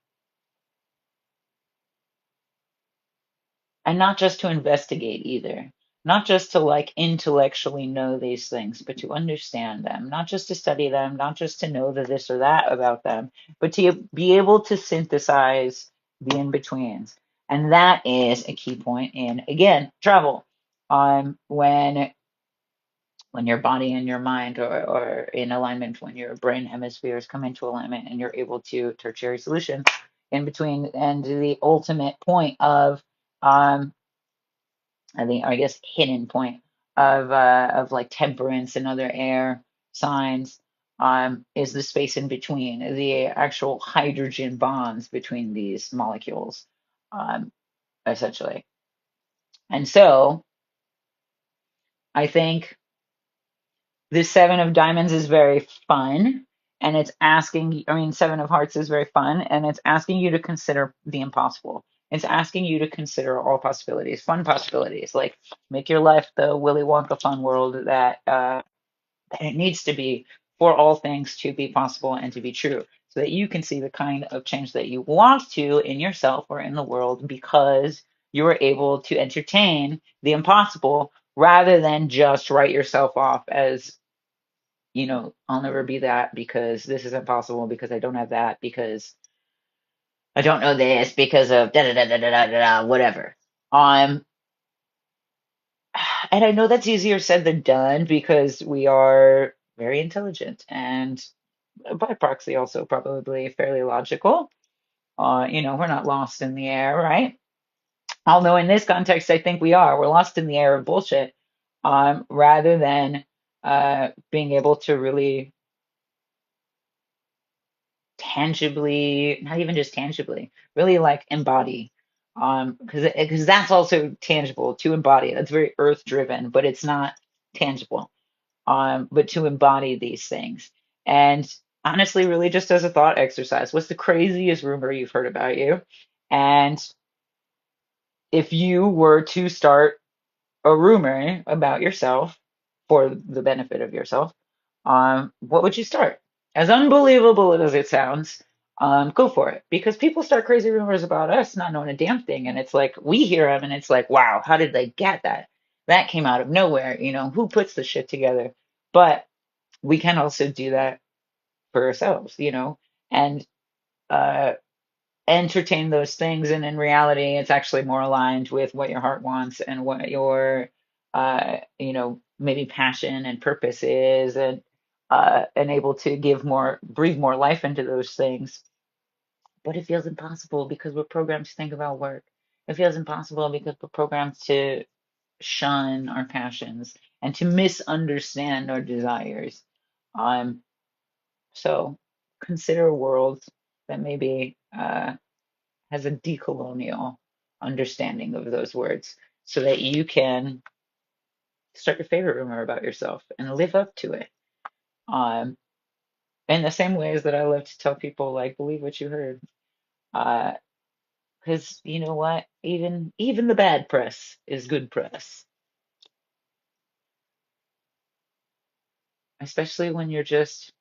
and not just to investigate either. Not just to like intellectually know these things, but to understand them, not just to study them, not just to know the this or that about them, but to be able to synthesize the in-betweens. And that is a key point in, again, travel. When your body and your mind are in alignment, when your brain hemispheres come into alignment and you're able to tertiary solution in between, and the ultimate point of um, I guess hidden point of like temperance and other air signs is the space in between, the actual hydrogen bonds between these molecules, um, essentially. And so I think the Seven of Diamonds is very fun. And it's asking, I mean, Seven of Hearts is very fun, and it's asking you to consider the impossible. It's asking you to consider all possibilities, fun possibilities, like make your life the Willy Wonka fun world that it needs to be for all things to be possible and to be true, so that you can see the kind of change that you want to in yourself or in the world because you are able to entertain the impossible rather than just write yourself off as, I'll never be that because this isn't possible, because I don't have that, because I don't know this, because of da da da da da da da, whatever. Um, and I know that's easier said than done because we are very intelligent and by proxy also probably fairly logical. We're not lost in the air, right? Although in this context, I think we are. We're lost in the air of bullshit, rather than being able to really tangibly, not even just tangibly, really like embody. Because that's also tangible to embody. That's very earth driven, but it's not tangible. But to embody these things. And honestly, really just as a thought exercise, what's the craziest rumor you've heard about you? And if you were to start a rumor about yourself for the benefit of yourself, what would you start? As unbelievable as it sounds, go for it. Because people start crazy rumors about us not knowing a damn thing. And it's like, we hear them and it's like, wow, how did they get that? That came out of nowhere. Who puts the shit together? But we can also do that for ourselves, and uh, entertain those things. And in reality, it's actually more aligned with what your heart wants and what your, maybe passion and purpose is, and able to breathe more life into those things. But it feels impossible because we're programmed to think about work. It feels impossible because we're programmed to shun our passions and to misunderstand our desires. Um, So consider a world that maybe has a decolonial understanding of those words so that you can start your favorite rumor about yourself and live up to it. Um, in the same ways that I love to tell people, like, believe what you heard. Uh, because you know what? Even the bad press is good press, especially when you're just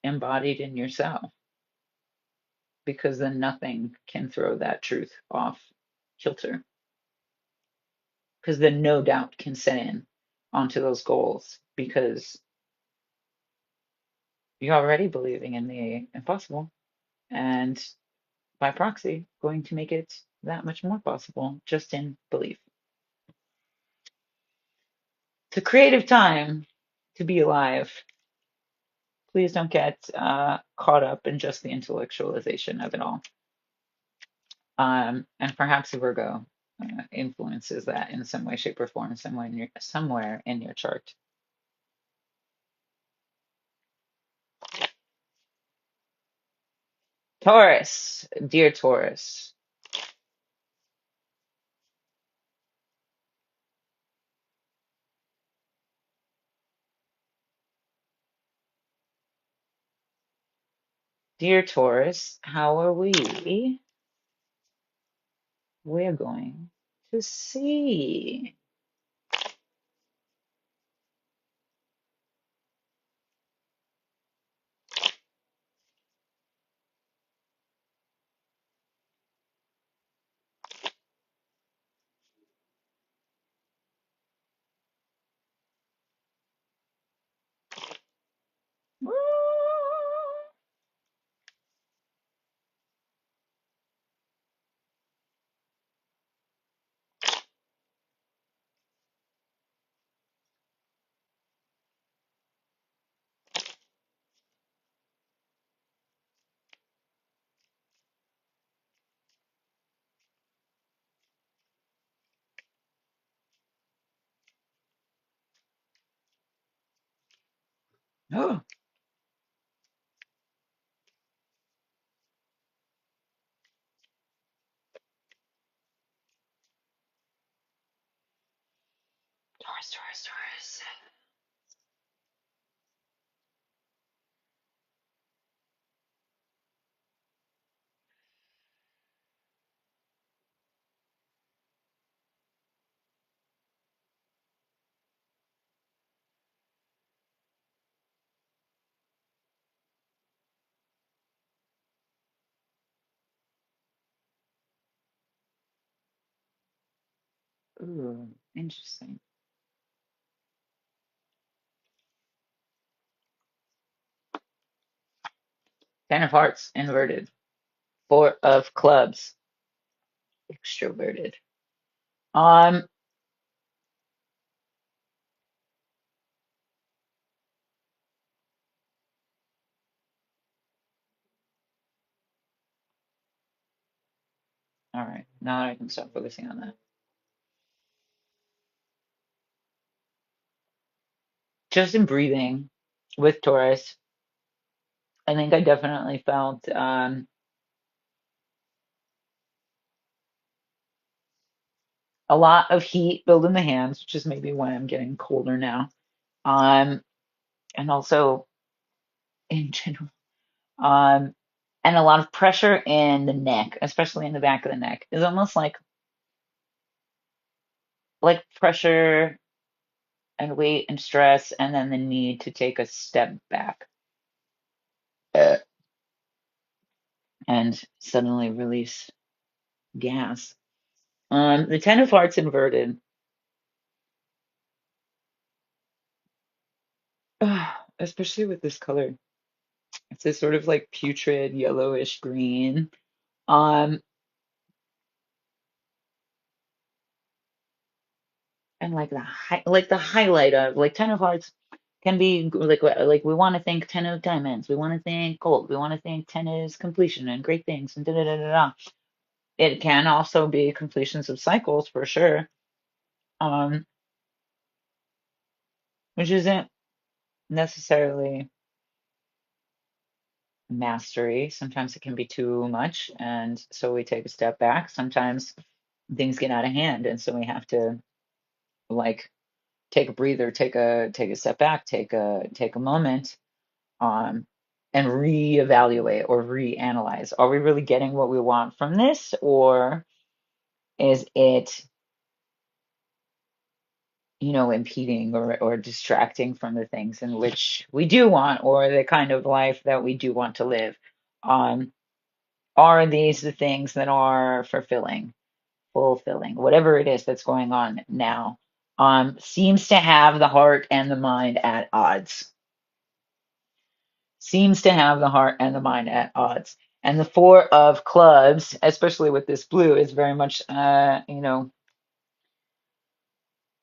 embodied in yourself, because then nothing can throw that truth off kilter. Because then no doubt can set in onto those goals because you're already believing in the impossible, and by proxy going to make it that much more possible just in belief. It's a creative time to be alive. Please don't get caught up in just the intellectualization of it all. And perhaps Virgo influences that in some way, shape, or form, somewhere in your chart. Taurus, dear Taurus, dear Taurus, how are we? We're going to see. Oh, Taurus, Taurus, Taurus. Ooh, interesting. Ten of Hearts inverted. Four of Clubs extroverted. Um, all right. Now I can stop focusing on that. Just in breathing with Taurus, I think I definitely felt a lot of heat build in the hands, which is maybe why I'm getting colder now. Um, and also in general, um, and a lot of pressure in the neck, especially in the back of the neck. It's almost like pressure and weight and stress, and then the need to take a step back uh, and suddenly release gas. The Ten of Hearts inverted, especially with this color. It's this sort of like putrid yellowish green. Um, and like the highlight of like Ten of Hearts can be like we want to think Ten of Diamonds, we want to think gold, we want to think ten is completion and great things and da da da da da. It can also be completions of cycles for sure. Um, which isn't necessarily mastery. Sometimes it can be too much, and so we take a step back. Sometimes things get out of hand, and so we have to like take a breather, take a step back, take a moment, um, and reevaluate or reanalyze. Are we really getting what we want from this, or is it, impeding or distracting from the things in which we do want, or the kind of life that we do want to live? Um, are these the things that are fulfilling, whatever it is that's going on now? Seems to have the heart and the mind at odds. Seems to have the heart and the mind at odds. And the Four of Clubs, especially with this blue, is very much,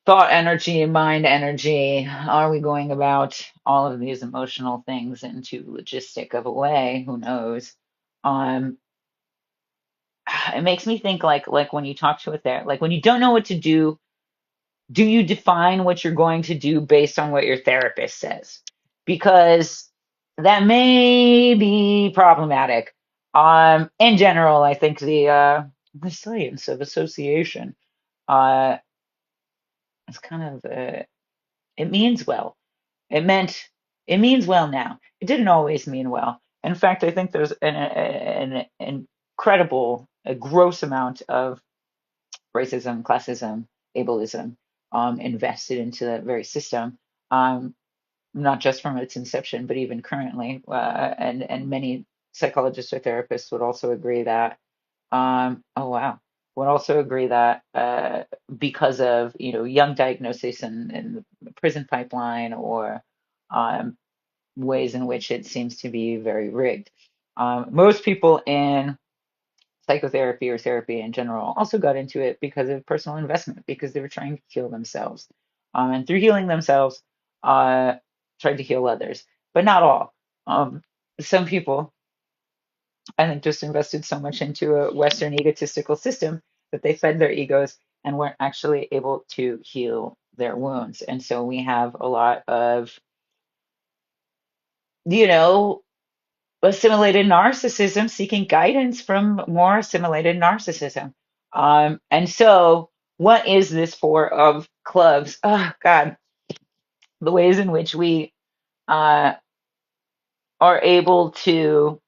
thought energy and mind energy. Are we going about all of these emotional things in too logistic of a way? Who knows? Um, it makes me think like when you talk to it there, like when you don't know what to do you define what you're going to do based on what your therapist says? Because that may be problematic. In general, I think the science of association uh is kind of it means well. It meant it means well now. It didn't always mean well. In fact, I think there's an incredible, a gross amount of racism, classism, ableism invested into that very system, not just from its inception, but even currently. And many psychologists or therapists would also agree that, oh wow, would also agree that because of young diagnosis and the prison pipeline or um, ways in which it seems to be very rigged. Most people in psychotherapy or therapy in general also got into it because of personal investment, because they were trying to heal themselves. And through healing themselves, uh, tried to heal others, but not all. Some people, I think, just invested so much into a Western egotistical system that they fed their egos and weren't actually able to heal their wounds. And so we have a lot of, you know, assimilated narcissism seeking guidance from more assimilated narcissism. And so, what is this for of clubs? Oh, God, the ways in which we uh, are able to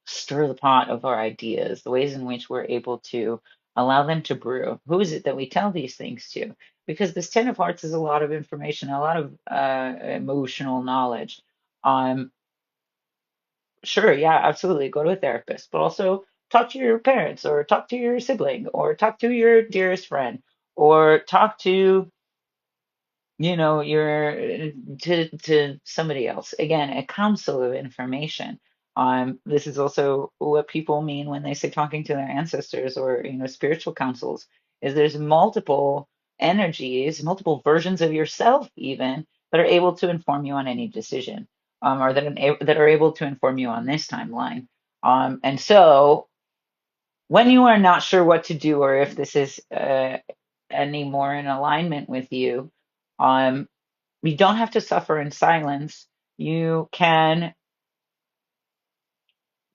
stir the pot of our ideas, the ways in which we're able to allow them to brew. Who is it that we tell these things to? Because this Ten of Hearts is a lot of information, a lot of emotional knowledge. Um, Sure, yeah, absolutely. Go to a therapist, but also talk to your parents or talk to your sibling or talk to your dearest friend or talk to, your to somebody else. Again, a council of information. This is also what people mean when they say talking to their ancestors or, spiritual councils, is there's multiple energies, multiple versions of yourself even that are able to inform you on any decision, or that are able to inform you on this timeline. And so when you are not sure what to do or if this is any more in alignment with you, um, you don't have to suffer in silence. You can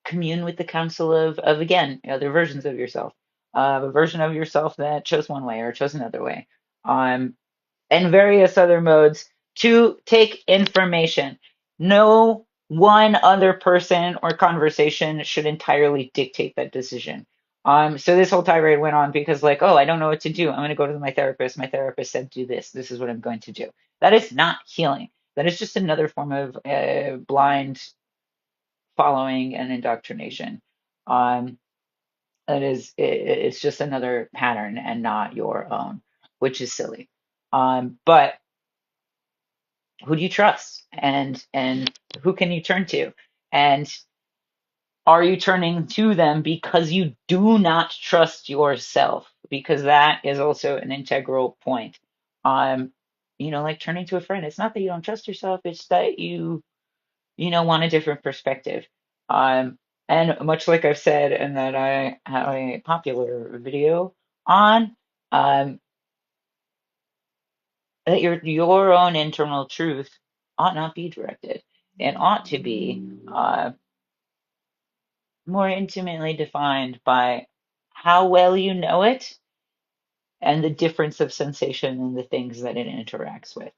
commune with the counsel of again, other versions of yourself. A version of yourself that chose one way or chose another way. Um, and various other modes to take information. No one other person or conversation should entirely dictate that decision. So this whole tirade went on because, like, oh, I don't know what to do. I'm going to go to my therapist. My therapist said, do this. This is what I'm going to do. That is not healing. That is just another form of blind following and indoctrination. Um, it's just another pattern and not your own, which is silly. But who do you trust, and who can you turn to, and are you turning to them because you do not trust yourself? Because that is also an integral point. um like turning to a friend, it's not that you don't trust yourself, it's that you want a different perspective. And much like I've said, and that I have a popular video on, um that your own internal truth ought not be directed. It ought to be more intimately defined by how well you know it and the difference of sensation and the things that it interacts with.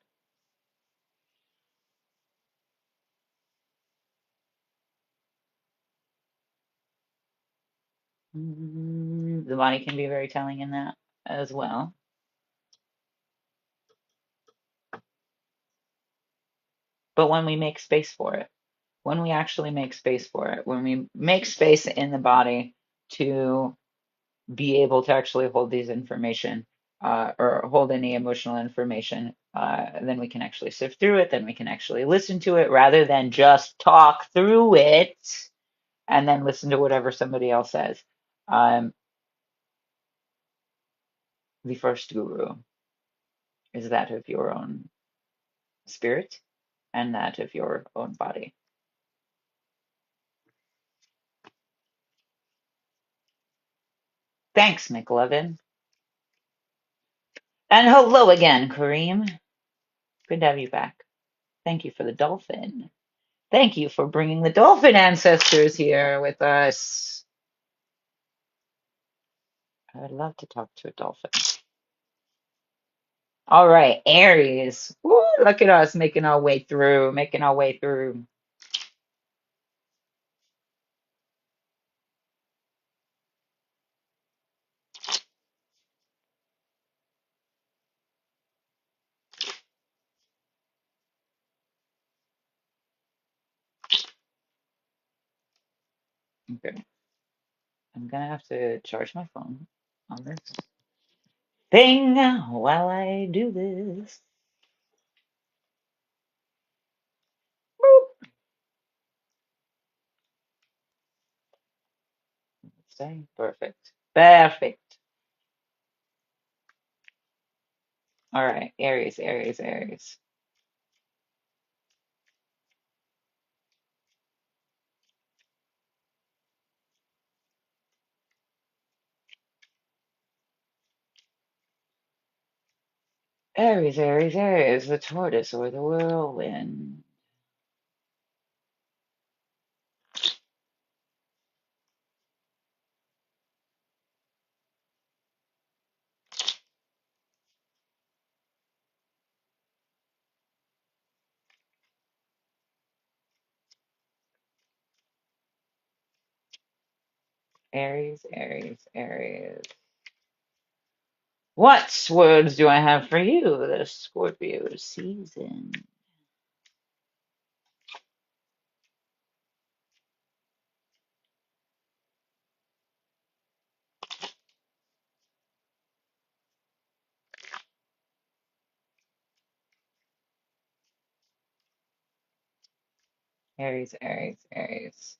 The body can be very telling in that as well. But when we make space for it, when we actually make space for it, when we make space in the body to be able to actually hold these information, or hold any emotional information, then we can actually sift through it, then we can actually listen to it rather than just talk through it and then listen to whatever somebody else says. Um, the first guru is that of your own spirit and that of your own body. Thanks, McLovin. And hello again, Kareem. Good to have you back. Thank you for the dolphin. Thank you for bringing the dolphin ancestors here with us. I would love to talk to a dolphin. All right, Aries. Woo, look at us making our way through, making our way through. Okay, I'm gonna have to charge my phone on this thing while I do this. Boop. Stay perfect. Perfect. All right, Aries, Aries, Aries. Aries, Aries, Aries, the tortoise or the whirlwind. Aries, Aries, Aries. What words do I have for you, the Scorpio season? Aries, Aries, Aries.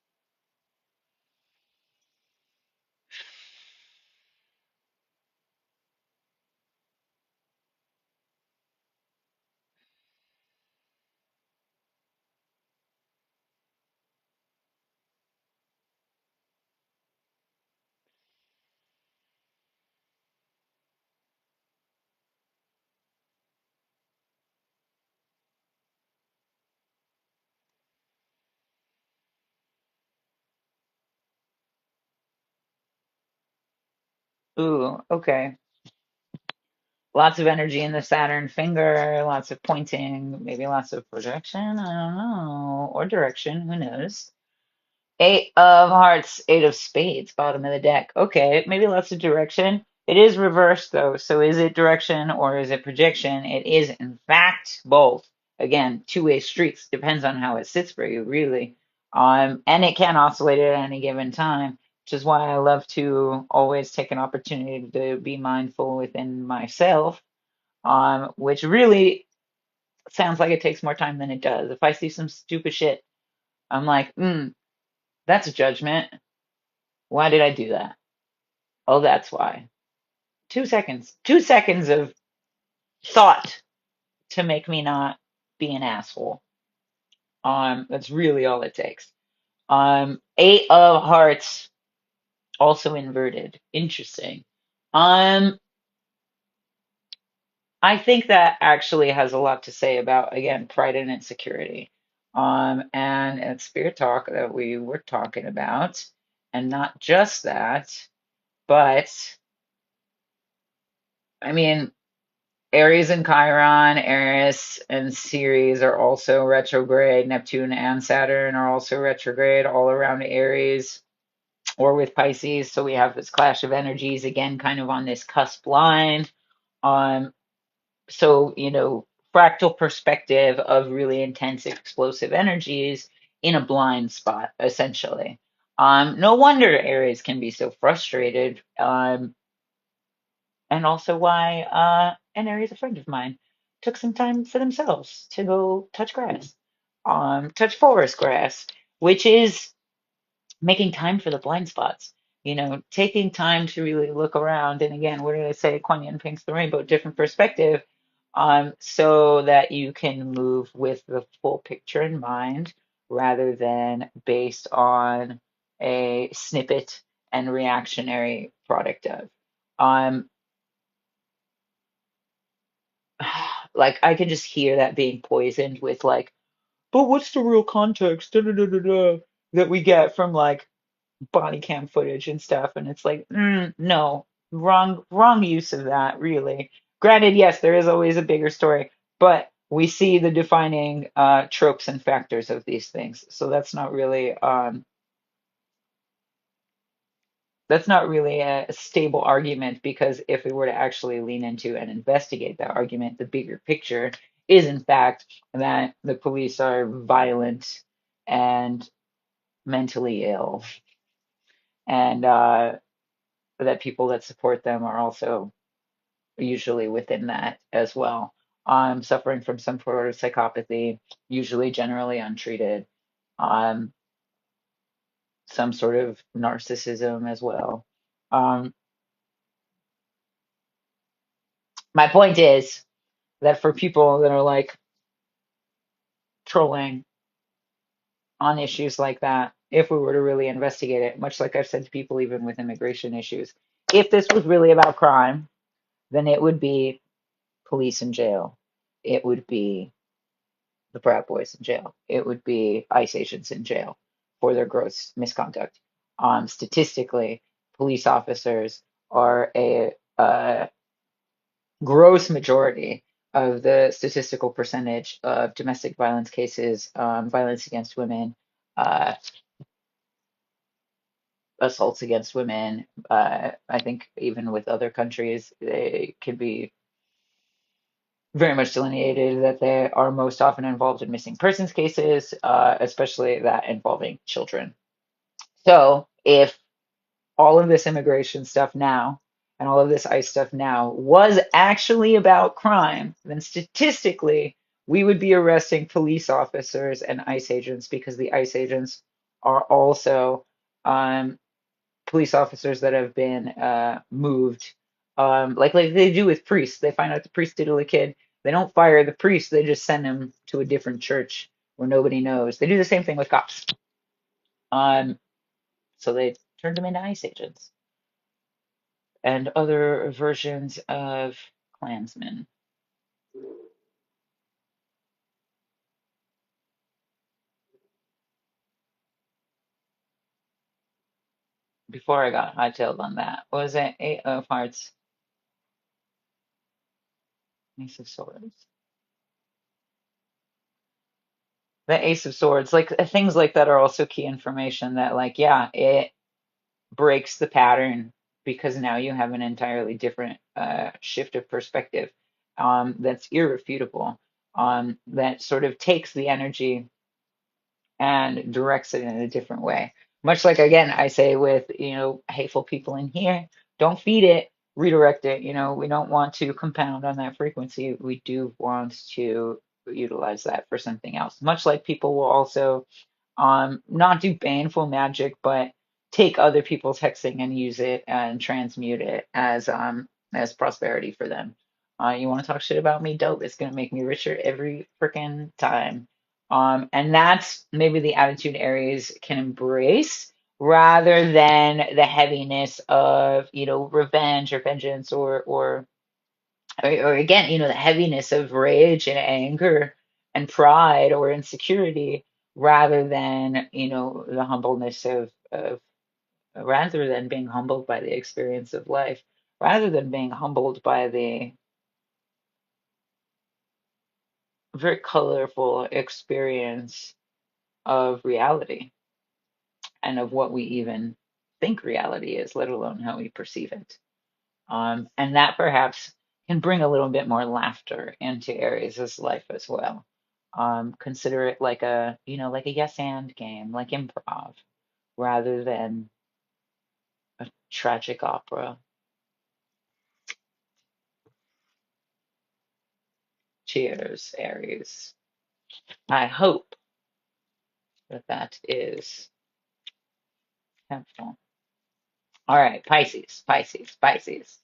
Ooh, okay. Lots of energy in the Saturn finger, lots of pointing, maybe lots of projection, I don't know, or direction, who knows? Eight of hearts, eight of spades, bottom of the deck. Okay, maybe lots of direction. It is reversed though, so is it direction or is it projection? It is in fact both. Again, two-way streets, depends on how it sits for you, really. And it can oscillate at any given time, which is why I love to always take an opportunity to be mindful within myself, which really sounds like it takes more time than it does. If I see some stupid shit, I'm like, that's a judgment. Why did I do that? Oh, that's why. 2 seconds. 2 seconds of thought to make me not be an asshole. That's really all it takes. Eight of hearts, also inverted. Interesting. Um, I think that actually has a lot to say about, again, pride and insecurity. And it's spirit talk that we were talking about, and not just that, but I mean, Aries and Chiron, Eris and Ceres are also retrograde. Neptune and Saturn are also retrograde all around Aries or with Pisces. So we have this clash of energies again, kind of on this cusp line. Um, so, fractal perspective of really intense, explosive energies in a blind spot, essentially. No wonder Aries can be so frustrated. And also why an area is a friend of mine took some time for themselves to go touch grass, touch forest grass, which is making time for the blind spots. Taking time to really look around. And again, what did I say? Kuan Yin paints the rainbow, different perspective, so that you can move with the full picture in mind rather than based on a snippet and reactionary product of. Um, like I can just hear that being poisoned with like, but what's the real context da, da, da, da, da, that we get from like body cam footage and stuff, and it's like, no, wrong use of that, really. Granted, yes, there is always a bigger story, but we see the defining tropes and factors of these things, so that's not really a stable argument, because if we were to actually lean into and investigate that argument, the bigger picture is, in fact, that the police are violent and mentally ill, and that people that support them are also usually within that as well. Suffering from some sort of psychopathy, usually generally untreated, um, some sort of narcissism as well. Um, my point is that for people that are like trolling on issues like that, if we were to really investigate it, much like I've said to people even with immigration issues, if this was really about crime, then it would be police in jail. It would be the Proud Boys in jail. It would be ICE agents in jail for their gross misconduct. Statistically, police officers are a gross majority of the statistical percentage of domestic violence cases, violence against women, uh, assaults against women. I think even with other countries, they can be very much delineated that they are most often involved in missing persons cases, especially that involving children. So if all of this immigration stuff now and all of this ICE stuff now was actually about crime, then statistically, we would be arresting police officers and ICE agents, because the ICE agents are also police officers that have been moved, like they do with priests. They find out the priest diddled a kid. They don't fire the priest. They just send him to a different church where nobody knows. They do the same thing with cops. Um, so they turned them into ICE agents and other versions of Klansmen. before I got hightailed on that. What was it? Eight of Hearts, Ace of Swords. The Ace of Swords, like things like that are also key information that, like, yeah, it breaks the pattern because now you have an entirely different shift of perspective that's irrefutable, that sort of takes the energy and directs it in a different way. Much like, again, I say with, hateful people in here, don't feed it, redirect it. We don't want to compound on that frequency. We do want to utilize that for something else. Much like people will also not do baneful magic, but take other people's hexing and use it and transmute it as prosperity for them. You want to talk shit about me? Dope. It's gonna make me richer every freaking time. And that's maybe the attitude Aries can embrace rather than the heaviness of, revenge or vengeance or again, the heaviness of rage and anger and pride or insecurity rather than, the humbleness of rather than being humbled by the experience of life, rather than being humbled by the very colorful experience of reality and of what we even think reality is, let alone how we perceive it. And that perhaps can bring a little bit more laughter into Aries' life as well. Consider it like a yes and game, like improv, rather than a tragic opera. Cheers, Aries. I hope that is helpful. All right, Pisces, Pisces, Pisces.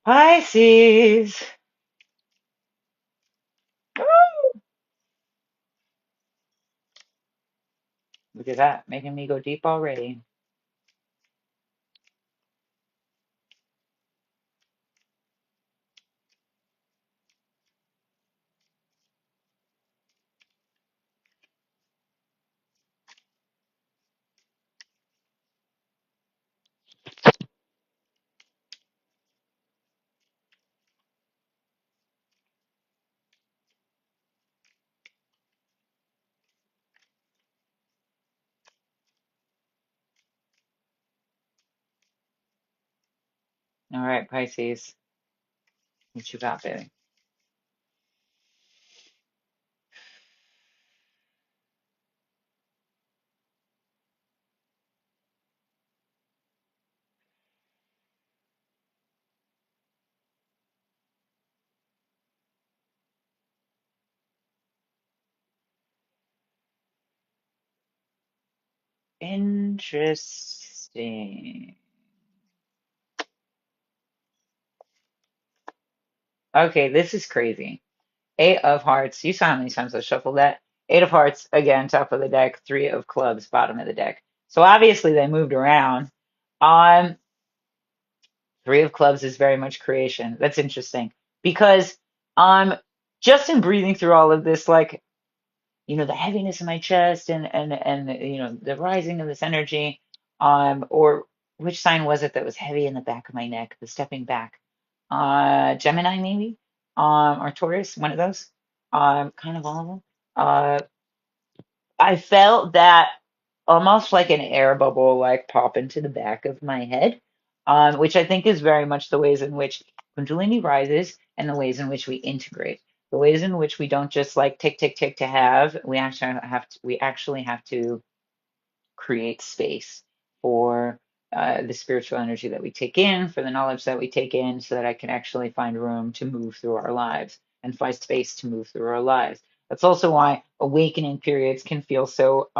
Pisces. Woo! Look at that, making me go deep already. All right, Pisces, what you got, baby? Interesting. Okay, this is crazy. Eight of Hearts. You saw how many times I shuffled that. Eight of Hearts, again, top of the deck. Three of Clubs, bottom of the deck. So obviously they moved around. Um, Three of Clubs is very much creation. That's interesting because just in breathing through all of this, like, the heaviness in my chest and the rising of this energy, or which sign was it that was heavy in the back of my neck, the stepping back? Gemini maybe, or Taurus, one of those, kind of all of them. uh I felt that almost like an air bubble like pop into the back of my head, which I think is very much the ways in which Kundalini rises and the ways in which we integrate. The ways in which we don't just like tick to have, we actually have to create space for the spiritual energy that we take in, for the knowledge that we take in, so that I can actually find room to move through our lives and find space to move through our lives. That's also why awakening periods can feel so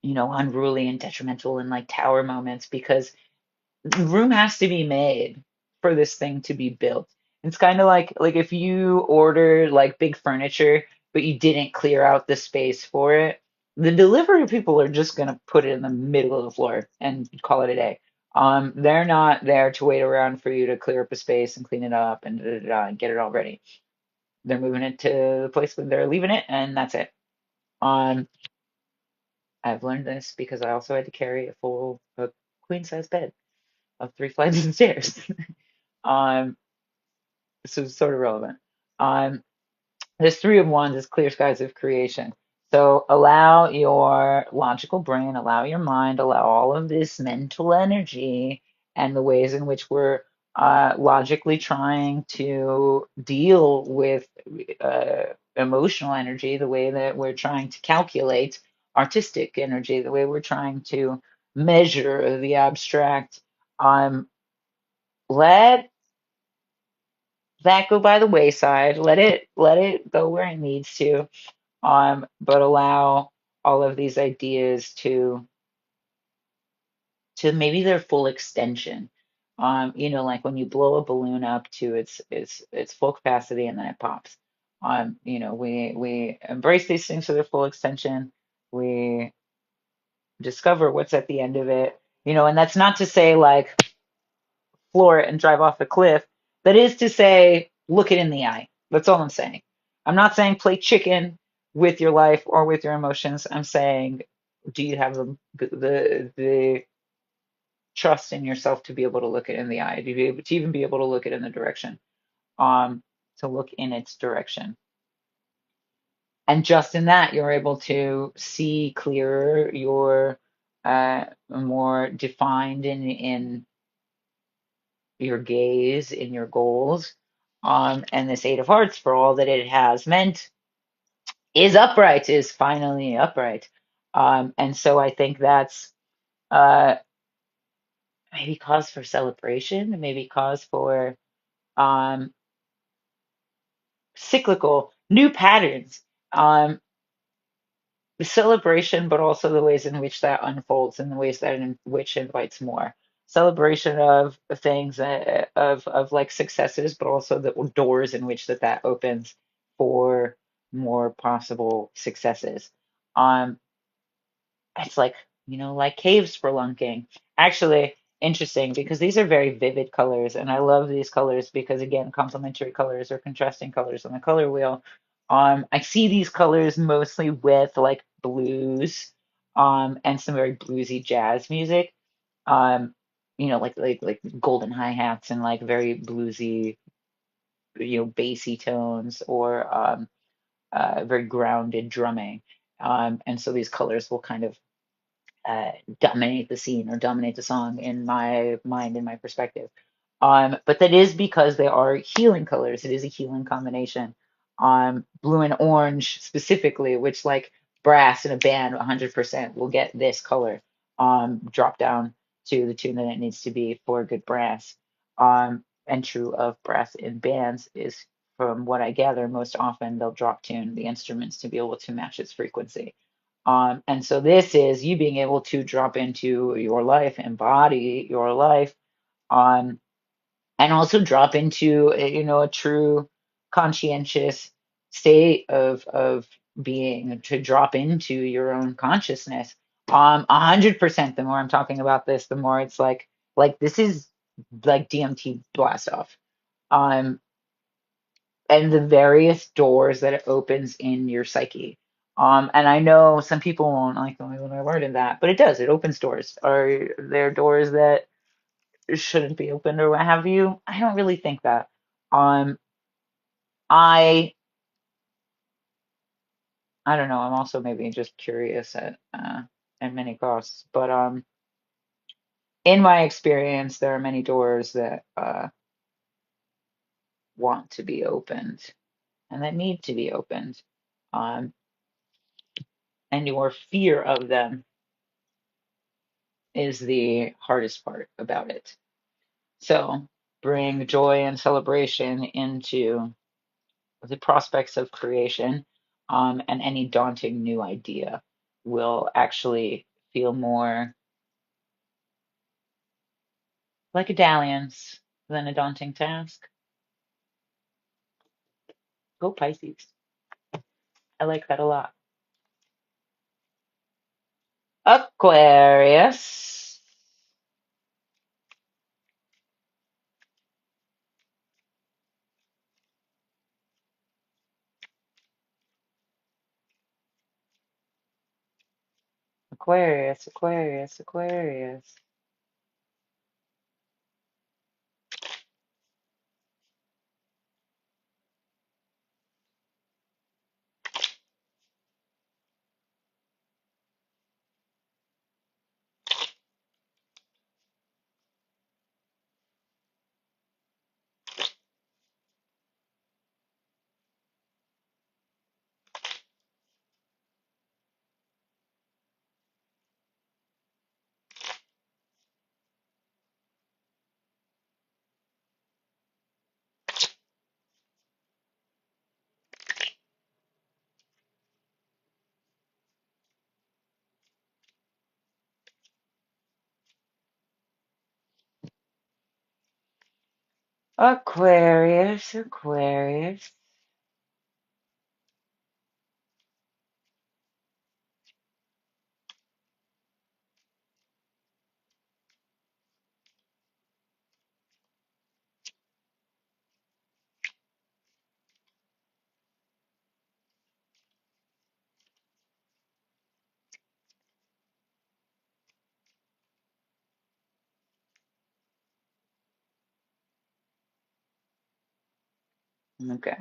unruly and detrimental in like tower moments, because room has to be made for this thing to be built. It's kind of like if you order like big furniture, but you didn't clear out the space for it, the delivery people are just gonna put it in the middle of the floor and call it a day. They're not there to wait around for you to clear up a space and clean it up and and get it all ready. They're moving it to the place where they're leaving it, and that's it. Um, I've learned this because I also had to carry a queen size bed of 3 flights of stairs. Um, so it's sort of relevant. Um, this Three of Wands is clear skies of creation. So allow your logical brain, allow your mind, allow all of this mental energy and the ways in which we're logically trying to deal with emotional energy, the way that we're trying to calculate artistic energy, the way we're trying to measure the abstract. Um, let that go by the wayside. Let it go where it needs to. But allow all of these ideas to maybe their full extension. Like when you blow a balloon up to its full capacity and then it pops. We embrace these things to their full extension. We discover what's at the end of it. And that's not to say like floor it and drive off a cliff. That is to say, look it in the eye. That's all I'm saying. I'm not saying play chicken with your life or with your emotions. I'm saying, do you have the trust in yourself to be able to look it in the eye, to even be able to look it in the direction, um, to look in its direction. And just in that, you're able to see clearer, you're more defined in your gaze, in your goals. And this Eight of Hearts, for all that it has meant, is upright, is finally upright. And so I think that's uh, maybe cause for celebration, maybe cause for um, cyclical new patterns. Celebration, but also the ways in which that unfolds and the ways that in which invites more celebration of things, of like successes, but also the doors in which that opens for more possible successes. Um, it's like cave spelunking. Actually, interesting because these are very vivid colors, and I love these colors because again, complementary colors or contrasting colors on the color wheel. I see these colors mostly with like blues, and some very bluesy jazz music. Um, like golden hi-hats and like very bluesy, bassy tones, or very grounded drumming. And so these colors will kind of uh, dominate the scene or dominate the song in my mind, in my perspective. But that is because they are healing colors. It is a healing combination. Blue and orange specifically, which like brass in a band, 100% will get this color drop down to the tune that it needs to be for good brass. And true of brass in bands is, from what I gather, most often they'll drop tune the instruments to be able to match its frequency. And so this is you being able to drop into your life, embody your life, um, and also drop into a true conscientious state of being, to drop into your own consciousness. 100%. The more I'm talking about this, the more it's like this is like DMT blast off. Um, and the various doors that it opens in your psyche. And I know some people won't like the way that I worded that, but it does. It opens doors. Are there doors that shouldn't be opened or what have you? I don't really think that. Um, I I don't know. I'm also maybe just curious at many costs. But in my experience, there are many doors that want to be opened and that need to be opened. Um, and your fear of them is the hardest part about it. So bring joy and celebration into the prospects of creation, and any daunting new idea will actually feel more like a dalliance than a daunting task. Go Pisces. I like that a lot. Aquarius. Aquarius, Aquarius, Aquarius. Aquarius, Aquarius. Okay.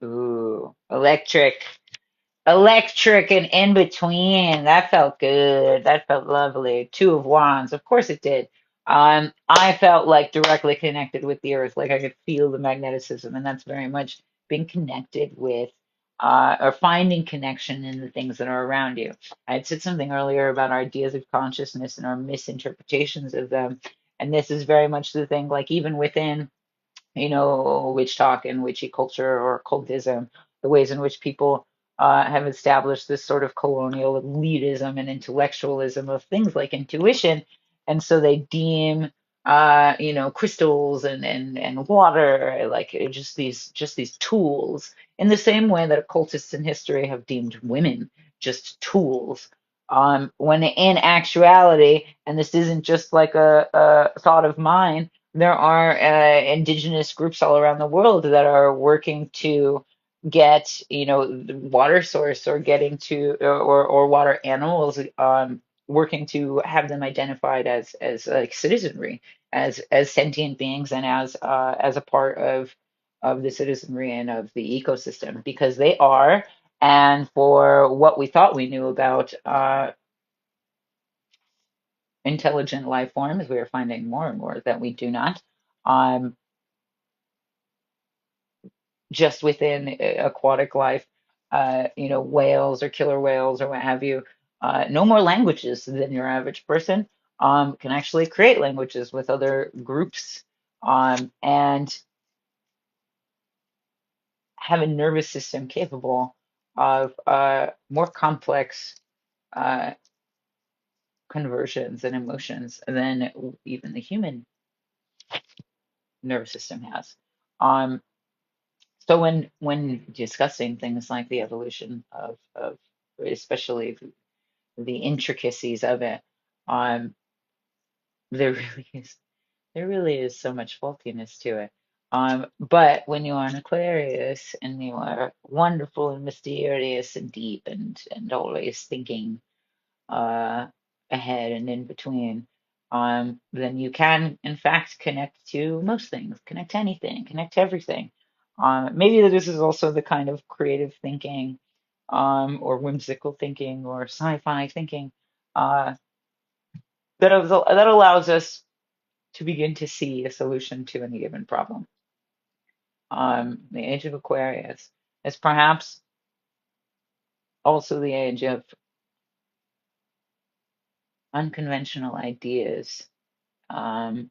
Ooh, electric. Electric and in between. That felt good. That felt lovely. Two of Wands. Of course it did. I felt like directly connected with the earth, like I could feel the magneticism, and that's very much being connected with or finding connection in the things that are around you. I had said something earlier about our ideas of consciousness and our misinterpretations of them. And this is very much the thing, like even within witch talk and witchy culture or occultism, the ways in which people have established this sort of colonial elitism and intellectualism of things like intuition. And so they deem, crystals and water like just these tools in the same way that occultists in history have deemed women just tools. When in actuality, and this isn't just like a thought of mine, there are indigenous groups all around the world that are working to get, the water source or getting to or water animals, working to have them identified as like citizenry, as sentient beings, and as a part of the citizenry and of the ecosystem, because they are. And for what we thought we knew about intelligent life forms, we are finding more and more that we do not. Um, just within aquatic life, whales or killer whales or what have you, no more languages than your average person, can actually create languages with other groups, and have a nervous system capable of more complex uh, conversions and emotions than even the human nervous system has. Um, So when discussing things like the evolution of especially the intricacies of it, um, there really is there really is so much faultiness to it. But when you are an Aquarius and you are wonderful and mysterious and deep and always thinking uh, ahead and in between, then you can, in fact, connect to most things, connect to anything, connect to everything. Maybe this is also the kind of creative thinking, or whimsical thinking, or sci-fi thinking, uh, that allows us to begin to see a solution to any given problem. The age of Aquarius is perhaps also the age of unconventional ideas, um,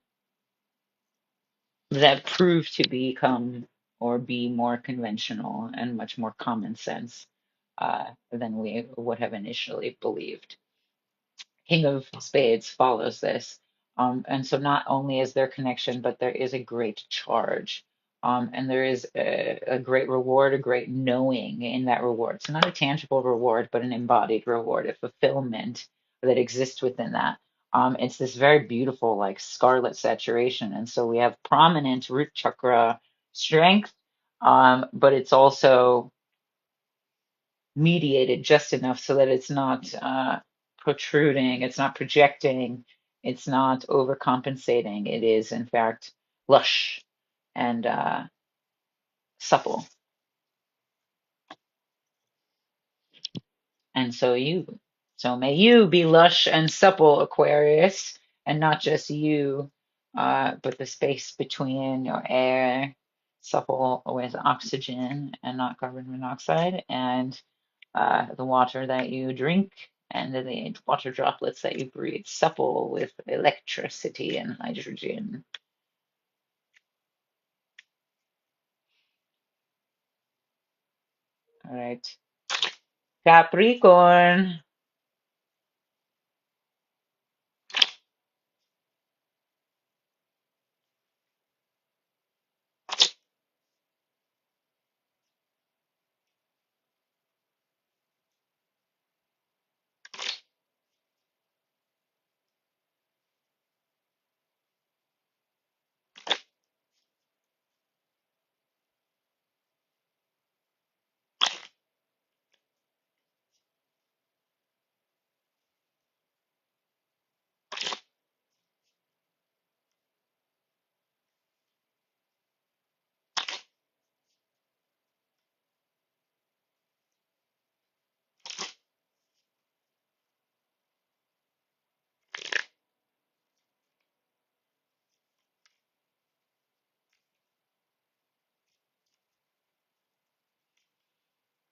that prove to become or be more conventional and much more common sense, than we would have initially believed. King of Spades follows this. And so not only is there connection, but there is a great charge. And there is a great reward, a great knowing in that reward. So not a tangible reward, but an embodied reward, a fulfillment that exists within that. It's this very beautiful, like scarlet saturation. And so we have prominent root chakra strength, but it's also mediated just enough so that it's not protruding, it's not projecting, it's not overcompensating. It is, in fact, lush and supple. And so may you be lush and supple, Aquarius, and not just you, but the space between your air, supple with oxygen and not carbon monoxide, and the water that you drink and the water droplets that you breathe, supple with electricity and hydrogen. All right. Capricorn.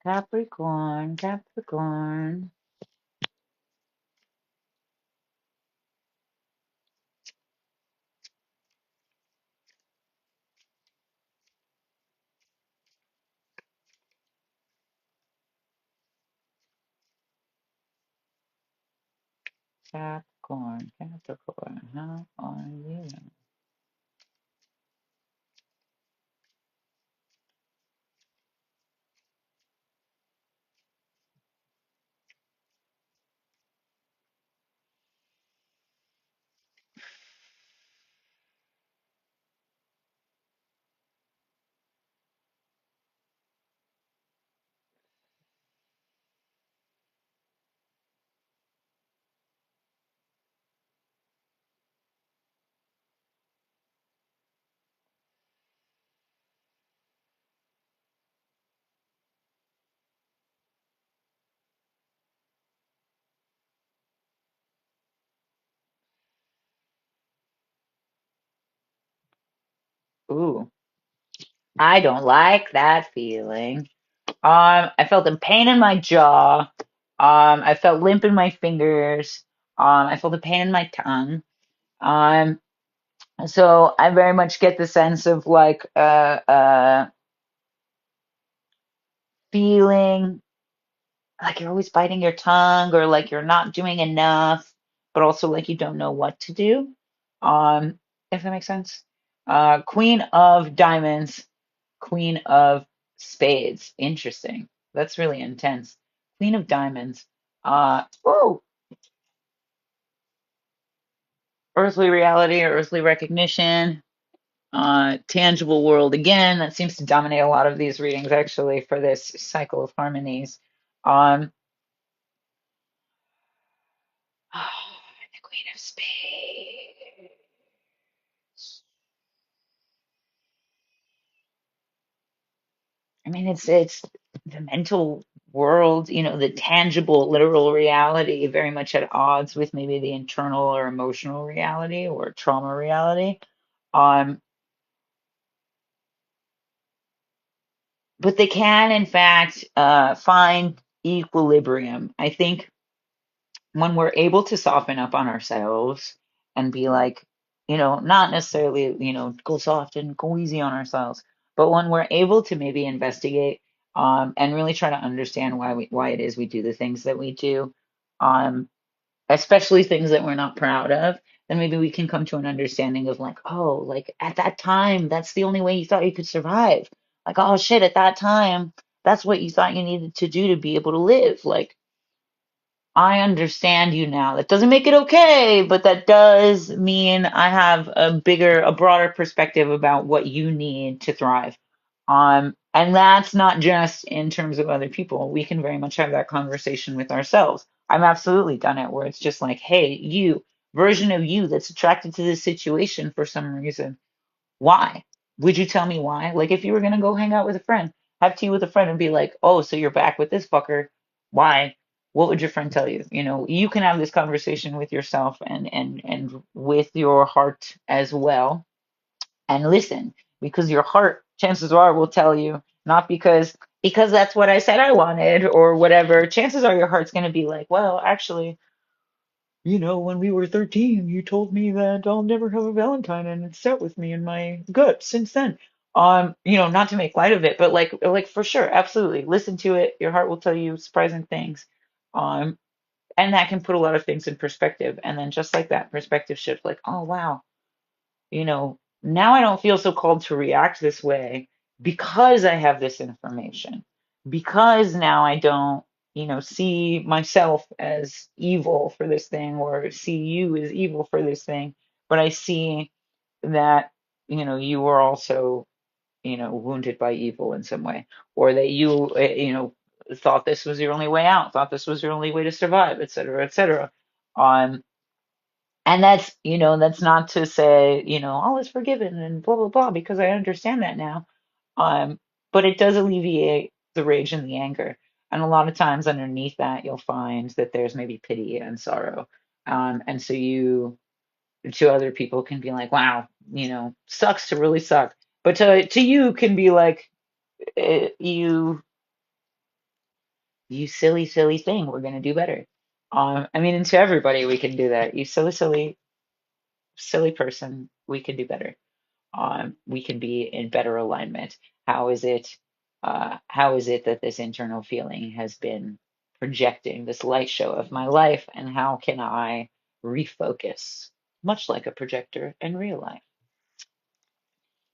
Capricorn, Capricorn. Capricorn, Capricorn, how are you? Ooh, I don't like that feeling. I felt a pain in my jaw. I felt limp in my fingers. I felt a pain in my tongue. Um, so I very much get the sense of like feeling like you're always biting your tongue or like you're not doing enough, but also like you don't know what to do. If that makes sense. Queen of Diamonds, Queen of spades. Interesting. That's really intense. Queen of diamonds. Oh, earthly reality or earthly recognition. Tangible world again. That seems to dominate a lot of these readings actually for this cycle of harmonies. Um, the Queen of Spades. I mean, it's the mental world, the tangible, literal reality, very much at odds with maybe the internal or emotional reality or trauma reality. Um, but they can, in fact, find equilibrium. I think when we're able to soften up on ourselves and be like, not necessarily, go soft and go easy on ourselves, but when we're able to maybe investigate and really try to understand why it is we do the things that we do, um, especially things that we're not proud of, then maybe we can come to an understanding of like, oh, like at that time, that's the only way you thought you could survive. Like, oh shit, at that time, that's what you thought you needed to do to be able to live. Like, I understand you now. That doesn't make it okay, but that does mean I have a broader perspective about what you need to thrive. And that's not just in terms of other people. We can very much have that conversation with ourselves. I've absolutely done it where it's just like, hey, you, version of you that's attracted to this situation for some reason. Why? Would you tell me why? Like if you were gonna go hang out with a friend, have tea with a friend and be like, oh, so you're back with this fucker. Why? What would your friend tell you? You can have this conversation with yourself and with your heart as well and listen because your heart, chances are, will tell you, not because that's what I said I wanted or whatever. Chances are your heart's gonna be like, well, actually, when we were 13, you told me that I'll never have a Valentine, and it's sat with me in my gut since then. Not to make light of it, but like for sure, absolutely. Listen to it. Your heart will tell you surprising things. Um, and that can put a lot of things in perspective. And then just like that perspective shift, like, oh wow, now I don't feel so called to react this way because I have this information. Because now I don't, see myself as evil for this thing or see you as evil for this thing, but I see that, you were also, wounded by evil in some way, or that you, thought this was your only way out, thought this was your only way to survive, et cetera, et cetera. Um, and that's not to say, all is forgiven and blah, blah, blah, because I understand that now. Um, but it does alleviate the rage and the anger. And a lot of times underneath that, you'll find that there's maybe pity and sorrow. And so to other people can be like, wow, sucks to really suck. But to you can be like, you silly, silly thing, we're gonna do better. I mean, and to everybody, we can do that. You silly, silly, silly person, we can do better. We can be in better alignment. How is it that this internal feeling has been projecting this light show of my life, and how can I refocus, much like a projector in real life?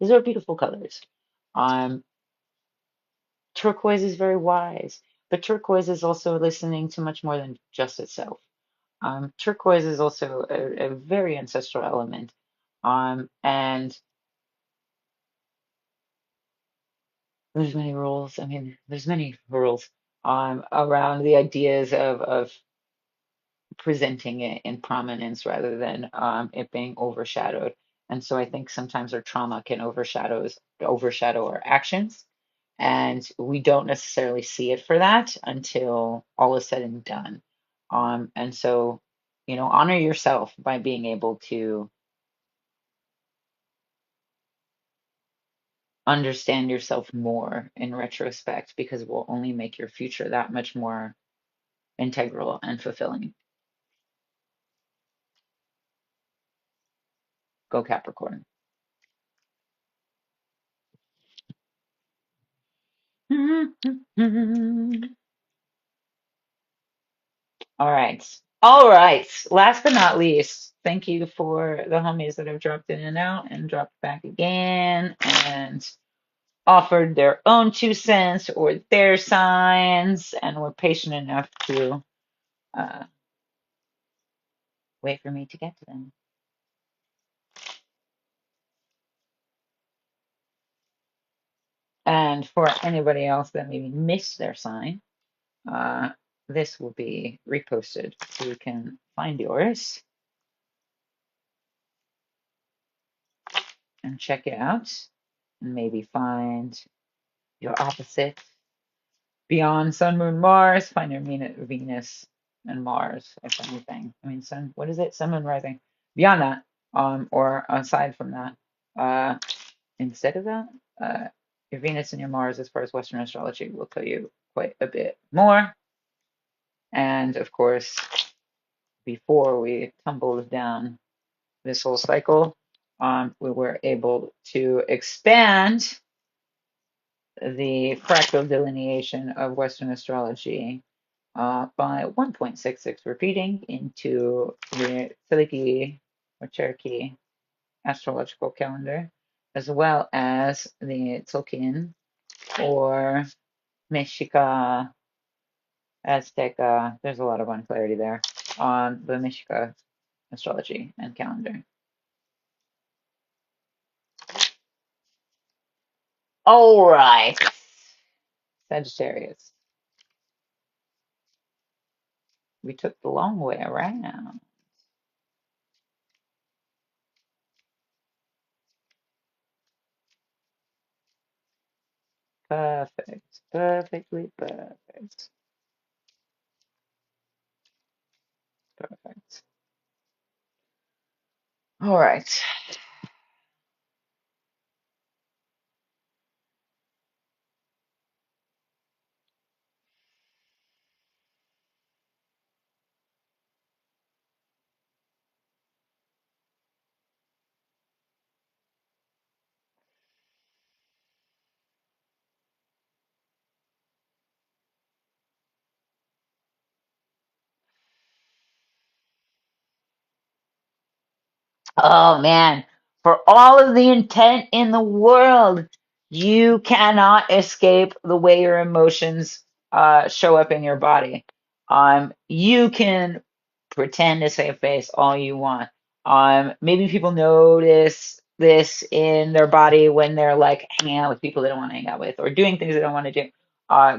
These are beautiful colors. Um, Turquoise is very wise, but turquoise is also listening to much more than just itself. Turquoise is also a very ancestral element. And there's many rules. I mean, there's many rules around the ideas of presenting it in prominence rather than it being overshadowed. And so I think sometimes our trauma can overshadow our actions, and we don't necessarily see it for that until all is said and done. And so, honor yourself by being able to understand yourself more in retrospect because it will only make your future that much more integral and fulfilling. Go Capricorn. All right. All right. Last but not least, thank you for the homies that have dropped in and out and dropped back again. And offered their own 2 cents or their signs and were patient enough to uh, wait for me to get to them. And for anybody else that maybe missed their sign, uh, this will be reposted so you can find yours and check it out and maybe find your opposite beyond Sun, Moon, Mars. Find your Venus and Mars, if anything. I mean, Sun, what is it? Sun, Moon, rising. Beyond that, or aside from that, instead of that, your Venus and your Mars, as far as Western astrology, will tell you quite a bit more. And of course, before we tumbled down this whole cycle, we were able to expand the fractal delineation of Western astrology by 1.66, repeating into the Siliki or Cherokee astrological calendar, as well as the Tzolk'in or Mexica, Azteca. There's a lot of unclarity there on the Mexica astrology and calendar. All right, Sagittarius. We took the long way around. Perfect. Perfectly perfect. Perfect. All right. Oh man, for all of the intent in the world, you cannot escape the way your emotions show up in your body. You can pretend to save face all you want. Maybe people notice this in their body when they're like hanging out with people they don't want to hang out with, or doing things they don't want to do,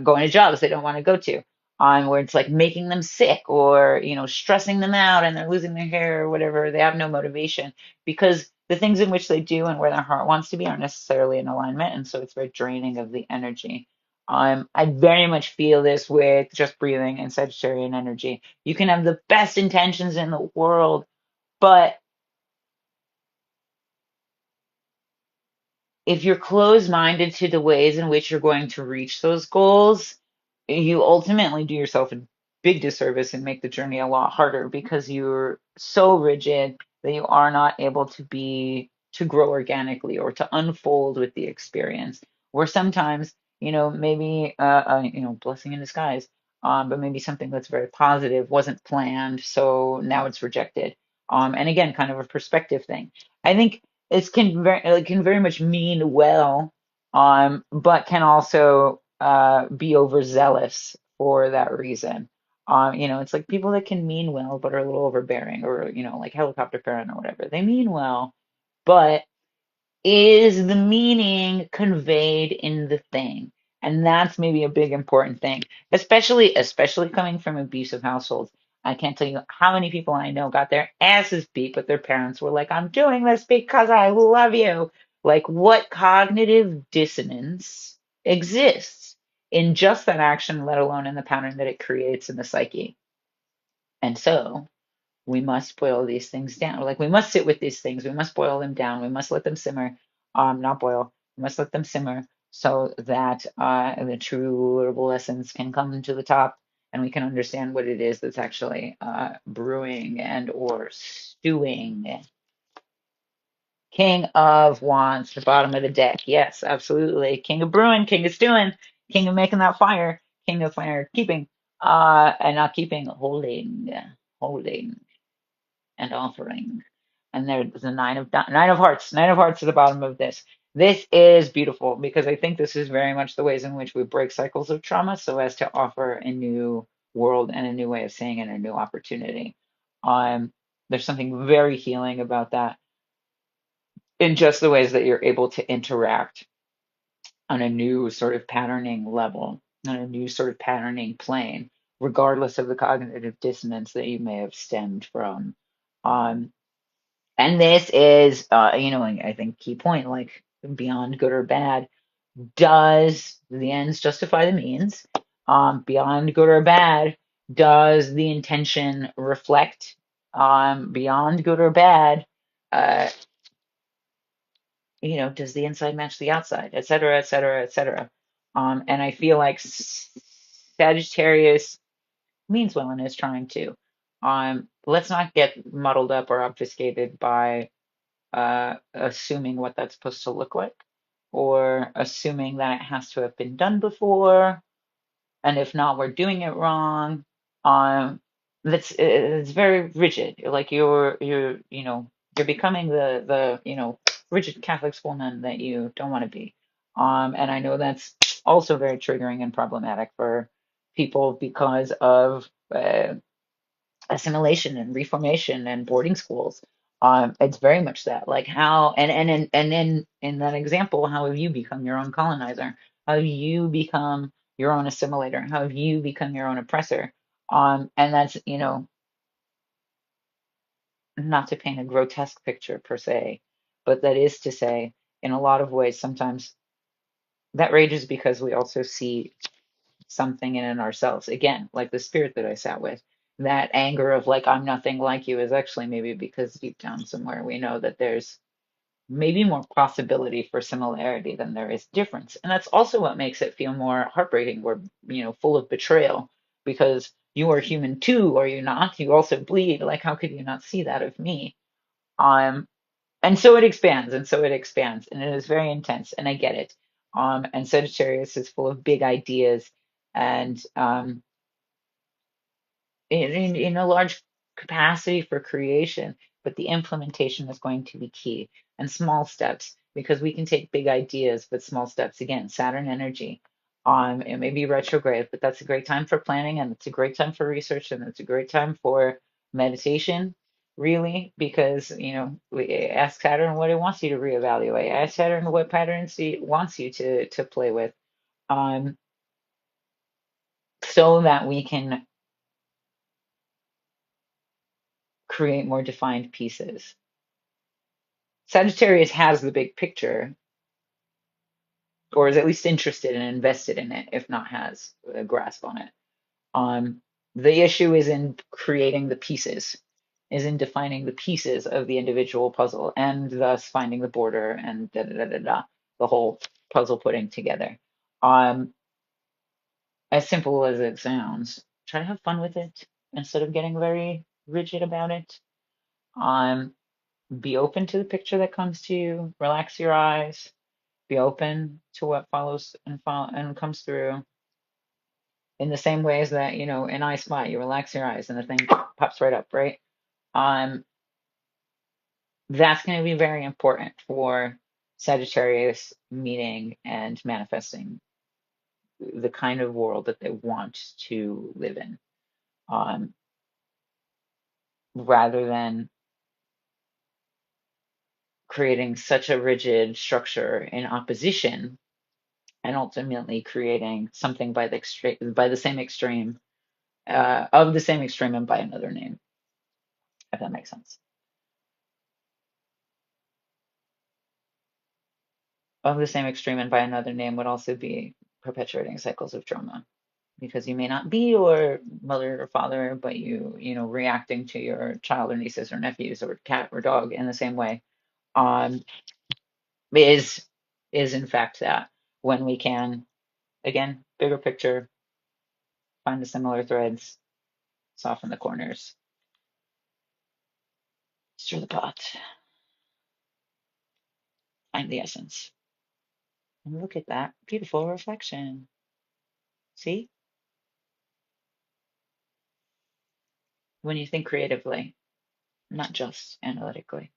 going to jobs they don't want to go to, where it's like making them sick or stressing them out and they're losing their hair or whatever. They have no motivation because the things in which they do and where their heart wants to be aren't necessarily in alignment, and so it's very draining of the energy. I very much feel this with just breathing and Sagittarian energy. You can have the best intentions in the world, but if you're closed-minded to the ways in which you're going to reach those goals, you ultimately do yourself a big disservice and make the journey a lot harder because you're so rigid that you are not able to grow organically or to unfold with the experience. Or sometimes, maybe blessing in disguise, but maybe something that's very positive wasn't planned, so now it's rejected. And again, kind of a perspective thing. I think can very much mean well, but can also be overzealous for that reason. It's like people that can mean well but are a little overbearing, or like helicopter parent or whatever. They mean well, but is the meaning conveyed in the thing? And that's maybe a big important thing, especially coming from abusive households. I can't tell you how many people I know got their asses beat, but their parents were like, I'm doing this because I love you. Like, what cognitive dissonance exists in just that action, let alone in the pattern that it creates in the psyche? And so we must boil these things down. Like, we must sit with these things. We must boil them down. We must let them simmer. Not boil. We must let them simmer so that the true herbal essence can come to the top, and we can understand what it is that's actually brewing and or stewing. King of Wands, the bottom of the deck. Yes, absolutely. King of brewing, king of stewing, king of making that fire, king of fire keeping, and not keeping, holding and offering. And there's the nine of hearts. Nine of hearts at the bottom of this. This is beautiful because I think this is very much the ways in which we break cycles of trauma so as to offer a new world and a new way of seeing and a new opportunity. Um, there's something very healing about that in just the ways that you're able to interact on a new sort of patterning level, on a new sort of patterning plane, regardless of the cognitive dissonance that you may have stemmed from. Um, and this is, I think key point, like beyond good or bad, does the ends justify the means? Beyond good or bad, does the intention reflect beyond good or bad? Uh, does the inside match the outside, et cetera, et cetera, et cetera. And I feel like Sagittarius means well and is trying to. Let's not get muddled up or obfuscated by assuming what that's supposed to look like, or assuming that it has to have been done before, and if not, we're doing it wrong. Um, that's it's very rigid. Like you're becoming the rigid Catholic school nun that you don't want to be. And I know that's also very triggering and problematic for people because of assimilation and reformation and boarding schools. It's very much that. Like how and in that example, how have you become your own colonizer? How have you become your own assimilator? How have you become your own oppressor? And that's, not to paint a grotesque picture per se, but that is to say, in a lot of ways, sometimes that rages because we also see something in ourselves. Again, like the spirit that I sat with, that anger of like, I'm nothing like you is actually maybe because deep down somewhere we know that there's maybe more possibility for similarity than there is difference. And that's also what makes it feel more heartbreaking or, full of betrayal because you are human too, are you not? You also bleed. Like, how could you not see that of me? Um, and so it expands and so it expands and it is very intense and I get it. And Sagittarius is full of big ideas and in a large capacity for creation, but the implementation is going to be key and small steps because we can take big ideas, but small steps again, Saturn energy. It may be retrograde, but that's a great time for planning and it's a great time for research and it's a great time for meditation, really, because ask Saturn what it wants you to reevaluate. Ask Saturn what patterns it wants you to play with. Um, so that we can create more defined pieces. Sagittarius has the big picture, or is at least interested and invested in it, if not has a grasp on it. Um, the issue is in creating the pieces, is in defining the pieces of the individual puzzle, and thus finding the border and the whole puzzle putting together. Um, as simple as it sounds, try to have fun with it instead of getting very rigid about it. Um, be open to the picture that comes to you. Relax your eyes. Be open to what follows and comes through in the same ways that, an eye spot, you relax your eyes and the thing pops right up, right? Um, that's going to be very important for Sagittarius meeting and manifesting the kind of world that they want to live in, um, rather than creating such a rigid structure in opposition and ultimately creating something by the same extreme of the same extreme and by another name, if that makes sense. Of the same extreme and by another name would also be perpetuating cycles of trauma because you may not be your mother or father, but reacting to your child or nieces or nephews or cat or dog in the same way, um, is in fact that when we can, again, bigger picture, find the similar threads, soften the corners, stir the pot, find the essence. And look at that beautiful reflection. See? When you think creatively, not just analytically.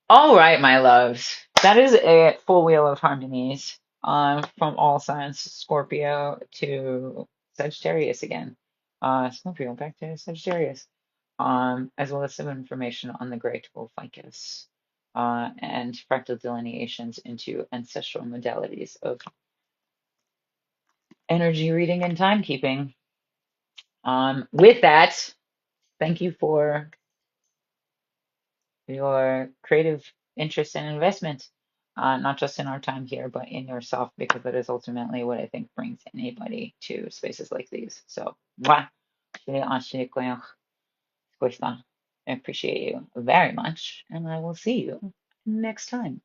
All right, my loves. That is a full wheel of harmonies. From all signs, Scorpio to Sagittarius again. Scorpio back to Sagittarius. As well as some information on the Great Wolf Ficus. And fractal delineations into ancestral modalities of energy reading and timekeeping. With that, thank you for your creative interest and investment, not just in our time here, but in yourself, because that is ultimately what I think brings anybody to spaces like these. So, mwah, I appreciate you very much, and I will see you next time.